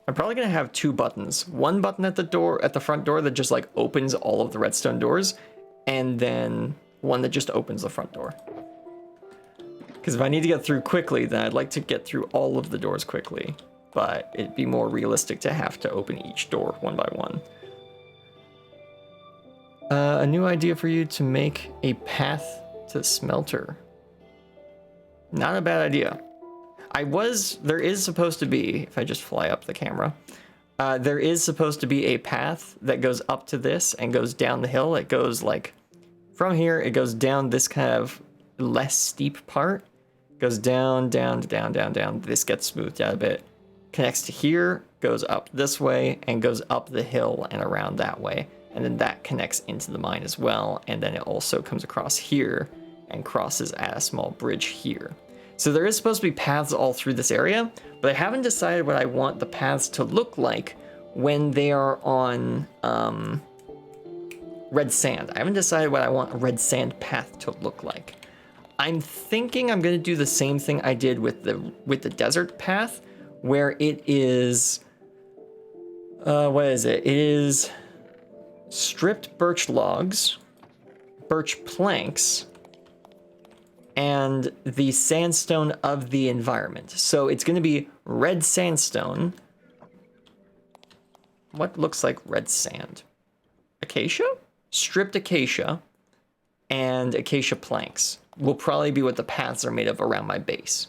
I'm probably going to have two buttons. One button at the front door that just like opens all of the redstone doors, and then one that just opens the front door. Because if I need to get through quickly, then I'd like to get through all of the doors quickly. But it'd be more realistic to have to open each door one by one. A new idea for you to make a path to the smelter. Not a bad idea. There is supposed to be, if I just fly up the camera, there is supposed to be a path that goes up to this and goes down the hill. It goes like, from here, it goes down this kind of less steep part. Goes down, down, down, down, down. This gets smoothed out a bit. Connects to here, goes up this way, and goes up the hill and around that way. And then that connects into the mine as well. And then it also comes across here and crosses at a small bridge here. So there is supposed to be paths all through this area, but I haven't decided what I want the paths to look like when they are on red sand. I haven't decided what I want a red sand path to look like. I'm thinking I'm going to do the same thing I did with the desert path, where it is, what is it? It is stripped birch logs, birch planks, and the sandstone of the environment. So it's going to be red sandstone. What looks like red sand? Acacia? Stripped acacia and acacia planks will probably be what the paths are made of around my base.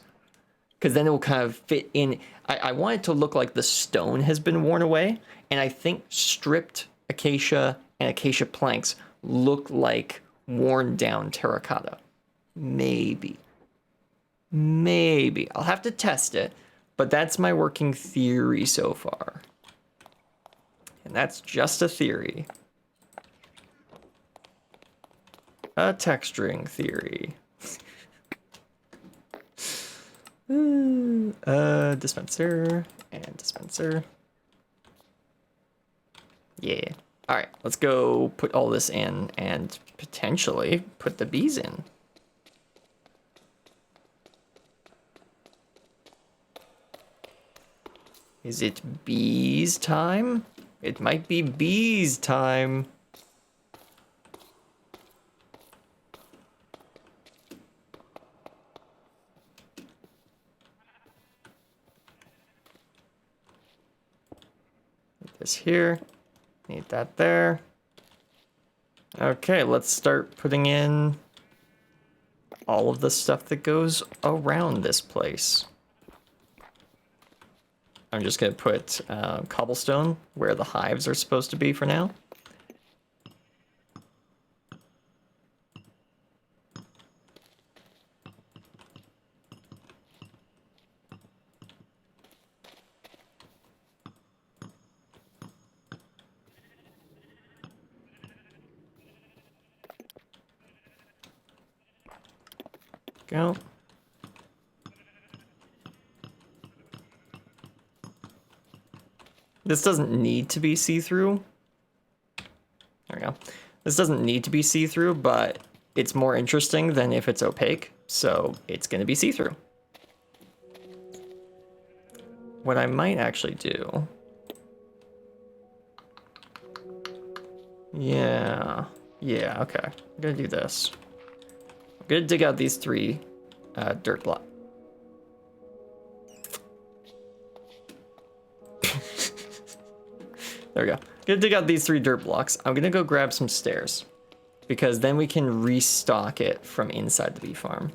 Because then it will kind of fit in. I want it to look like the stone has been worn away. And I think stripped acacia and acacia planks look like worn down terracotta. Maybe. I'll have to test it. But that's my working theory so far. And that's just a theory. A texturing theory. Dispenser and dispenser. Yeah. All right, let's go put all this in and potentially put the bees in. Is it bees time? It might be bees time. This here, need that there. Okay, let's start putting in all of the stuff that goes around this place. I'm just gonna put cobblestone where the hives are supposed to be for now. Go. This doesn't need to be see-through. There we go. This doesn't need to be see-through, but it's more interesting than if it's opaque, so it's going to be see-through. What I might actually do... Yeah, okay. I'm going to do this. I'm going to dig out these three dirt blocks. There we go. Gonna dig out these three dirt blocks. I'm gonna go grab some stairs because then we can restock it from inside the bee farm.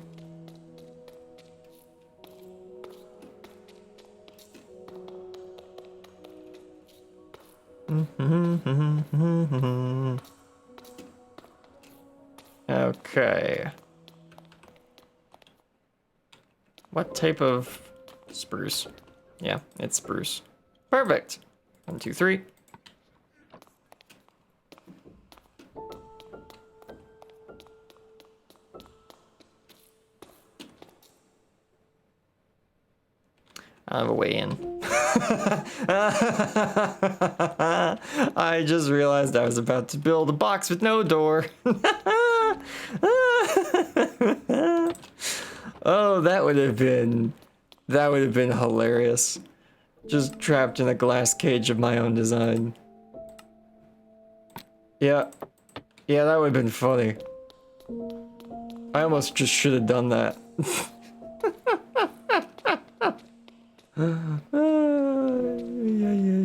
Okay. What type of spruce? Yeah, it's spruce. Perfect. 1, 2, 3. I have a way in. I just realized I was about to build a box with no door. Oh, that would have been hilarious. Just trapped in a glass cage of my own design. Yeah. Yeah, that would have been funny. I almost just should have done that.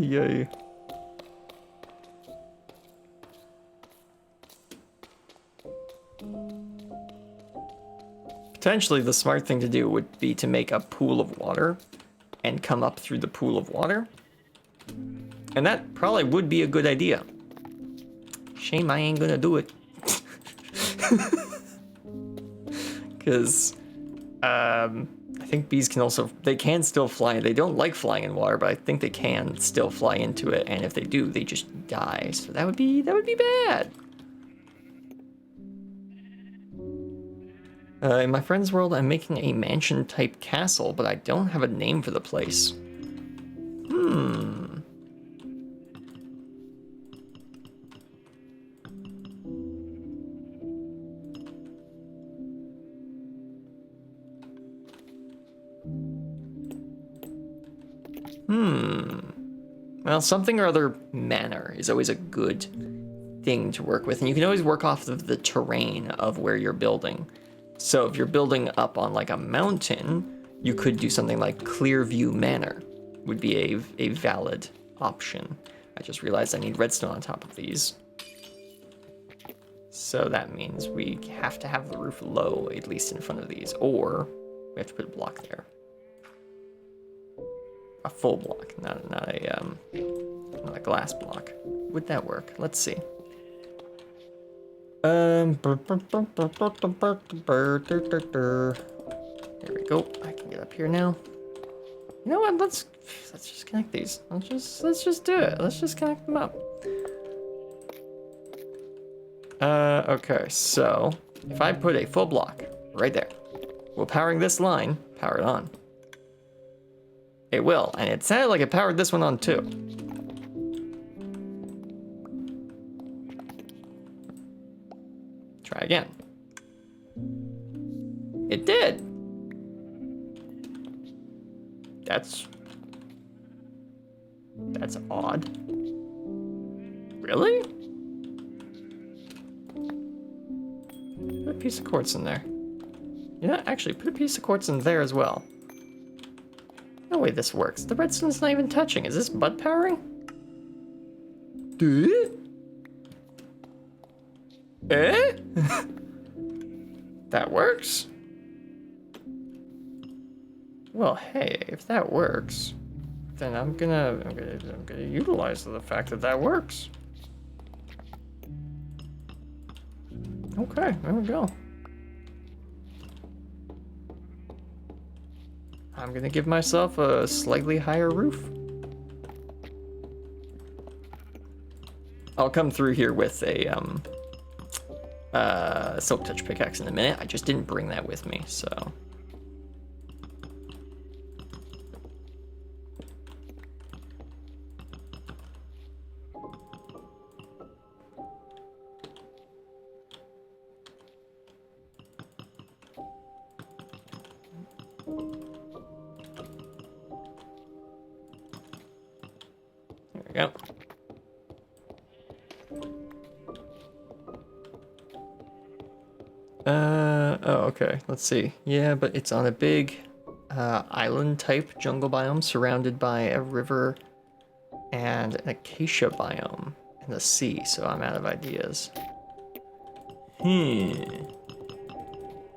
Yay. Potentially, the smart thing to do would be to make a pool of water and come up through the pool of water. And that probably would be a good idea. Shame I ain't gonna do it. Because, I think bees can also, they can still fly. They don't like flying in water, but I think they can still fly into it. And if they do, they just die. So that would be bad. In my friend's world, I'm making a mansion-type castle, but I don't have a name for the place. Well, something or other manor is always a good thing to work with, and you can always work off of the terrain of where you're building. So if you're building up on like a mountain, you could do something like Clearview Manor would be a valid option. I just realized I need redstone on top of these. So that means we have to have the roof low, at least in front of these, or we have to put a block there. A full block, not a glass block. Would that work? Let's see. There we go. I can get up here now. You know what? Let's just connect these. Let's just do it. Let's just connect them up. Okay, so if I put a full block right there, will powering this line power it on? It will, and it sounded like it powered this one on too. Try again. It did. That's odd. Really? Put a piece of quartz in there. You know, actually, put a piece of quartz in there as well. No way this works. The redstone's not even touching. Is this bud powering? Eh? That works? Well, hey, if that works, then I'm gonna utilize the fact that that works. Okay, there we go. I'm gonna give myself a slightly higher roof. I'll come through here with a silk touch pickaxe in a minute. I just didn't bring that with me, so. There we go. Oh, okay, let's see. Yeah, but it's on a big island type jungle biome surrounded by a river and an acacia biome in the sea, so I'm out of ideas.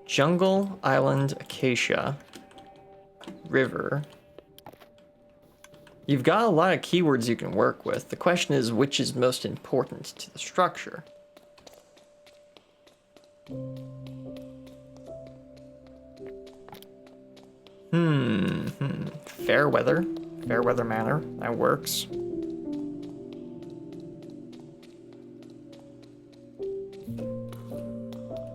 Jungle, island, acacia, river. You've got a lot of keywords you can work with. The question is, which is most important to the structure? Fair weather. Fair weather manor. That works.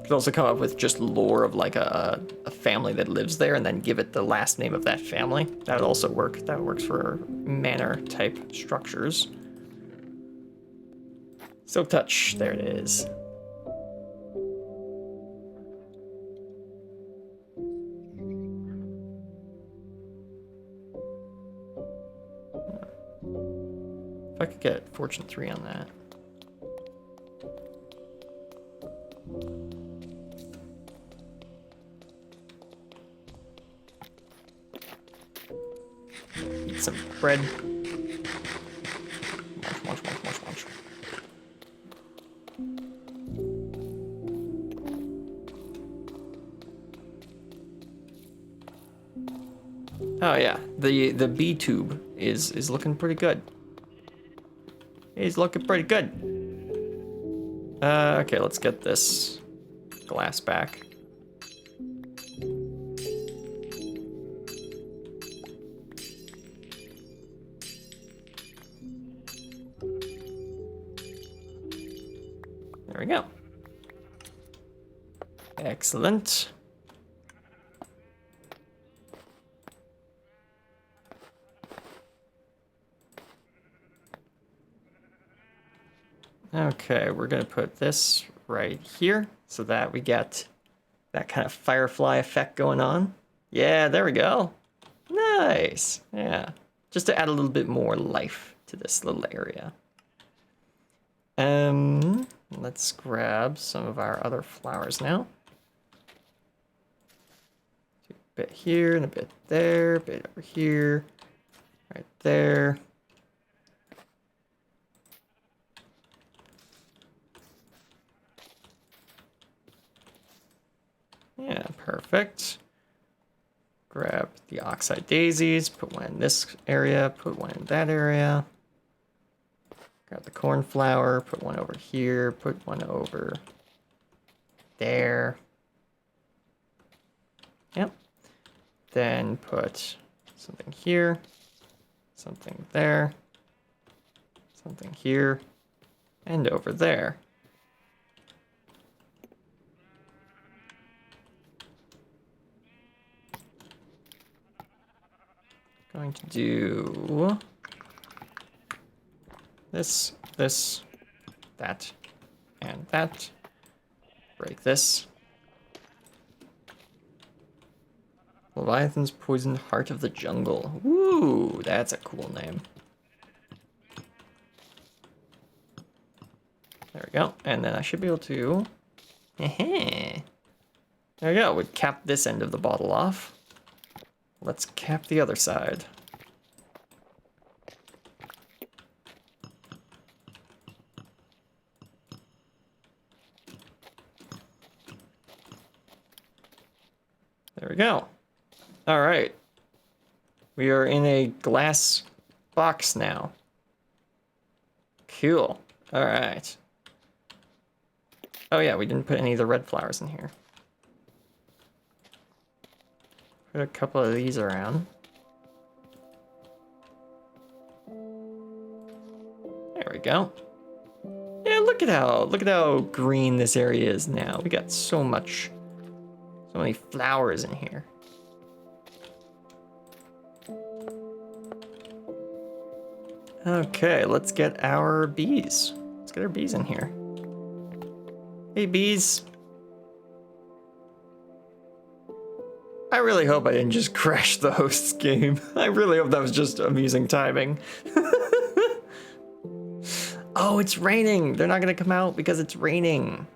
Could also come up with just lore of like a family that lives there and then give it the last name of that family. That would also work. That works for manor type structures. Silk touch, there it is. If I could get Fortune 3 on that. Eat some bread. Munch. Oh yeah, the B tube is looking pretty good. He's looking pretty good. Okay, let's get this glass back. There we go. Excellent. Okay, we're gonna put this right here so that we get that kind of firefly effect going on. Yeah, there we go. Nice. Yeah, just to add a little bit more life to this little area. Let's grab some of our other flowers now. A bit here and a bit there, a bit over here, right there. Yeah, perfect. Grab the oxide daisies, put one in this area, put one in that area. Grab the cornflower, put one over here, put one over there. Yep. Then put something here, something there, something here, and over there. Going to do this, that, and that. Break this. Leviathan's Poisoned Heart of the Jungle. Woo, that's a cool name. There we go. And then I should be able to... There we go. We cap this end of the bottle off. Let's cap the other side. There we go. All right. We are in a glass box now. Cool. All right. Oh yeah, we didn't put any of the red flowers in here. Put a couple of these around. There we go. Yeah, look at how green this area is now. We got so many flowers in here. Okay, let's get our bees. Let's get our bees in here. Hey, bees. I really hope I didn't just crash the host's game. I really hope that was just amusing timing. Oh, it's raining. They're not gonna come out because it's raining.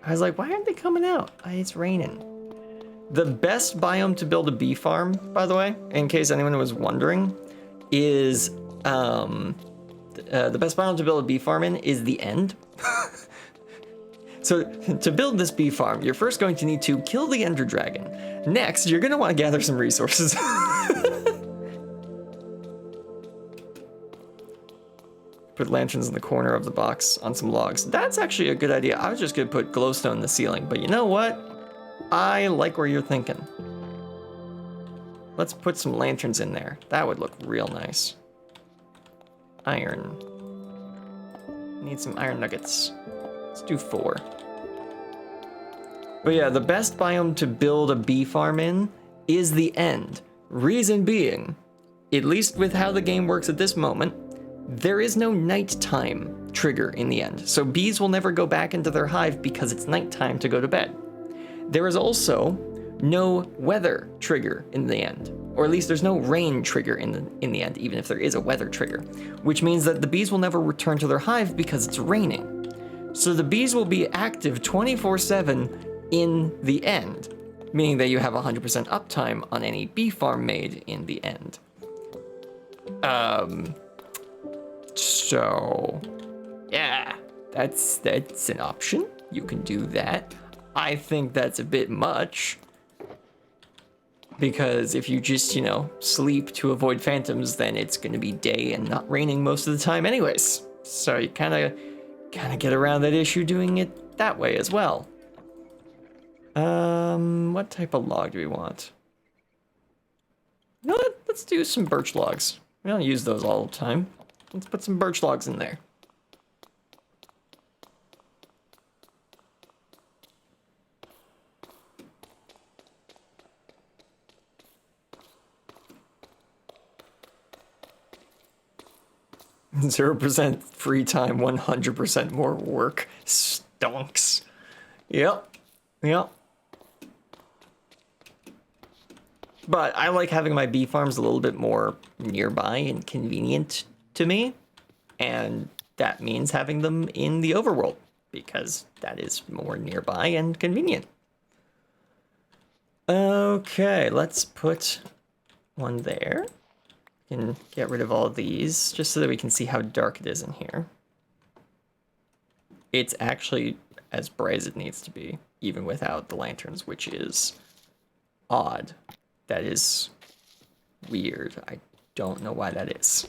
I was like, why aren't they coming out? It's raining. The best biome to build a bee farm, by the way, in case anyone was wondering, is the best biome to build a bee farm in is the end. So to build this bee farm, you're first going to need to kill the ender dragon. Next, you're going to want to gather some resources. Put lanterns in the corner of the box on some logs. That's actually a good idea. I was just gonna put glowstone in the ceiling, but you know what? I like where you're thinking. Let's put some lanterns in there. That would look real nice. Iron. Need some iron nuggets. Let's do 4. But yeah, the best biome to build a bee farm in is the end. Reason being, at least with how the game works at this moment, there is no nighttime trigger in the end. So bees will never go back into their hive because it's nighttime to go to bed. There is also no weather trigger in the end, or at least there's no rain trigger in the end, even if there is a weather trigger, which means that the bees will never return to their hive because it's raining. So the bees will be active 24/7 in the end, meaning that you have 100% uptime on any bee farm made in the end. So yeah, that's an option. You can do that. I think that's a bit much, because if you just, you know, sleep to avoid phantoms, then it's going to be day and not raining most of the time anyways. So you kind of get around that issue doing it that way as well. What type of log do we want? You know what? Let's do some birch logs. We don't use those all the time. Let's put some birch logs in there. %, free time, 100% more work. Stonks. Yep. But I like having my bee farms a little bit more nearby and convenient to me. And that means having them in the overworld, because that is more nearby and convenient. Okay, let's put one there. We can get rid of all of these just so that we can see how dark it is in here. It's actually as bright as it needs to be, even without the lanterns, which is odd. That is weird. I don't know why that is.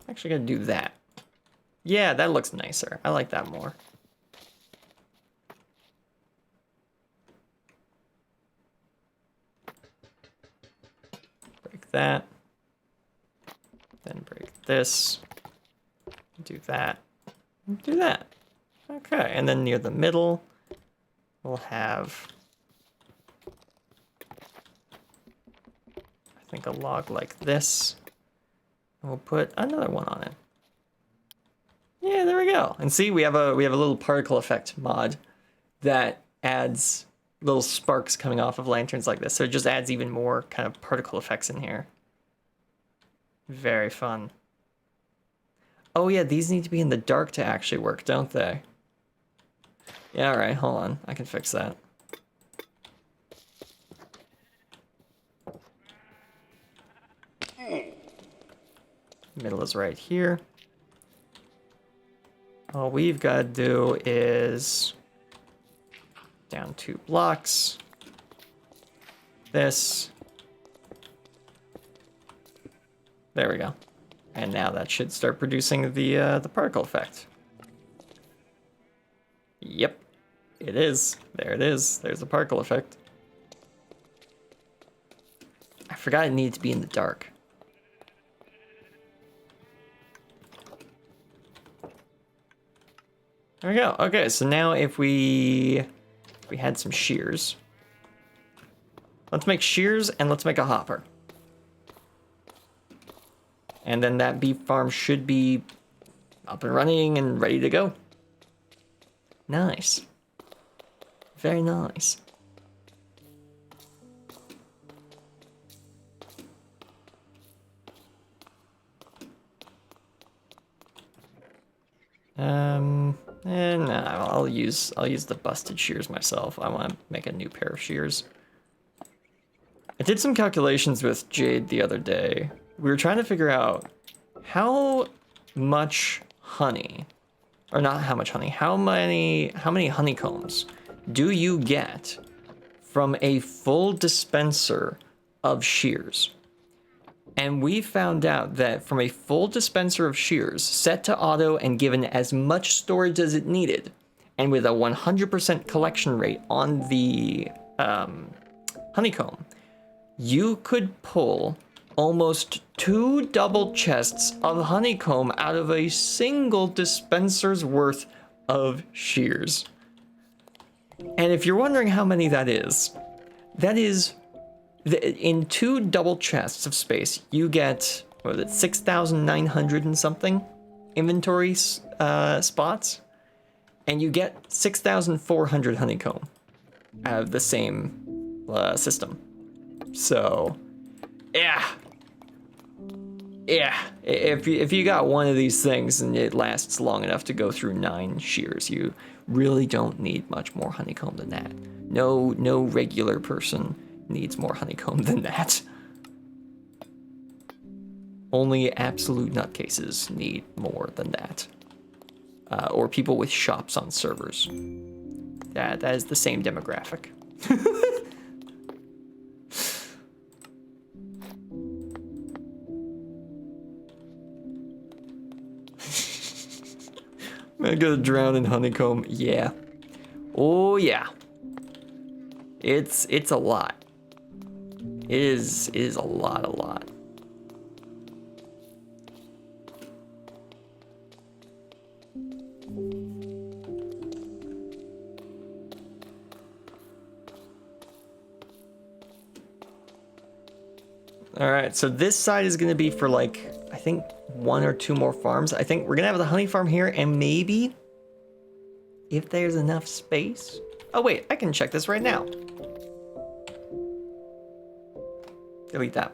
Actually gonna do that. Yeah, that looks nicer. I like that more. Break that. Then break this. Do that. Do that. Okay, and then near the middle, we'll have, I think, a log like this. And we'll put another one on it. Yeah, there we go. And see, we have a little particle effect mod that adds little sparks coming off of lanterns like this. So it just adds even more kind of particle effects in here. Very fun. Oh yeah, these need to be in the dark to actually work, don't they? Yeah, all right, hold on. I can fix that. Middle is right here. All we've got to do is down 2 blocks. This. There we go. And now that should start producing the particle effect. Yep, it is. There it is. There's the particle effect. I forgot it needed to be in the dark. There we go. Okay, so now if we had some shears. Let's make shears and let's make a hopper. And then that bee farm should be up and running and ready to go. Nice. Very nice. And I'll use the busted shears myself. I want to make a new pair of shears. I did some calculations with Jade the other day. We were trying to figure out how much honey or not how much honey, how many honeycombs do you get from a full dispenser of shears? And we found out that from a full dispenser of shears set to auto and given as much storage as it needed, and with a 100% collection rate on the honeycomb, you could pull almost 2 double chests of honeycomb out of a single dispenser's worth of shears. And if you're wondering how many that is in 2 double chests of space, you get, what is it, 6,900 and something inventory spots, and you get 6,400 honeycomb out of the same system. So, yeah, if you got one of these things and it lasts long enough to go through 9 shears, you really don't need much more honeycomb than that. No regular person needs more honeycomb than that. Only absolute nutcases need more than that. Or people with shops on servers. That is the same demographic. Am I gonna drown in honeycomb? Yeah. Oh yeah. It's a lot. It is a lot. All right, so this side is gonna be for like, I think 1 or 2 more farms. I think we're gonna have the honey farm here, and maybe if there's enough space. Oh wait, I can check this right now. Delete that.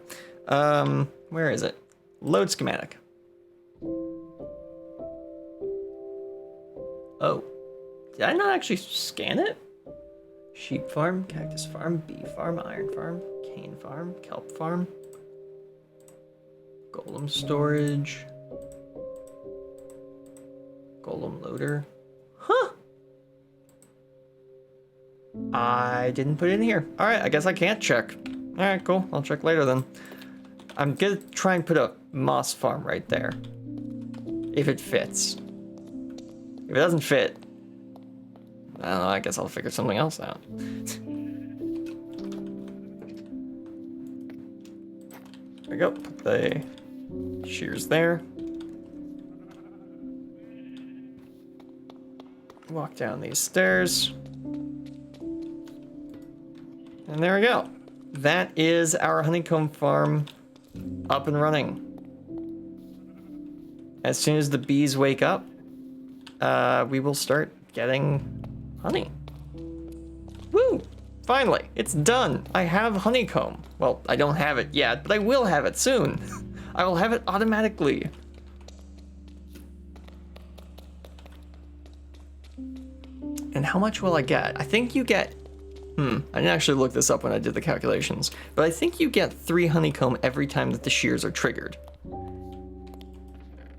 Where is it? Load schematic. Oh, did I not actually scan it? Sheep farm, cactus farm, bee farm, iron farm, cane farm, kelp farm, golem storage, golem loader. Huh. I didn't put it in here. All right, I guess I can't check. All right, cool. I'll check later then. I'm gonna try and put a moss farm right there. If it fits. If it doesn't fit, I don't know, I guess I'll figure something else out. There we go, put the shears there. Walk down these stairs. And there we go. That is our honeycomb farm up and running. As soon as the bees wake up, we will start getting honey. Woo! Finally, it's done. I have honeycomb. Well, I don't have it yet, but I will have it soon. I will have it automatically. And how much will I get? I think you get, I didn't actually look this up when I did the calculations, but I think you get 3 honeycomb every time that the shears are triggered.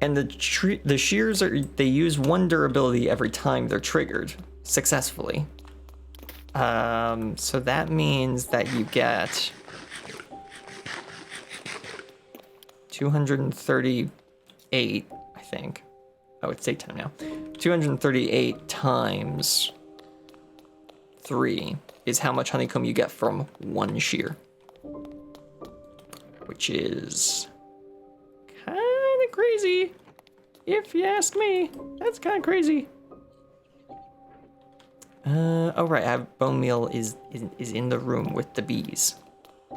And the shears they use 1 durability every time they're triggered successfully. So that means that you get 238, I think. Oh, it's daytime now. 238 times 3 is how much honeycomb you get from 1 shear. Which is kind of crazy, if you ask me. That's kind of crazy. Oh right, I have bone meal is in the room with the bees.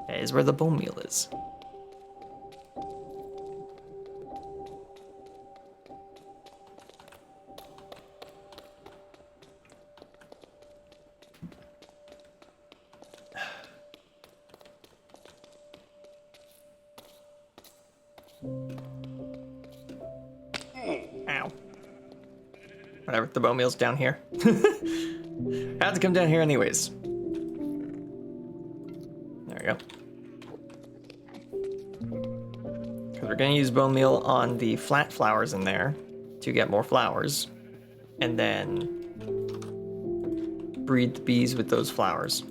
That is where the bone meal is. Ow. Whatever, the bone meal's down here. Had to come down here anyways. There we go. Because we're gonna use bone meal on the flat flowers in there to get more flowers. and then breed the bees with those flowers.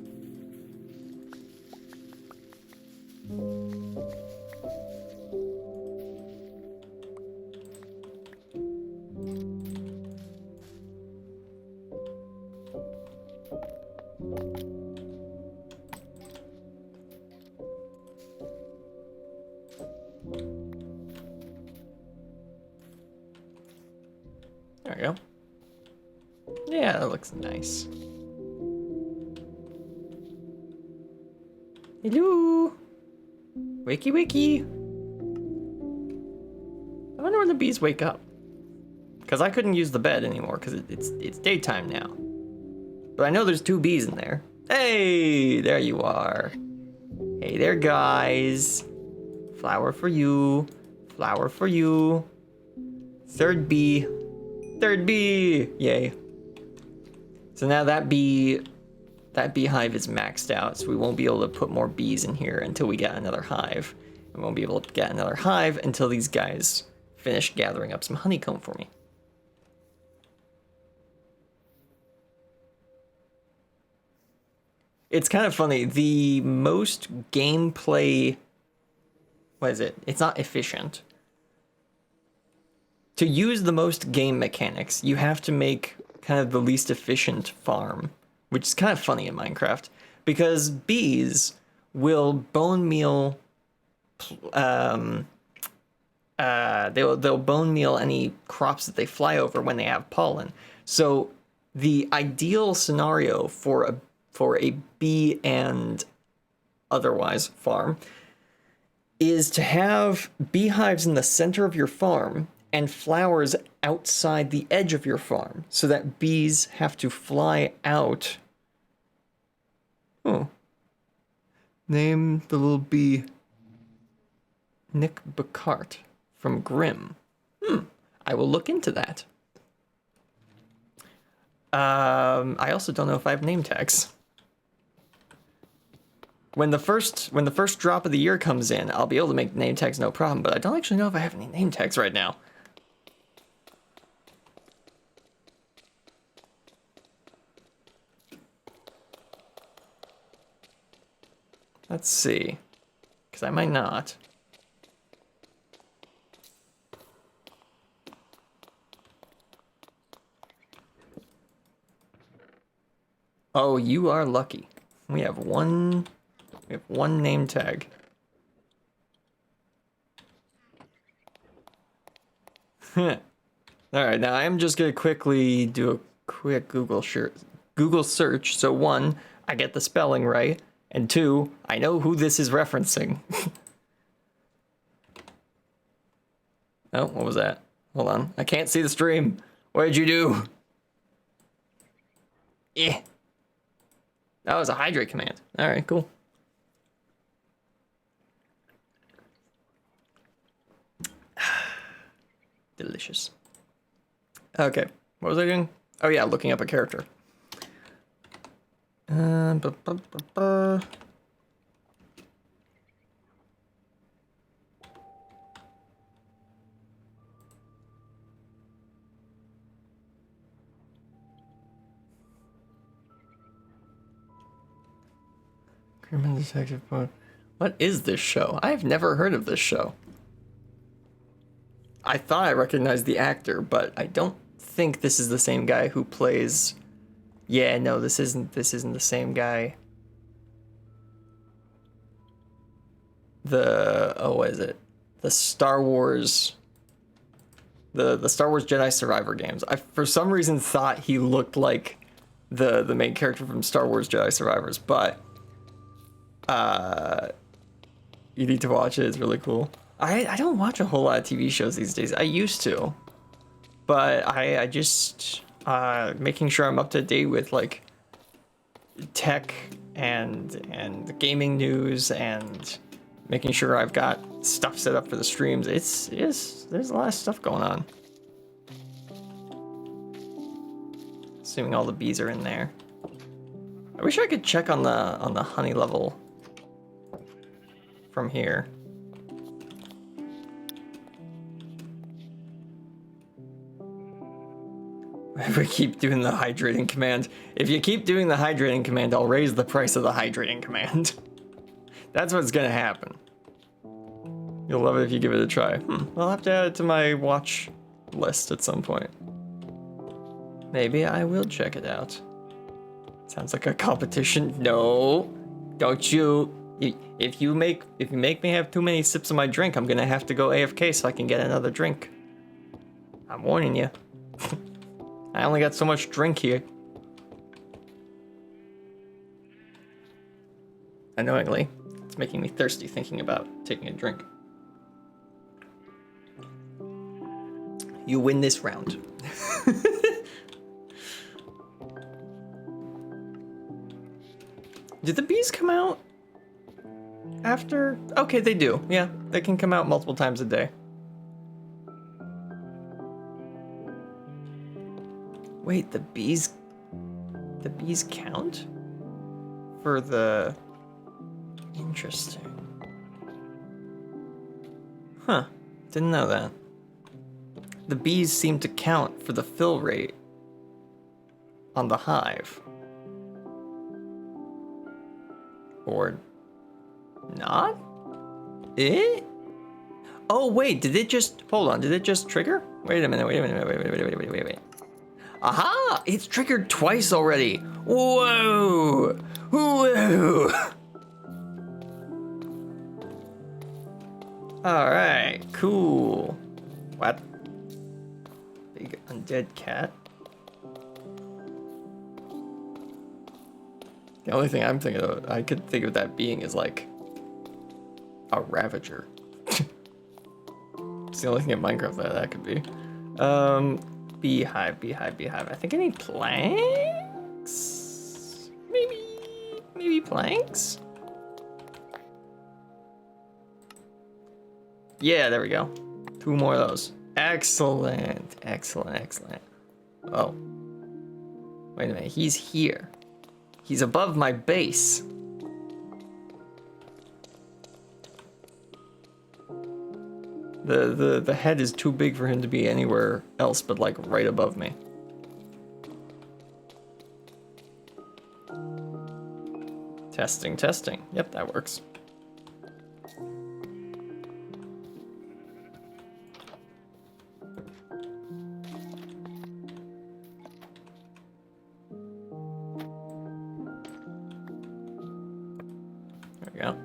There we go. Yeah, that looks nice. Hello. Wakey wakey. I wonder when the bees wake up. Because I couldn't use the bed anymore because it's daytime now. But I know there's 2 bees in there. Hey, there you are. Hey there, guys. Flower for you. Flower for you. 3rd bee. 3rd bee. Yay. So now that beehive is maxed out, so we won't be able to put more bees in here until we get another hive. We won't be able to get another hive until these guys finish gathering up some honeycomb for me. It's kind of funny. The most gameplay... What is it? It's not efficient. To use the most game mechanics, you have to make kind of the least efficient farm, which is kind of funny in Minecraft, because bees will bone meal... they'll bone meal any crops that they fly over when they have pollen. So the ideal scenario for a bee and otherwise farm is to have beehives in the center of your farm and flowers outside the edge of your farm, so that bees have to fly out. Oh. Name the little bee Nick Bacart from Grimm. I will look into that. I also don't know if I have name tags. When the first drop of the year comes in, I'll be able to make name tags no problem, but I don't actually know if I have any name tags right now. Let's see, because I might not. Oh, you are lucky. We have one name tag. All right, now I'm just gonna quickly do a quick Google search. So 1, I get the spelling right, and 2, I know who this is referencing. Oh, what was that? Hold on, I can't see the stream. What did you do? Eh. That was a hydrate command. All right, cool. Delicious. Okay, what was I doing? Oh yeah, looking up a character. Criminal Detective. What is this show? I've never heard of this show. I thought I recognized the actor, but I don't think this is the same guy who plays... Yeah, no, this isn't the same guy. What is it? The Star Wars... The Star Wars Jedi Survivor games. I, for some reason, thought he looked like the main character from Star Wars Jedi Survivors, but... you need to watch it, it's really cool. I don't watch a whole lot of TV shows these days. I used to, but I just making sure I'm up to date with like tech and gaming news and making sure I've got stuff set up for the streams. There's a lot of stuff going on. Assuming all the bees are in there. I wish I could check on the honey level from here. If we keep doing the hydrating command. If you keep doing the hydrating command, I'll raise the price of the hydrating command. That's what's gonna happen. You'll love it if you give it a try. I'll have to add it to my watch list at some point. Maybe I will check it out. Sounds like a competition. No, don't you. If you make me have too many sips of my drink, I'm gonna have to go AFK so I can get another drink. I'm warning you. I only got so much drink here. Annoyingly, it's making me thirsty thinking about taking a drink. You win this round. Did the bees come out after? Okay, they do. Yeah, they can come out multiple times a day. Wait, the bees count? For the... Interesting. Huh, didn't know that. The bees seem to count for the fill rate on the hive. Or not? Eh? Oh wait, did it just, hold on, did it just trigger? Wait a minute, wait. Aha! It's triggered twice already. Whoa! Whoa! Alright, cool. What? Big undead cat. The only thing I'm thinking of, I could think of that being is like a Ravager. It's the only thing in Minecraft that could be. Beehive. I think I need planks? Maybe planks? Yeah, there we go. 2 more of those. Excellent. Oh. Wait a minute, he's here. He's above my base. The head is too big for him to be anywhere else but like right above me. Testing. Yep, that works. There we go.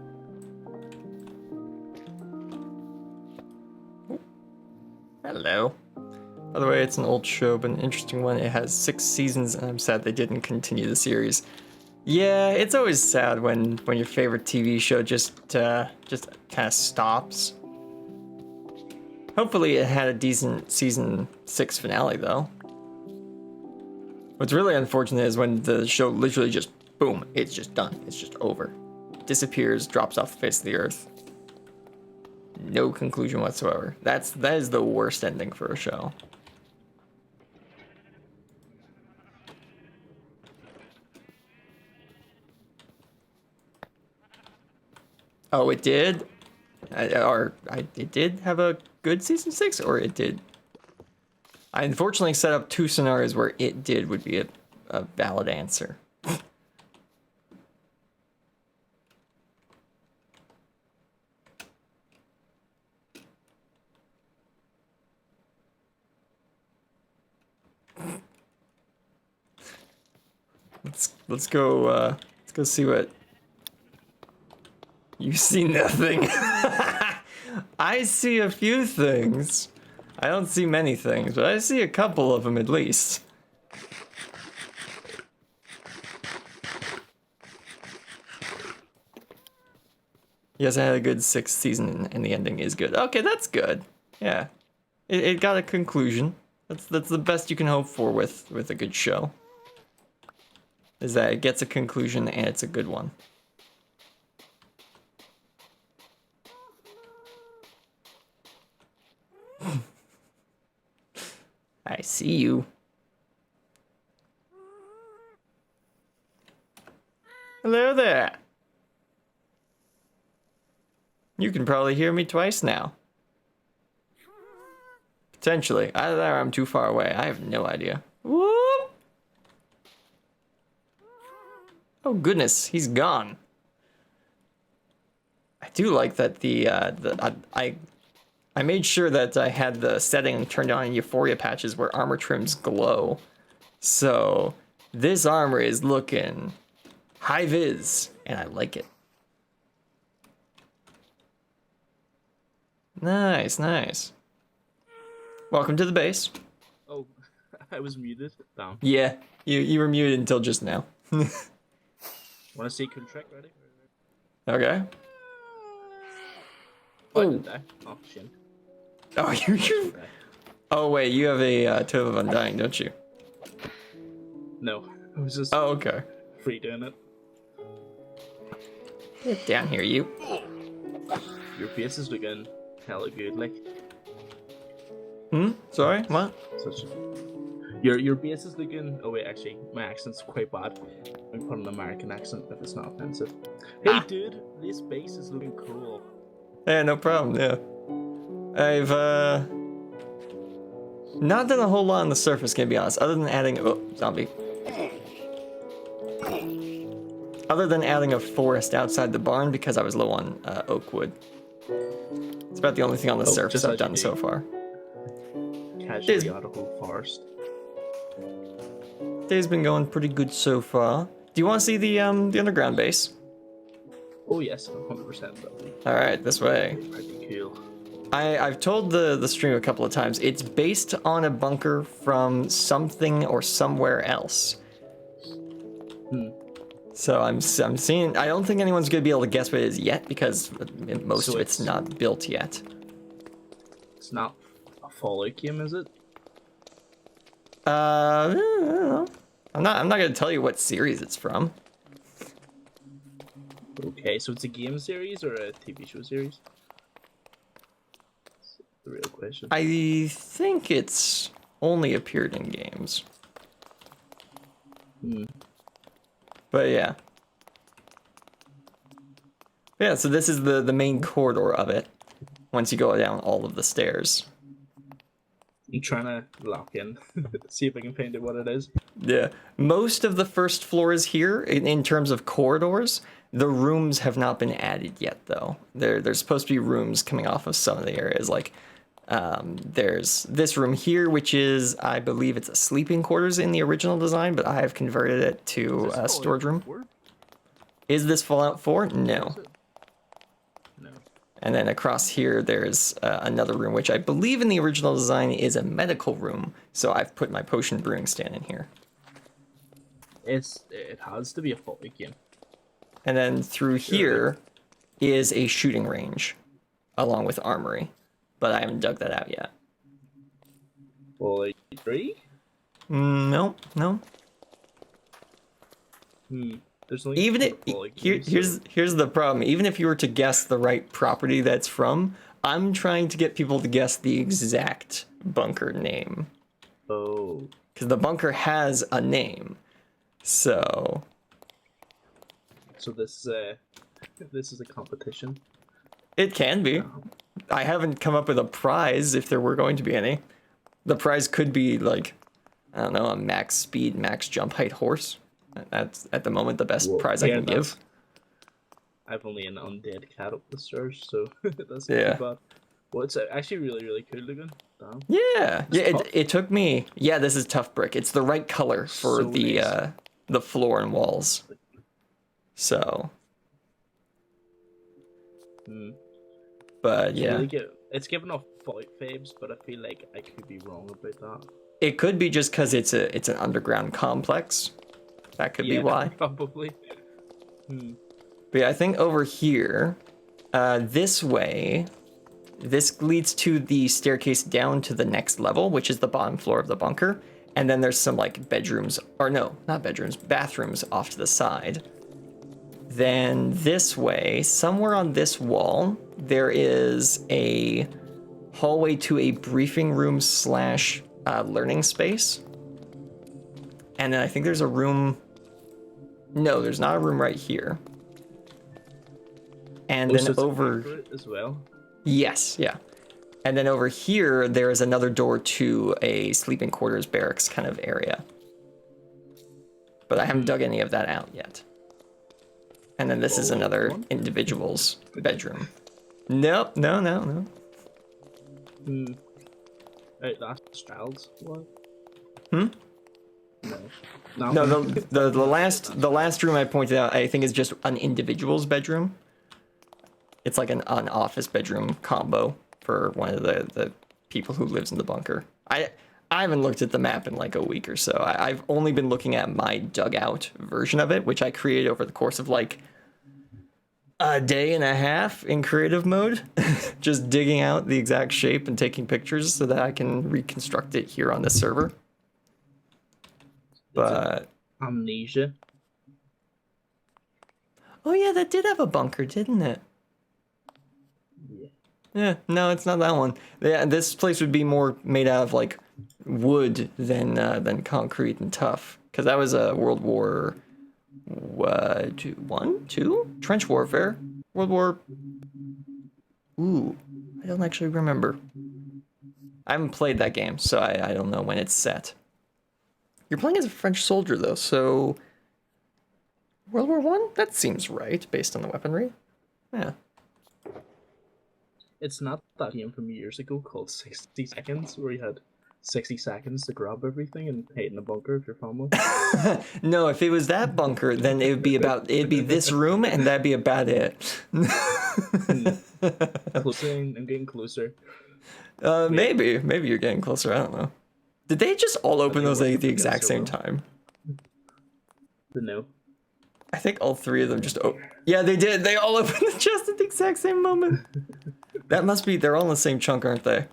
Hello. By the way, it's an old show, but an interesting one. It has 6 seasons, and I'm sad they didn't continue the series. Yeah, it's always sad when your favorite TV show just kind of stops. Hopefully it had a decent season 6 finale, though. What's really unfortunate is when the show literally just, boom, it's just done. It's just over. Disappears, drops off the face of the earth. No conclusion whatsoever. That is the worst ending for a show. Oh, it did? It did have a good season 6, or it did? I unfortunately set up 2 scenarios where it did would be a valid answer. Let's go see what. You see nothing. I see a few things. I don't see many things, but I see a couple of them at least. Yes, I had a good 6th season, and the ending is good. Okay, that's good. Yeah, it got a conclusion. That's the best you can hope for with a good show. Is that it gets a conclusion and it's a good one. I see you. Hello there. You can probably hear me twice now. Potentially. Either that or I'm too far away. I have no idea. Whoop! Oh goodness, he's gone. I do like that I made sure that I had the setting turned on in Euphoria patches where armor trims glow. So this armor is looking high vis, and I like it. Nice, nice. Welcome to the base. Oh, I was muted. Damn. Yeah, you were muted until just now. Want to see contract ready? Okay. Oh, I Oh. did die. Oh, shit. Oh, you. Oh wait, you have a Tove of Undying, don't you? No, I was just Oh, okay. free doing it. Get down here, you. Your face is looking hella good, like Sorry, what? such. Your base is looking. Oh wait, actually, my accent's quite bad. I'm put an American accent if it's not offensive. Hey, dude, this base is looking cool. Yeah, no problem. Yeah, I've not done a whole lot on the surface, can I be honest. Other than adding zombie. Other than adding a forest outside the barn because I was low on oak wood. It's about the only thing on the surface just I've as you done do. so far. Casually out of whole forest. Day's been going pretty good so far. Do you want to see the underground base? Oh yes, 100%. All right, this way. Pretty cool. I've told the stream a couple of times. It's based on a bunker from something or somewhere else. So I'm seeing. I don't think anyone's gonna be able to guess what it is yet because most So of it's not built yet. It's not a Fallout game, is it? I don't know. I'm not gonna tell you what series it's from. Okay, so it's a game series or a TV show series? That's the real question. I think it's only appeared in games. But yeah. Yeah, so this is the main corridor of it. Once you go down all of the stairs. I'm trying to lock in, see if I can find out what it is. Yeah. Most of the first floors here, in terms of corridors, the rooms have not been added yet, though. There's supposed to be rooms coming off of some of the areas. Like, there's this room here, which is, I believe it's a sleeping quarters in the original design, but I have converted it to a storage room. Is this Fallout 4? No. No. And then across here, there's another room, which I believe in the original design is a medical room. So I've put my potion brewing stand in here. It has to be a Fallout game. And then through here is a shooting range, along with armory. But I haven't dug that out yet. Fallout 3? No. There's only Even if Fallout games, here's the problem. Even if you were to guess the right property that's from, I'm trying to get people to guess the exact bunker name. Oh. Because the bunker has a name. So this is a competition. it can be. I haven't come up with a prize if there were going to be any. The prize could be like, I don't know, a max speed, max jump height horse. That's at the moment the best prize I can give. I've only an undead cat up the stairs, so that's Yeah. not too bad. Well, it's actually really, really cool looking. Damn. Yeah. tough. It took me. Yeah, this is tough brick. It's the right color for So the floor and walls. So. But yeah. It's giving off Fallout vibes, but I feel like I could be wrong about that. It could be just because it's an underground complex. That could be why. Probably. But yeah, I think over here, this way, this leads to the staircase down to the next level, which is the bottom floor of the bunker. And then there's some like bedrooms, or no, not bedrooms, bathrooms off to the side. Then this way, somewhere on this wall, there is a hallway to a briefing room slash learning space. And then I think there's a room. No, there's not a room right here. And then So it's a over. banquet as well. Yes, yeah. And then over here, there is another door to a sleeping quarters barracks kind of area. But I haven't dug any of that out yet. And then this is another individual's bedroom. Nope, no. Right, that's child's. What? Hmm? No. No, the last room I pointed out, I think is just an individual's bedroom. It's like an office bedroom combo for one of the people who lives in the bunker. I haven't looked at the map in like a week or so. I've only been looking at my dugout version of it, which I created over the course of like a day and a half in creative mode. Just digging out the exact shape and taking pictures so that I can reconstruct it here on this server. But Amnesia. Oh yeah, that did have a bunker, didn't it? Yeah, no, it's not that one. Yeah, this place would be more made out of like wood than concrete and tough, because that was a World War II trench warfare. World War. Ooh, I don't actually remember. I haven't played that game, so I don't know when it's set. You're playing as a French soldier though, so World War I? That seems right based on the weaponry. Yeah. It's not that game from years ago called 60 Seconds, where you had 60 seconds to grab everything and hide in a bunker with your family. No, if it was that bunker, then it'd be this room, and that'd be about it. Closer, I'm getting closer. Maybe you're getting closer. I don't know. Did they just all open those at the exact same time? No. I think all three of them just yeah, they did. They all opened just at the exact same moment. That must be, they're all in the same chunk, aren't they?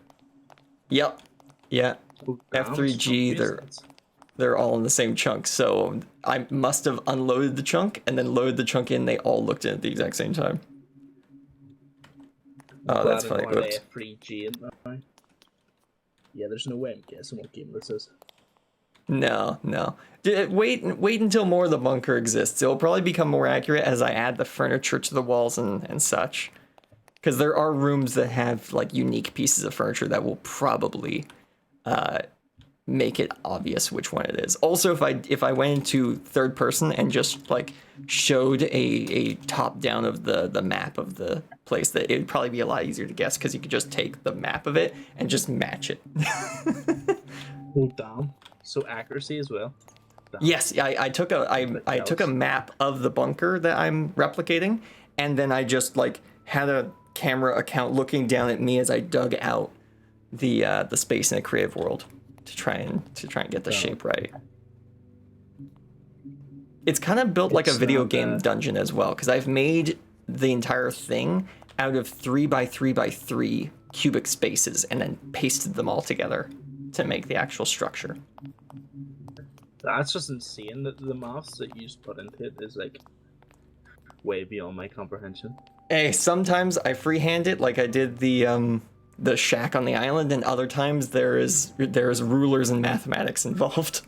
Yep. Yeah. F3G, they're all in the same chunk. So I must have unloaded the chunk and then loaded the chunk in. They all looked in at the exact same time. Oh, that's funny. F3G in that. Yeah, there's no way I'm guessing what game this is. No. Wait until more of the bunker exists. It'll probably become more accurate as I add the furniture to the walls and such. Because there are rooms that have like unique pieces of furniture that will probably make it obvious which one it is. Also, if I went into third person and just like showed a top down of the map of the place, that it'd probably be a lot easier to guess, because you could just take the map of it and just match it. Oh damn! So accuracy as well. Damn. Yes, I took a map of the bunker that I'm replicating, and then I just like had a camera account looking down at me as I dug out the space in a creative world to try and get the shape right. It's kind of built like a video game dungeon as well, because I've made the entire thing out of 3x3x3 cubic spaces and then pasted them all together to make the actual structure. That's just insane. That the maths that you just put into it is like way beyond my comprehension. Hey, sometimes I freehand it, like I did the shack on the island, and other times there is rulers and mathematics involved.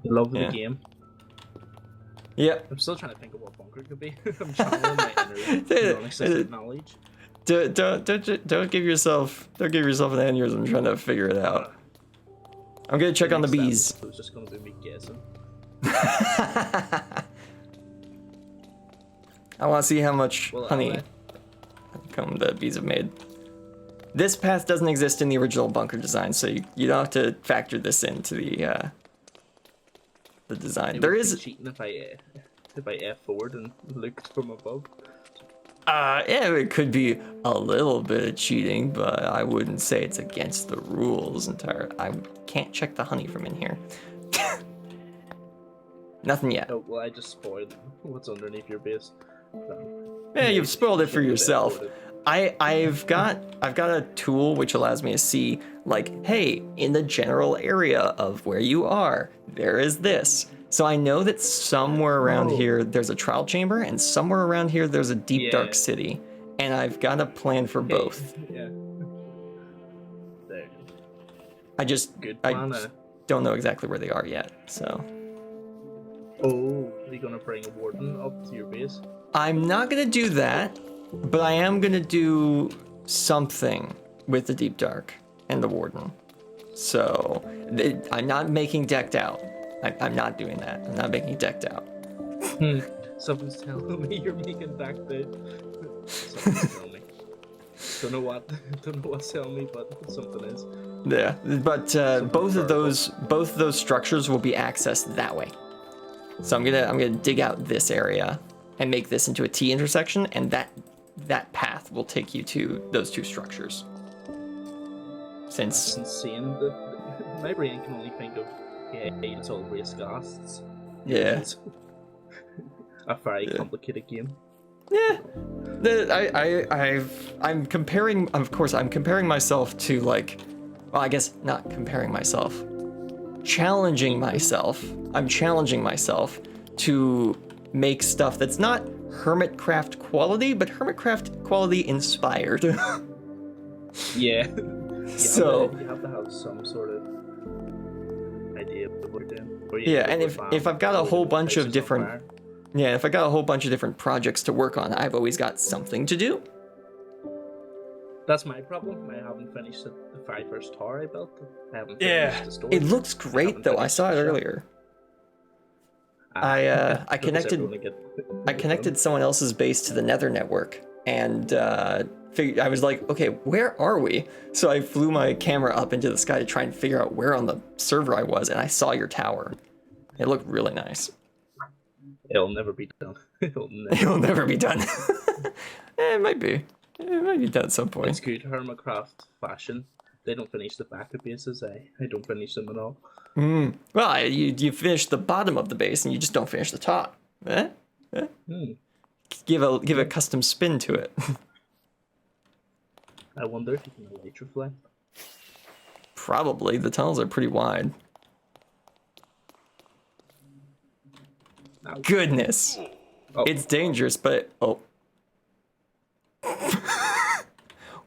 Love the game. Yeah. I'm still trying to think of what bunker could be. I'm channeling my inner non-existent knowledge. Don't give yourself an aneurysm trying to figure it out. I'm gonna check on the bees. It was just gonna be me guessing. I want to see how much honeycomb the bees have made. This path doesn't exist in the original bunker design, so you don't have to factor this into the design. There is cheating if I F forward and looked from above. Yeah, it could be a little bit of cheating, but I wouldn't say it's against the rules entirely. I can't check the honey from in here. Nothing yet. Oh, well, I just spoiled what's underneath your base. Yeah, you've spoiled it for yourself. I've got a tool which allows me to see, like, hey, in the general area of where you are, there is this. So I know that somewhere around here there's a trial chamber, and somewhere around here there's a deep dark city, and I've got a plan for both. Yeah. There. I just don't know exactly where they are yet. So. Oh, are you gonna bring a warden up to your base? I'm not gonna do that. But I am gonna do something with the Deep Dark and the Warden. So I'm not making decked out. I'm not doing that. I'm not making decked out. Someone's telling me you're making back bed. Someone's telling me. Don't know what's telling me, but something is. Yeah, but both of those structures will be accessed that way. So I'm gonna dig out this area and make this into a T intersection, and that path will take you to those two structures. That's insane. My brain can only think of it's all race ghasts. Yeah. It's a very complicated game. Yeah. I'm comparing, of course, I'm comparing myself to like, well, I guess not comparing myself. Challenging myself. I'm challenging myself to make stuff that's not Hermitcraft quality, but Hermitcraft quality inspired. Yeah. So you have to have some sort of idea of what you're doing. Yeah, and if I've got a whole bunch of different if I got a whole bunch of different projects to work on, I've always got something to do. That's my problem. I haven't finished the very first tower I built. I haven't finished the story. It looks great though. I saw it earlier. I connected someone else's base to the Nether network, and I was like, okay, where are we? So I flew my camera up into the sky to try and figure out where on the server I was, and I saw your tower. It looked really nice. It'll never be done. It'll never be done. It might be. It might be done at some point. It's good Hermitcraft fashion. They don't finish the back of bases. I don't finish them at all. Well, you finish the bottom of the base and you just don't finish the top. Give a custom spin to it. I wonder if you can electrify. Probably. The tunnels are pretty wide. Ouch. Goodness. Oh. It's dangerous, but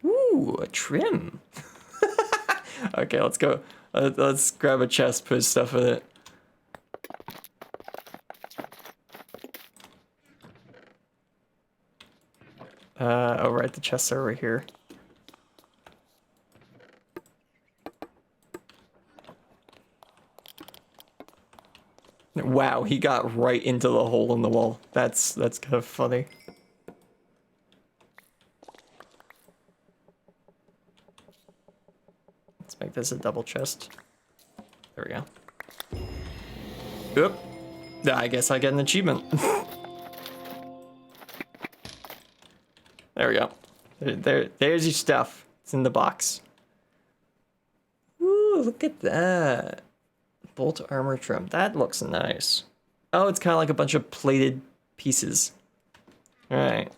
Ooh, a trim. Okay, let's go. Let's grab a chest, put stuff in it. Oh right, the chests are over here. Wow, he got right into the hole in the wall. That's kind of funny. Let's make this a double chest. There we go. Oop. I guess I get an achievement. There we go. There's your stuff. It's in the box. Ooh, look at that. Bolt armor trim. That looks nice. Oh, it's kind of like a bunch of plated pieces. All right.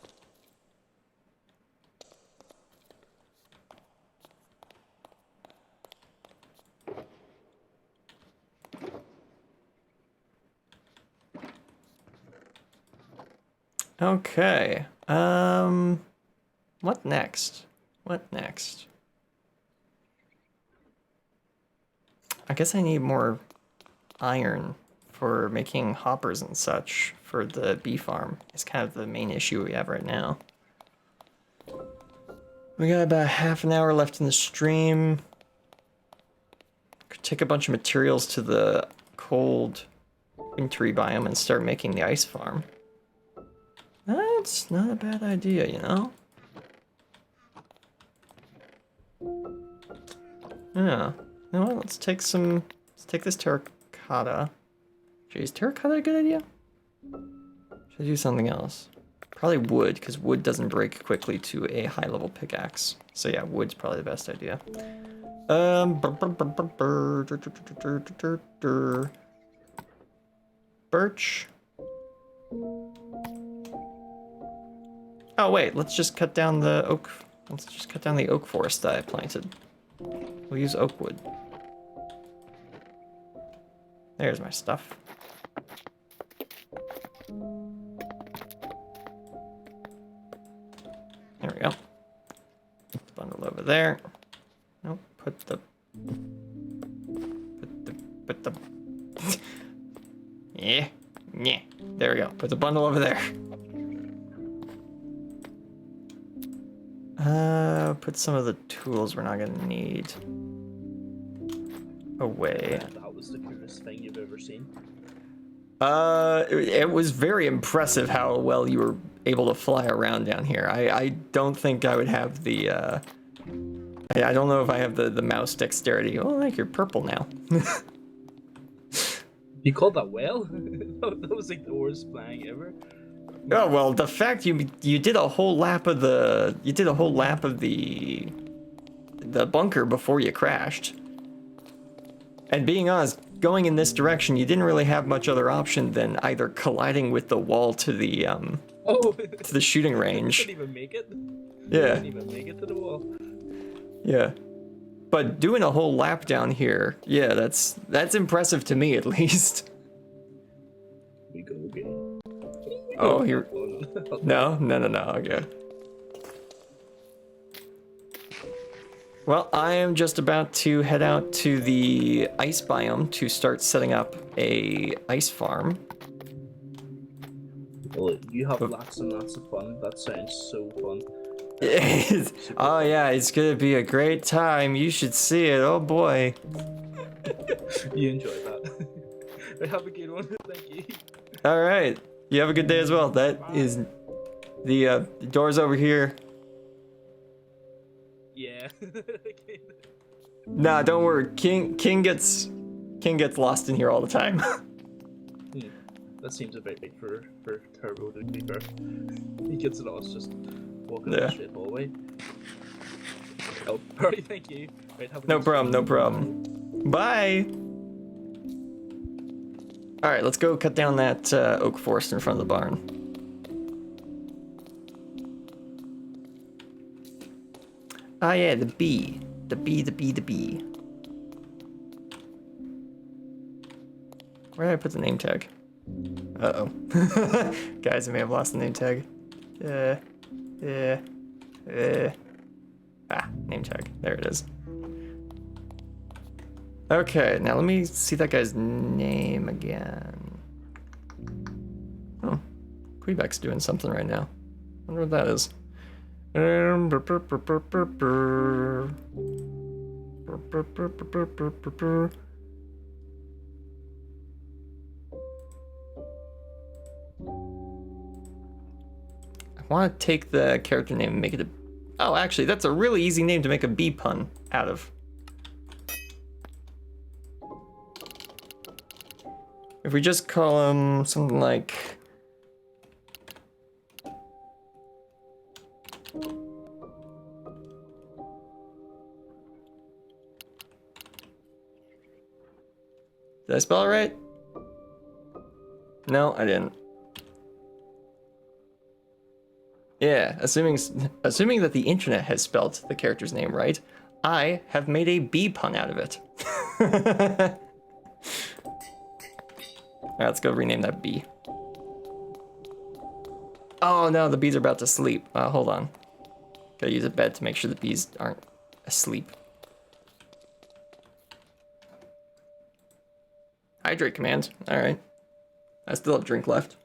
Okay. What next? What next? I guess I need more iron for making hoppers and such for the bee farm. It's kind of the main issue we have right now. We got about half an hour left in the stream. Could take a bunch of materials to the cold wintry biome and start making the ice farm. That's not a bad idea, you know? Yeah. You know what? Let's take this terracotta. Is terracotta a good idea? Should I do something else? Probably wood, because wood doesn't break quickly to a high level pickaxe. So yeah, wood's probably the best idea. Birch. Oh wait, let's just cut down the oak. Let's just cut down the oak forest that I planted. We'll use oak wood. There's my stuff. There we go. Put the bundle over there. Nope, put the yeah. There we go. Put the bundle over there. Put some of the tools we're not gonna need away. That was the coolest thing you've ever seen. It was very impressive how well you were able to fly around down here. I don't think I would have the, I don't know if I have the mouse dexterity. Oh, like you're purple now. You called that well? That was like the worst flying ever. Oh well, the fact you did a whole lap of the bunker before you crashed. And being honest, going in this direction, you didn't really have much other option than either colliding with the wall to the to the shooting range. You couldn't even make it. Yeah. You couldn't even make it to the wall. Yeah. But doing a whole lap down here, yeah, that's impressive to me at least. We go again. Oh, here. No, okay. Well, I am just about to head out to the ice biome to start setting up a ice farm. Well, you have lots and lots of fun. That sounds so fun. Oh yeah, it's gonna be a great time. You should see it. Oh boy. You enjoy that. Have a good one. Thank you. All right. You have a good day as well. That is the doors over here. Yeah. Nah, don't worry. King gets lost in here all the time. That seems a bit big for Turbo to be fair. He gets lost just walking Yeah. the straight hallway. Oh, alright, thank you. Right, have a No good problem, day. no problem. Bye. All right, let's go cut down that oak forest in front of the barn. Ah yeah, the bee. The bee. Where did I put the name tag? Uh-oh. Guys, I may have lost the name tag. Name tag. There it is. Okay, now let me see that guy's name again. Oh, Quebec's doing something right now. Wonder what that is. I want to take the character name and make it a... Oh, actually, that's a really easy name to make a bee pun out of. If we just call him something like... Did I spell it right? No, I didn't. Yeah, assuming that the internet has spelled the character's name right, I have made a bee pun out of it. Alright, let's go rename that bee. Oh no, the bees are about to sleep. Hold on. Gotta use a bed to make sure the bees aren't asleep. Hydrate command. Alright. I still have drink left.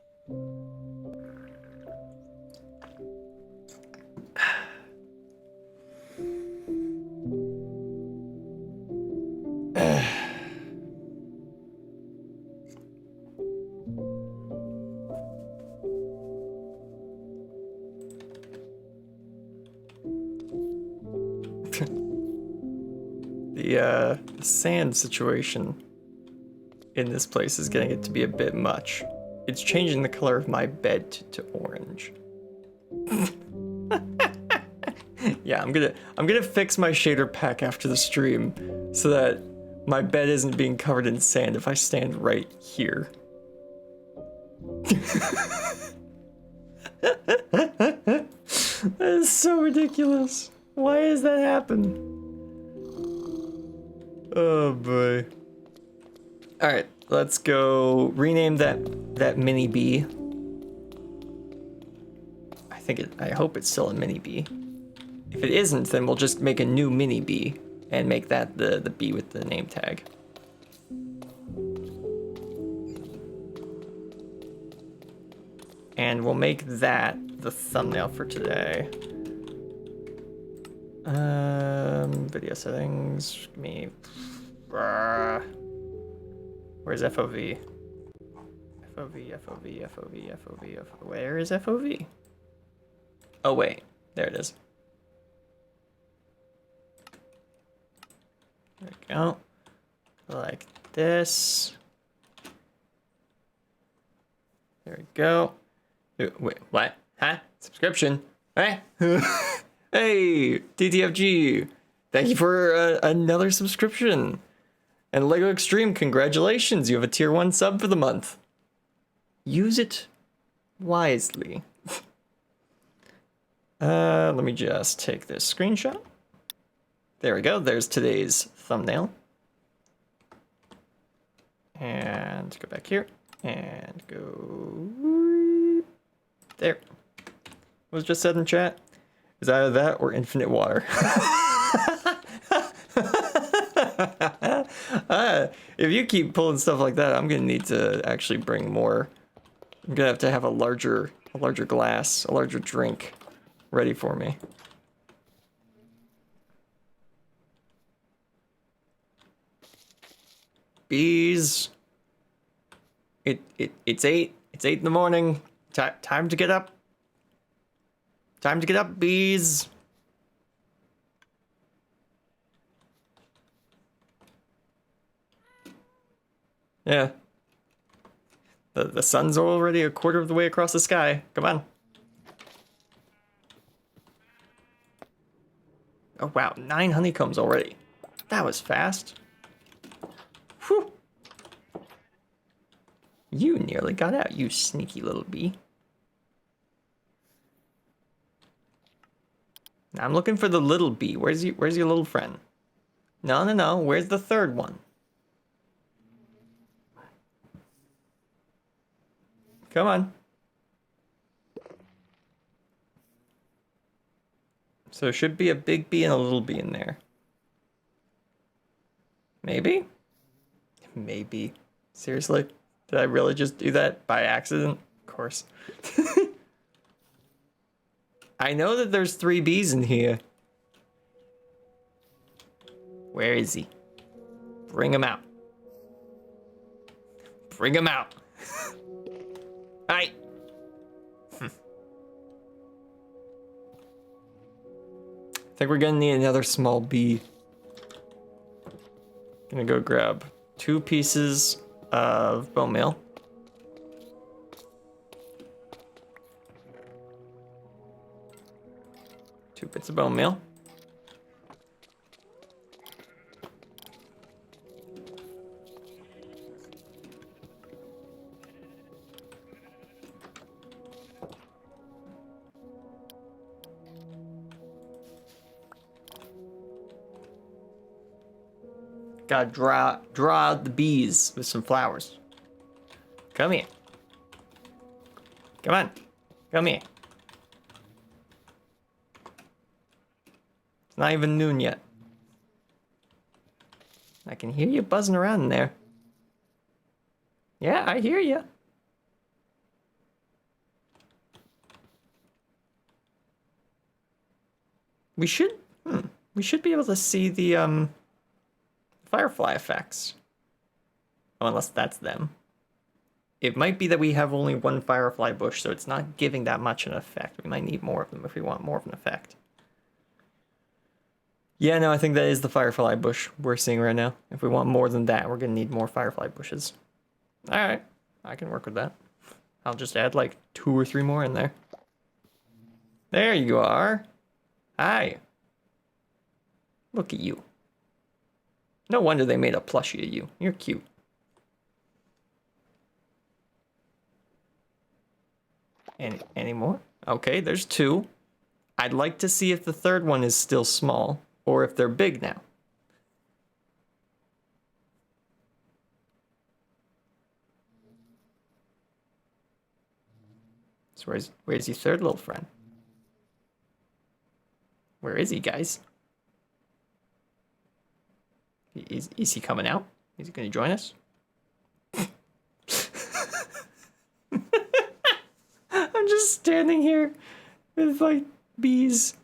The sand situation in this place is getting it to be a bit much. It's changing the color of my bed to orange. Yeah, I'm gonna fix my shader pack after the stream so that my bed isn't being covered in sand if I stand right here. That is so ridiculous. Why does that happen? Oh boy. Alright, let's go rename that mini bee. I hope it's still a mini bee. If it isn't, then we'll just make a new mini bee and make that the bee with the name tag. And we'll make that the thumbnail for today. Video settings. Give me. Where's FOV? FOV. Where is FOV? Oh wait, there it is. There we go. Like this. There we go. Wait, what? Huh? Subscription? Hey? Hey, TTFG. Thank you for another subscription. And Lego Extreme, congratulations. You have a tier 1 sub for the month. Use it wisely. Let me just take this screenshot. There we go. There's today's thumbnail. And go back here. And go there. What was just said in chat? Is either that or infinite water. If you keep pulling stuff like that, I'm gonna need to actually bring more. I'm gonna have to have a larger glass, a larger drink ready for me. Bees. It's 8 in the morning. Time to get up. Time to get up, bees. Yeah. The sun's already a quarter of the way across the sky. Come on. Oh wow, 9 honeycombs already. That was fast. Whew. You nearly got out, you sneaky little bee. I'm looking for the little bee. Where's your little friend? No. Where's the third one? Come on. So there should be a big bee and a little bee in there. Maybe? Maybe. Seriously? Did I really just do that by accident? Of course. I know that there's 3 bees in here. Where is he? Bring him out. Bring him out. Hi. I think we're gonna need another small bee. Gonna go grab 2 pieces of bone meal. Two bits of bone meal. Gotta draw out the bees with some flowers. Come here. Come on. Come here. It's not even noon yet. I can hear you buzzing around in there. Yeah, I hear you. We should be able to see the firefly effects. Oh, unless that's them. It might be that we have only 1 firefly bush, so it's not giving that much an effect. We might need more of them if we want more of an effect. Yeah, no, I think that is the firefly bush we're seeing right now. If we want more than that, we're gonna need more firefly bushes. Alright, I can work with that. I'll just add like 2 or 3 more in there. There you are. Hi. Look at you. No wonder they made a plushie of you. You're cute. Any more? Okay, there's 2. I'd like to see if the third one is still small, or if they're big now. So where's your third little friend? Where is he, guys? Is he coming out? Is he gonna join us? I'm just standing here with like bees.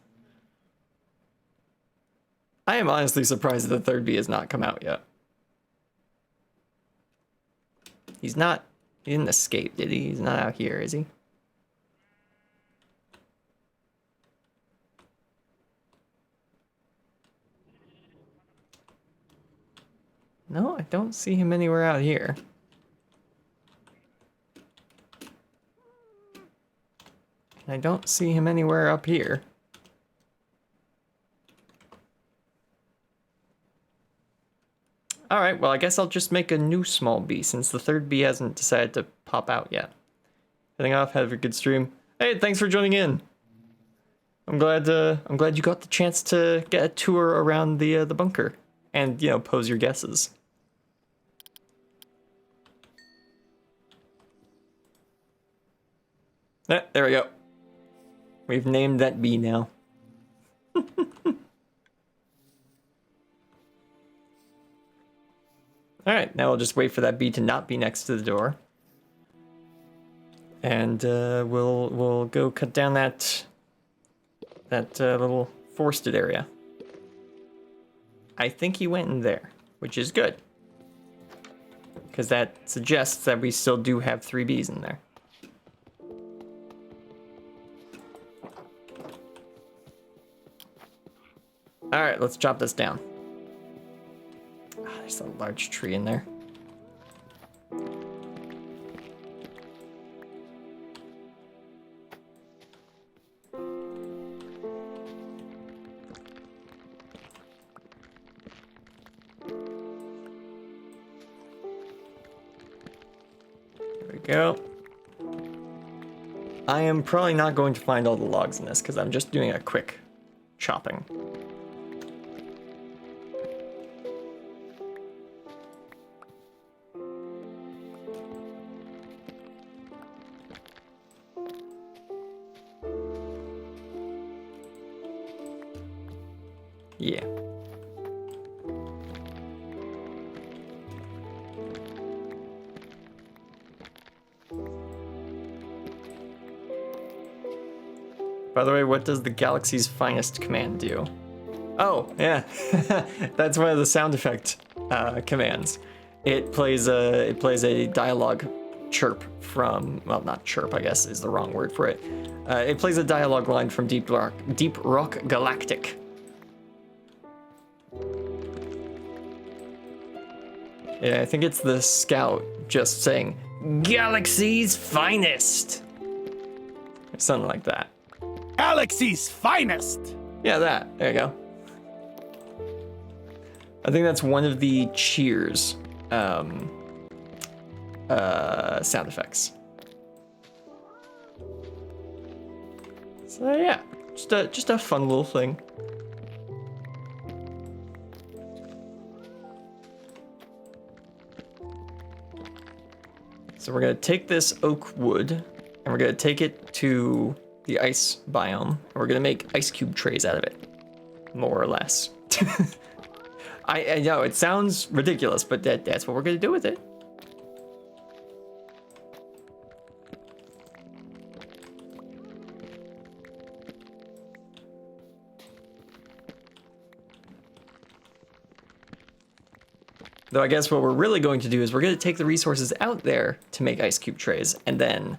I am honestly surprised that the third bee has not come out yet. He's not... He didn't escape, did he? He's not out here, is he? No, I don't see him anywhere out here. I don't see him anywhere up here. Alright, well I guess I'll just make a new small bee since the third bee hasn't decided to pop out yet. Heading off, have a good stream. Hey, thanks for joining in. I'm glad you got the chance to get a tour around the bunker and, you know, pose your guesses. There we go. We've named that bee now. Alright, now we'll just wait for that bee to not be next to the door. And we'll go cut down that little forested area. I think he went in there, which is good. Because that suggests that we still do have 3 bees in there. Alright, let's chop this down. There's a large tree in there. There we go. I am probably not going to find all the logs in this because I'm just doing a quick chopping. Yeah. By the way, what does the galaxy's finest command do? Oh, yeah. That's one of the sound effect commands. It plays a dialogue chirp from, well, not chirp, I guess is the wrong word for it. It plays a dialogue line from Deep Rock Galactic. Yeah, I think it's the scout just saying, "Galaxy's finest!" Or something like that. Galaxy's finest! Yeah, that. There you go. I think that's one of the cheers sound effects. So yeah, just a fun little thing. So we're gonna take this oak wood and we're gonna take it to the ice biome and we're gonna make ice cube trays out of it, more or less. I know it sounds ridiculous, but that's what we're gonna do with it. Though I guess what we're really going to do is we're going to take the resources out there to make ice cube trays, and then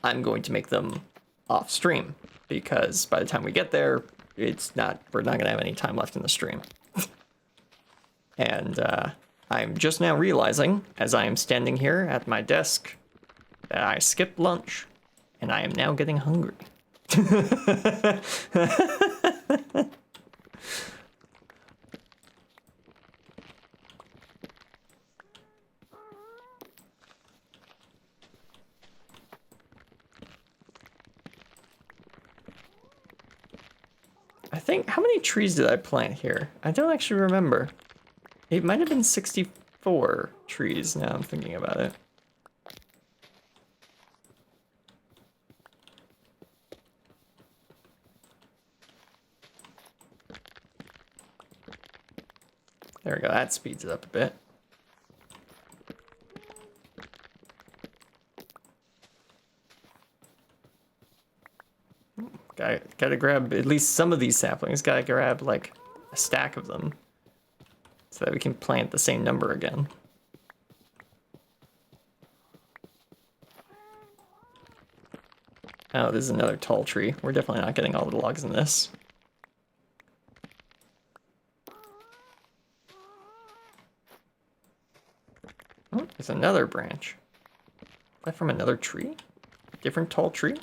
I'm going to make them off stream, because by the time we get there, we're not going to have any time left in the stream. And I'm just now realizing, as I am standing here at my desk, that I skipped lunch, and I am now getting hungry. I think, how many trees did I plant here? I don't actually remember. It might have been 64 trees now I'm thinking about it. There we go, that speeds it up a bit. Gotta grab at least some of these saplings. Gotta grab like a stack of them so that we can plant the same number again. Oh, this is another tall tree. We're definitely not getting all the logs in this. Oh, there's another branch. Is that from another tree? Different tall tree?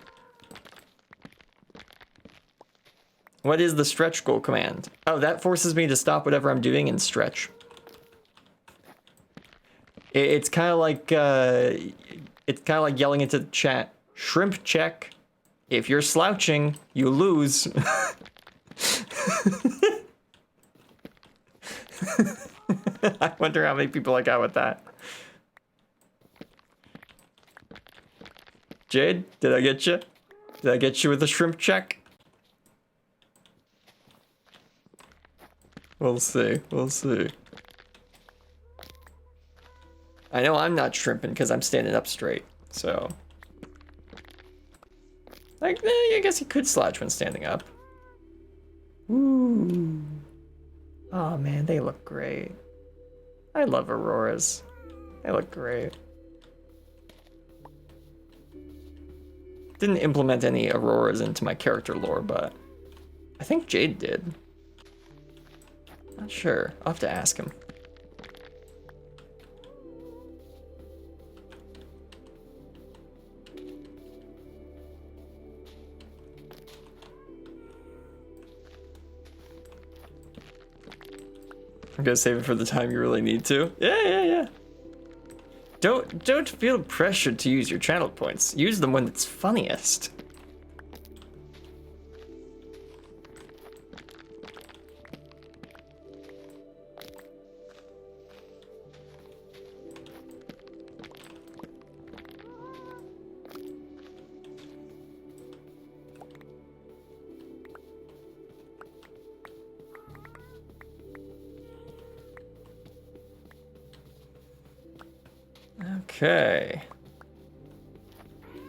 What is the stretch goal command? Oh, that forces me to stop whatever I'm doing and stretch. It's kind of like yelling into the chat. Shrimp check. If you're slouching, you lose. I wonder how many people I got with that. Jade, did I get you? Did I get you with a shrimp check? We'll see. We'll see. I know I'm not shrimping because I'm standing up straight, so. Like, I guess he could slouch when standing up. Ooh. Oh man, they look great. I love auroras. They look great. Didn't implement any auroras into my character lore, but I think Jade did. Not sure. I'll have to ask him. I'm gonna save it for the time you really need to. Yeah. Don't feel pressured to use your channel points. Use them when it's funniest. Okay.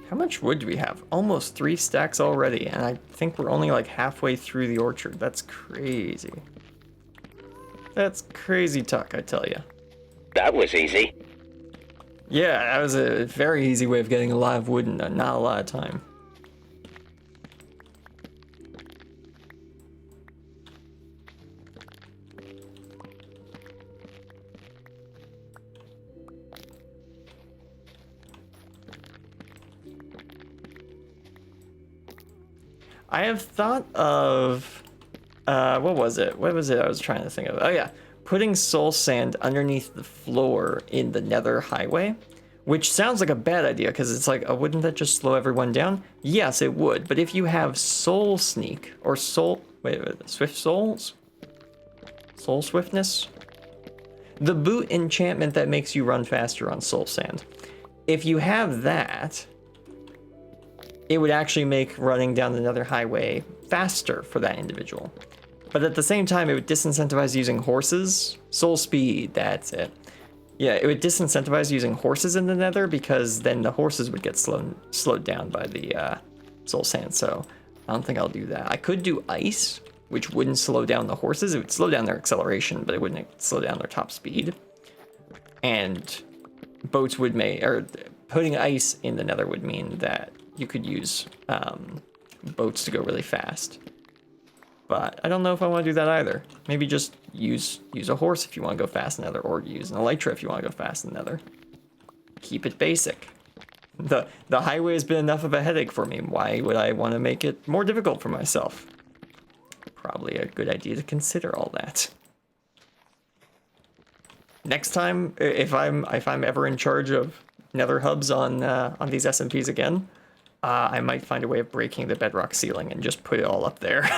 How much wood do we have? Almost 3 stacks already, and I think we're only like halfway through the orchard. That's crazy. That's crazy talk, I tell you. That was easy. Yeah, that was a very easy way of getting a lot of wood in not a lot of time. I have thought of, what was it? What was it I was trying to think of? Oh yeah, putting soul sand underneath the floor in the Nether Highway, which sounds like a bad idea because it's like, oh, wouldn't that just slow everyone down? Yes, it would. But if you have soul sneak or swift souls, soul swiftness, the boot enchantment that makes you run faster on soul sand. If you have that, it would actually make running down the Nether Highway faster for that individual. But at the same time, it would disincentivize using horses. Soul speed, that's it. Yeah, it would disincentivize using horses in the Nether because then the horses would get slowed down by the soul sand. So I don't think I'll do that. I could do ice, which wouldn't slow down the horses. It would slow down their acceleration, but it wouldn't slow down their top speed. And boats would putting ice in the Nether would mean that you could use boats to go really fast. But I don't know if I want to do that either. Maybe just use a horse if you want to go fast in the Nether, or use an elytra if you want to go fast in the Nether. Keep it basic. The highway has been enough of a headache for me. Why would I want to make it more difficult for myself? Probably a good idea to consider all that. Next time, if I'm ever in charge of Nether hubs on these SMPs again, I might find a way of breaking the bedrock ceiling and just put it all up there.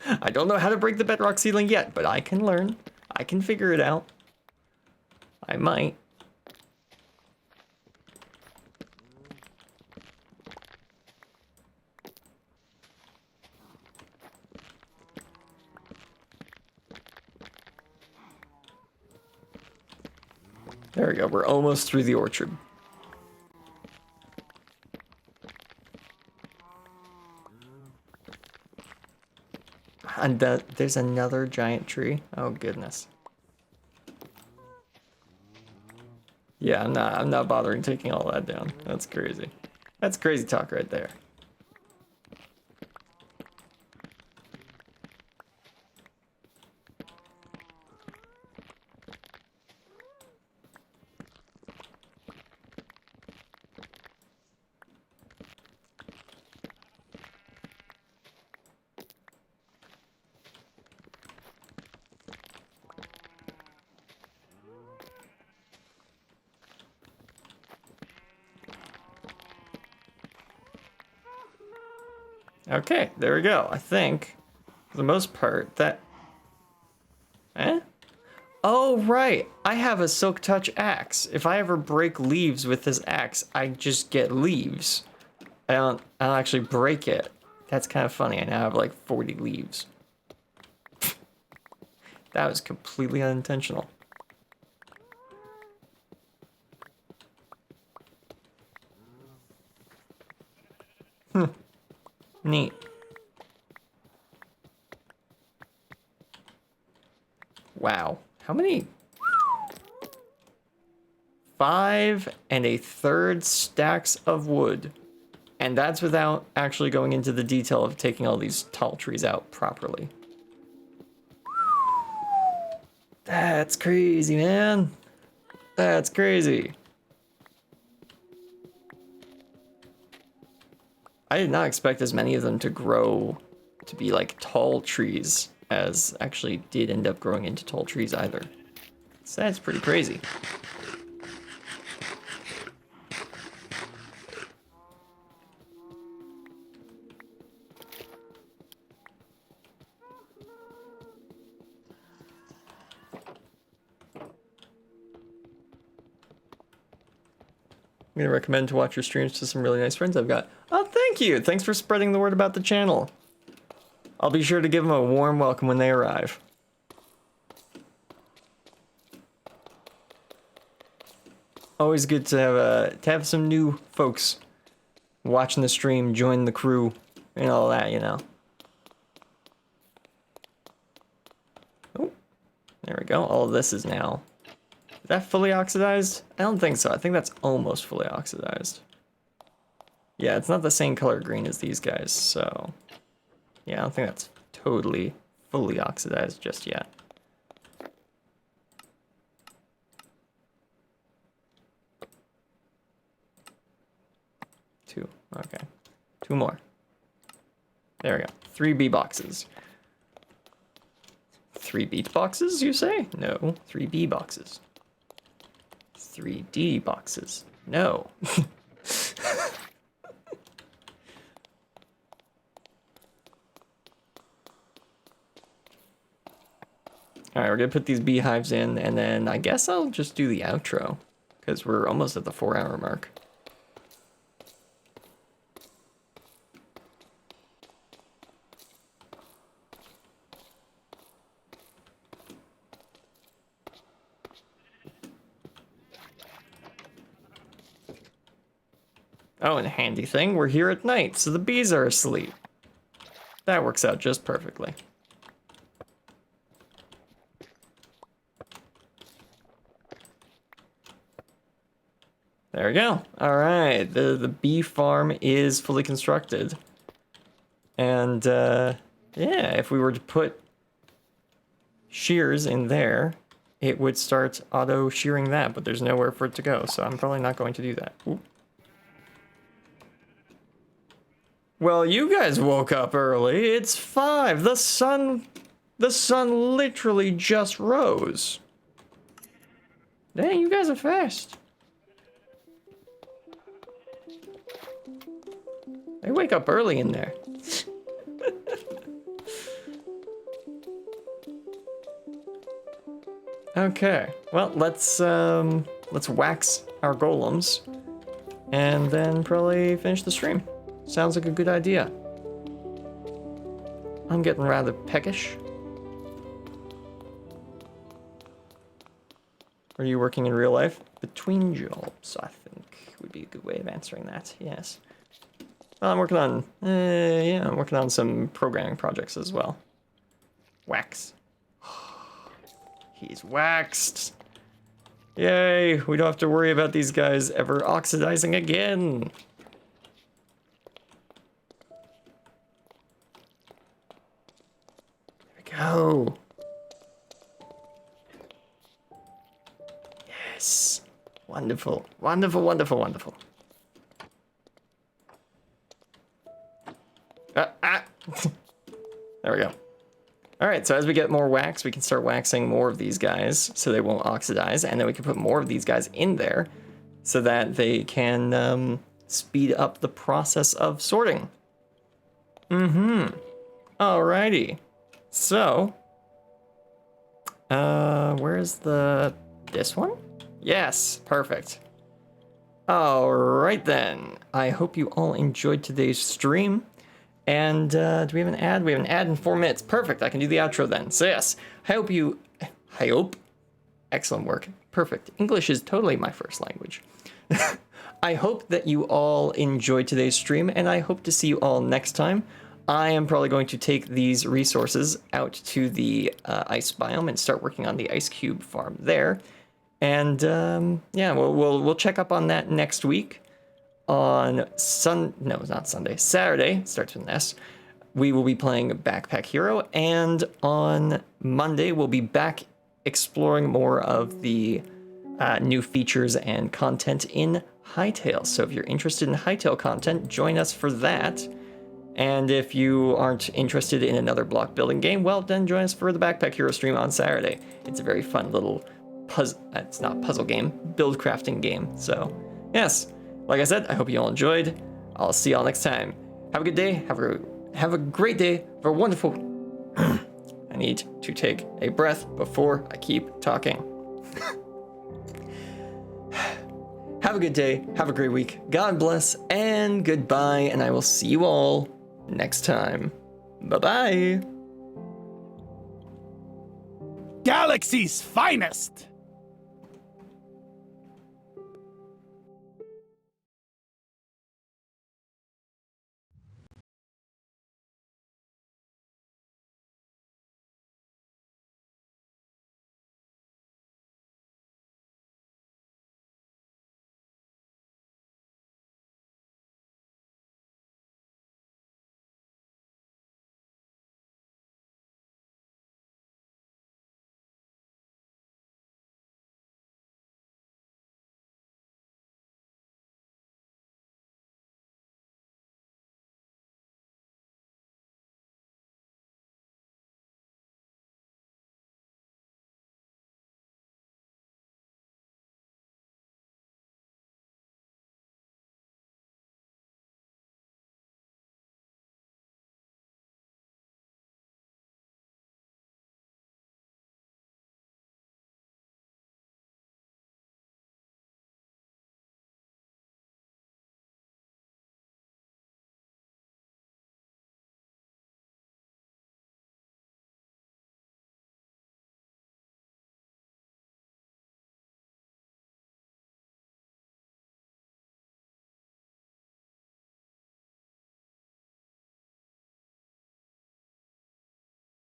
I don't know how to break the bedrock ceiling yet, but I can learn. I can figure it out. I might. There we go. We're almost through the orchard. And there's another giant tree. Oh goodness. Yeah, I'm not bothering taking all that down. That's crazy. That's crazy talk right there. Okay, there we go. I think, for the most part, that... Eh? Oh, right. I have a Silk Touch axe. If I ever break leaves with this axe, I just get leaves. I don't actually break it. That's kind of funny. I now have like 40 leaves. That was completely unintentional. Neat. Wow. How many? 5 1/3 stacks of wood. And that's without actually going into the detail of taking all these tall trees out properly. That's crazy, man. That's crazy. I did not expect as many of them to grow to be like tall trees as actually did end up growing into tall trees either. So that's pretty crazy. I'm gonna recommend to watch your streams to some really nice friends I've got. Oh, thank you! Thanks for spreading the word about the channel. I'll be sure to give them a warm welcome when they arrive. Always good to have some new folks watching the stream, join the crew, and all that, you know. Oh, there we go. All of this is now. Is that fully oxidized? I don't think so. I think that's almost fully oxidized. Yeah, it's not the same color green as these guys, so... Yeah, I don't think that's totally fully oxidized just yet. Two. Okay. 2 more. There we go. 3 B boxes. 3 beat boxes, you say? No, 3 B boxes. 3D boxes. No. Alright, we're gonna put these beehives in, and then I guess I'll just do the outro, because we're almost at the 4-hour mark. Oh, and a handy thing, we're here at night, so the bees are asleep. That works out just perfectly. There we go. All right, the bee farm is fully constructed. And yeah, if we were to put shears in there, it would start auto shearing that, but there's nowhere for it to go, so I'm probably not going to do that. Ooh. Well, you guys woke up early. It's 5. The sun literally just rose. Dang, you guys are fast. They wake up early in there. Okay, well, let's wax our golems and then probably finish the stream. Sounds like a good idea. I'm getting rather peckish. Are you working in real life? Between jobs, I think would be a good way of answering that, yes. Well, I'm working on, yeah, I'm working on some programming projects as well. Wax. He's waxed. Yay, we don't have to worry about these guys ever oxidizing again. There we go. Yes. Wonderful, wonderful, wonderful, wonderful. There we go. All right, so as we get more wax, we can start waxing more of these guys so they won't oxidize, and then we can put more of these guys in there so that they can speed up the process of sorting. Alrighty. So, where's this one? Yes, perfect. All right then. I hope you all enjoyed today's stream. And do we have an ad? We have an ad in 4 minutes. Perfect. I can do the outro then. So yes, I hope. Excellent work. Perfect. English is totally my first language. I hope that you all enjoyed today's stream, and I hope to see you all next time. I am probably going to take these resources out to the ice biome and start working on the ice cube farm there. And yeah, we'll check up on that next week. On Saturday, starts with an S, we will be playing Backpack Hero, and on Monday we'll be back exploring more of the new features and content in Hytale. So if you're interested in Hytale content, join us for that. And if you aren't interested in another block building game, well, then join us for the Backpack Hero stream on Saturday. It's a very fun little it's not puzzle game, build crafting game. So yes. Like I said, I hope you all enjoyed. I'll see y'all next time. Have a good day. Have a great day. Have a wonderful... I need to take a breath before I keep talking. Have a good day. Have a great week. God bless and goodbye. And I will see you all next time. Bye-bye. Galaxy's finest!